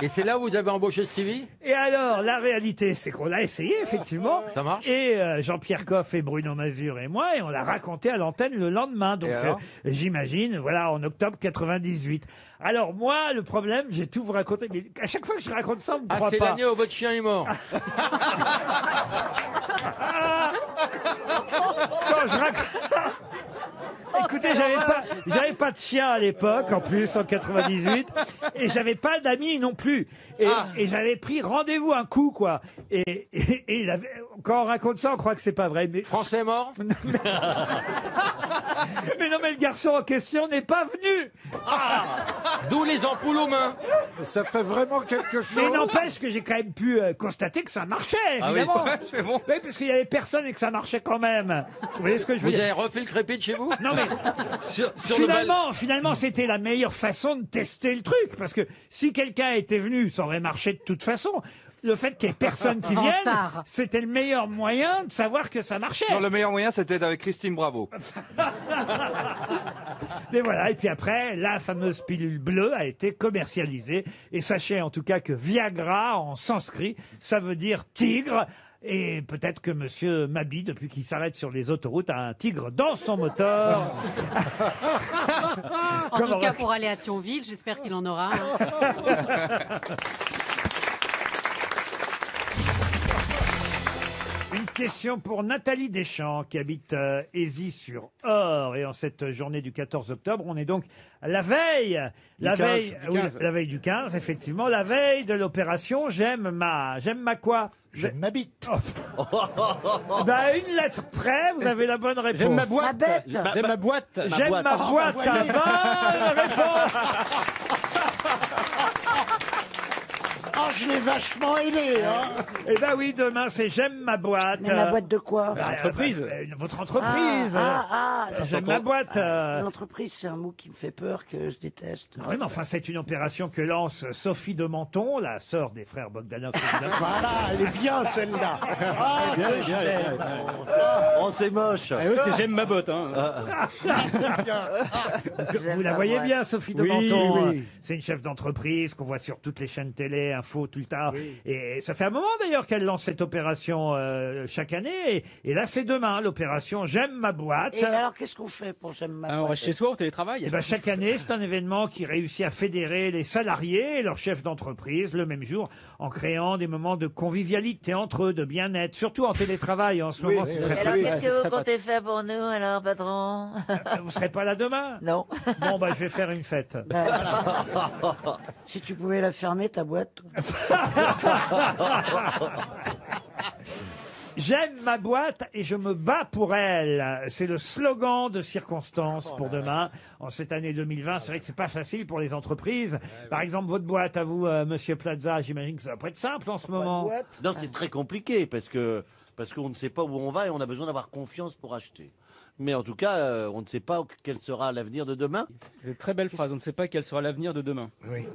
Et c'est là où vous avez embauché Stevie? Et alors, la réalité, c'est qu'on l'a essayé, effectivement. Ça marche? Et Jean-Pierre Coff et Bruno Mazur et moi, et on l'a raconté à l'antenne le lendemain. Donc, Et alors j'imagine, voilà, en octobre 98. Alors, moi, le problème, j'ai tout vous raconté, mais à chaque fois que je raconte ça, on me Ah, croit c'est pas. l'année où votre chien est mort. Quand je raconte... Écoutez, j'avais pas de chien à l'époque, en plus, en 98, et j'avais pas d'amis non plus. Et j'avais pris rendez-vous un coup, quoi. Et il avait, quand on raconte ça, on croit que c'est pas vrai. Mais... Français mort? Mais non, mais le garçon en question n'est pas venu. D'où les ampoules aux mains. Ça fait vraiment quelque chose. Mais n'empêche que j'ai quand même pu constater que ça marchait, Ah oui, évidemment. c'est bon. Oui, parce qu'il y avait personne et que ça marchait quand même. Vous voyez ce que je veux Vous dire? avez refait le crépit de chez vous? Non mais Sur le bal- finalement, c'était la meilleure façon de tester le truc, parce que si quelqu'un était venu, ça aurait marché de toute façon. Le fait qu'il y ait personne qui vienne, Rentard. c'était le meilleur moyen de savoir que ça marchait. Non, le meilleur moyen, c'était avec Christine Bravo. Mais voilà, et puis après, la fameuse pilule bleue a été commercialisée. Et sachez en tout cas que Viagra, en sanskrit, ça veut dire tigre. Et peut-être que monsieur Mabi, depuis qu'il s'arrête sur les autoroutes, a un tigre dans son moteur. En Comme tout cas, on- pour aller à Thionville, j'espère qu'il en aura un. Une question pour Nathalie Deschamps qui habite Aisy-sur-Or. Et en cette journée du 14 octobre, on est donc à la veille. La 15, veille, du oui, 15. la veille du 15, effectivement. La veille de l'opération J'aime ma quoi? J'aime ma bite. Ben, une lettre près, vous avez la bonne réponse. J'aime ma boîte. bête. J'aime ma boîte. J'aime ma boîte à voyez. bonne réponse. Ah, je l'ai vachement aidé, hein. Eh ben oui, demain c'est J'aime ma boîte. Mais ma boîte de quoi? Entreprise. Votre entreprise. J'aime ma boîte. L'entreprise, c'est un mot qui me fait peur, que je déteste. Oui, mais enfin, c'est une opération que lance Sophie de Menton, la sœur des frères Bogdanov. évidemment. Voilà, elle est bien celle-là. Ah, Bien, que je bien, l'aime. bien, Oh, c'est moche. Ah oui, c'est j'aime ma botte. Hein. Vous la voyez bien, Sophie de Oui, Menton. oui. C'est une chef d'entreprise qu'on voit sur toutes les chaînes télé, info, tout le temps. Et ça fait un moment d'ailleurs qu'elle lance cette opération chaque année. Et là, c'est demain, l'opération J'aime ma boîte. Et alors, qu'est-ce qu'on fait pour j'aime ma Ah, on boîte? reste chez soi, on télétravaille. Et ben, chaque année, c'est un événement qui réussit à fédérer les salariés et leurs chefs d'entreprise le même jour en créant des moments de convivialité entre eux, de bien-être, surtout en télétravail en ce moment. C'est très Alors, pratique. qu'est-ce que vous comptez faire pour nous, alors, patron? Vous serez pas là demain? Non. Bon, bah, je vais faire une fête. Si tu pouvais la fermer, ta boîte. J'aime ma boîte et je me bats pour elle. C'est le slogan de Circonstance pour demain. En cette année 2020, c'est vrai que c'est pas facile pour les entreprises. Par exemple, votre boîte à vous, Monsieur Plaza, j'imagine que ça va pas être simple en ce moment. Non, c'est très compliqué parce qu'on ne sait pas où on va et on a besoin d'avoir confiance pour acheter. Mais en tout cas, on ne sait pas quel sera l'avenir de demain. C'est une très belle phrase. On ne sait pas quel sera l'avenir de demain. Oui.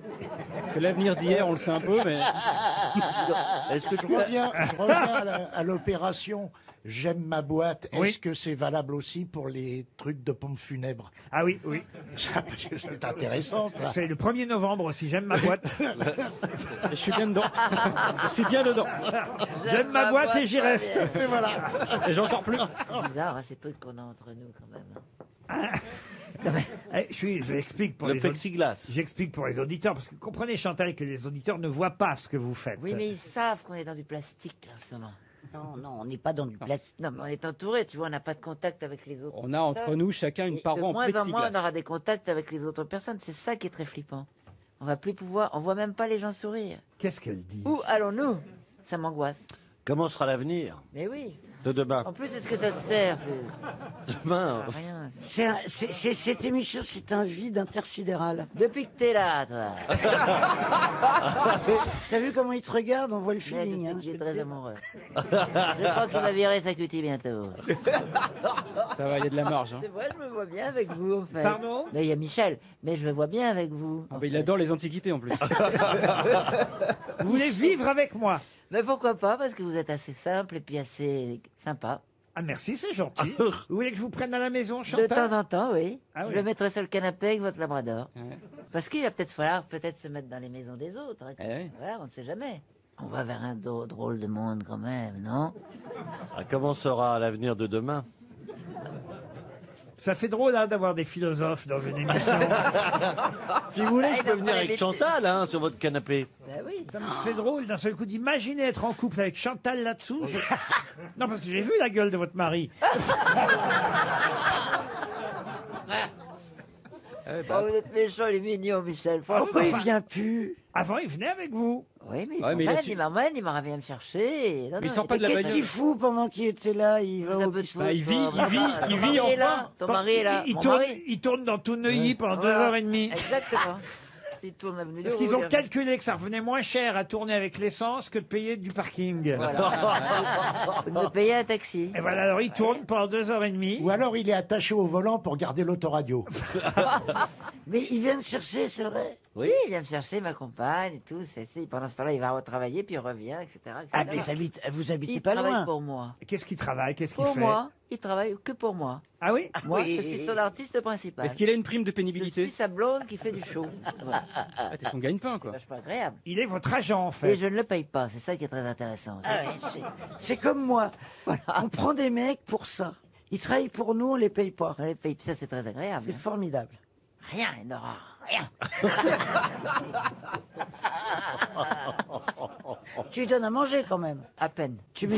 Parce que l'avenir d'hier, on le sait un peu, mais. Est-ce que Je reviens à l'opération J'aime ma boîte. Est-ce Oui. que c'est valable aussi pour les trucs de pompes funèbres? Ah oui, oui. Ça, parce que c'est intéressant, ça. C'est le 1er novembre aussi, j'aime ma boîte. Je suis bien dedans. Je suis bien dedans. J'aime ma boîte et j'y reste. Et voilà. Et j'en sors plus. C'est bizarre, hein, ces trucs qu'on a entre nous quand même. J'explique pour Le les plexiglas. J'explique pour les auditeurs, parce que comprenez, Chantal, que les auditeurs ne voient pas ce que vous faites. Oui, mais ils savent qu'on est dans du plastique là, en ce moment. Non, on n'est pas dans du plastique. Non, mais on est entouré, tu vois, on n'a pas de contact avec les autres. On a entre nous chacun une Et paroi de en moins en moins, plexiglas. on aura des contacts avec les autres personnes. C'est ça qui est très flippant. On va plus pouvoir, on voit même pas les gens sourire. Qu'est-ce qu'elle dit? Où allons-nous? Ça m'angoisse. Comment sera l'avenir Mais oui. de demain? En plus, est-ce que ça sert? Demain. Rien. Cette émission, c'est un vide intersidéral. Depuis que t'es là, toi. T'as vu comment il te regarde? On voit le Mais je feeling. sais Hein. que j'ai très amoureux. Je crois qu'il va virer sa cutie bientôt. Ça va, il y a de la marge. Hein. C'est vrai, je me vois bien avec vous, en fait. Pardon? Mais il y a Michel, mais je me vois bien avec vous. Ah bah, il adore les antiquités en plus. Vous voulez vivre avec moi? Mais pourquoi pas? Parce que vous êtes assez simple et puis assez sympa. Ah merci, c'est gentil. Vous voulez que je vous prenne à la maison, De Chantal? temps en temps, oui. Ah Je oui. le mettrai sur le canapé avec votre labrador. Ouais. Parce qu'il va peut-être falloir se mettre dans les maisons des autres. hein. Eh oui. Voilà, on ne sait jamais. On va vers un drôle de monde quand même, non? Comment sera l'avenir de demain? Ça fait drôle hein, d'avoir des philosophes dans une émission. Si vous voulez, Ah, je il peux a venir pas avec les Chantal sur votre canapé. Ben oui. Ça me fait drôle d'un seul coup d'imaginer être en couple avec Chantal là-dessous. Non, parce que j'ai vu la gueule de votre mari. Oh, vous êtes méchant, il est mignon, Michel. Ah, Pourquoi il enfin, vient plus? Avant, il venait avec vous. Oui, mais Ouais, mais il a su- il m'emmène, il m'en revient me chercher. Non, Mais il non, sort pas de la Qu'est-ce bagnole. qu'il fout pendant qu'il était là? Il va Ça au peut te bistrot. Bah, il vit, toi, il vit, ton il mari vit est là, enfin. ton mari est là. Il Mon tourne, mari. il tourne dans tout Neuilly pendant Voilà. 2h30. Exactement. Il tourne l'avenue du Parce qu'ils ont Rouge. calculé que ça revenait moins cher à tourner avec l'essence que de payer du parking. De payer un taxi. Et voilà, alors il tourne pendant 2h30. Ou alors il est attaché au volant pour garder l'autoradio. Mais il vient de chercher, c'est vrai. Oui, il vient me chercher, ma compagne et tout. Pendant ce temps-là, il va retravailler, puis il revient, etc. Ah, mais vous habitez Il pas travaille loin. pour moi. Qu'est-ce qu'il travaille? Qu'est-ce qu'il Pour fait? moi, il travaille que pour moi. Ah oui? Moi, oui. je suis son artiste principal. Est-ce qu'il a une prime de Je pénibilité? suis sa blonde qui fait du show. Voilà. Ah, t'es son gagne-pain, quoi. C'est vachement agréable. Il est votre agent, en Et fait. je ne le paye pas, c'est ça qui est très intéressant. Ah ouais, c'est comme moi. On prend des mecs pour ça. Ils travaillent pour nous, on les paye pas. On les paye, ça c'est très agréable. C'est formidable. Rien, Nora, rien. Tu lui donnes à manger quand même. À peine. Tu mets...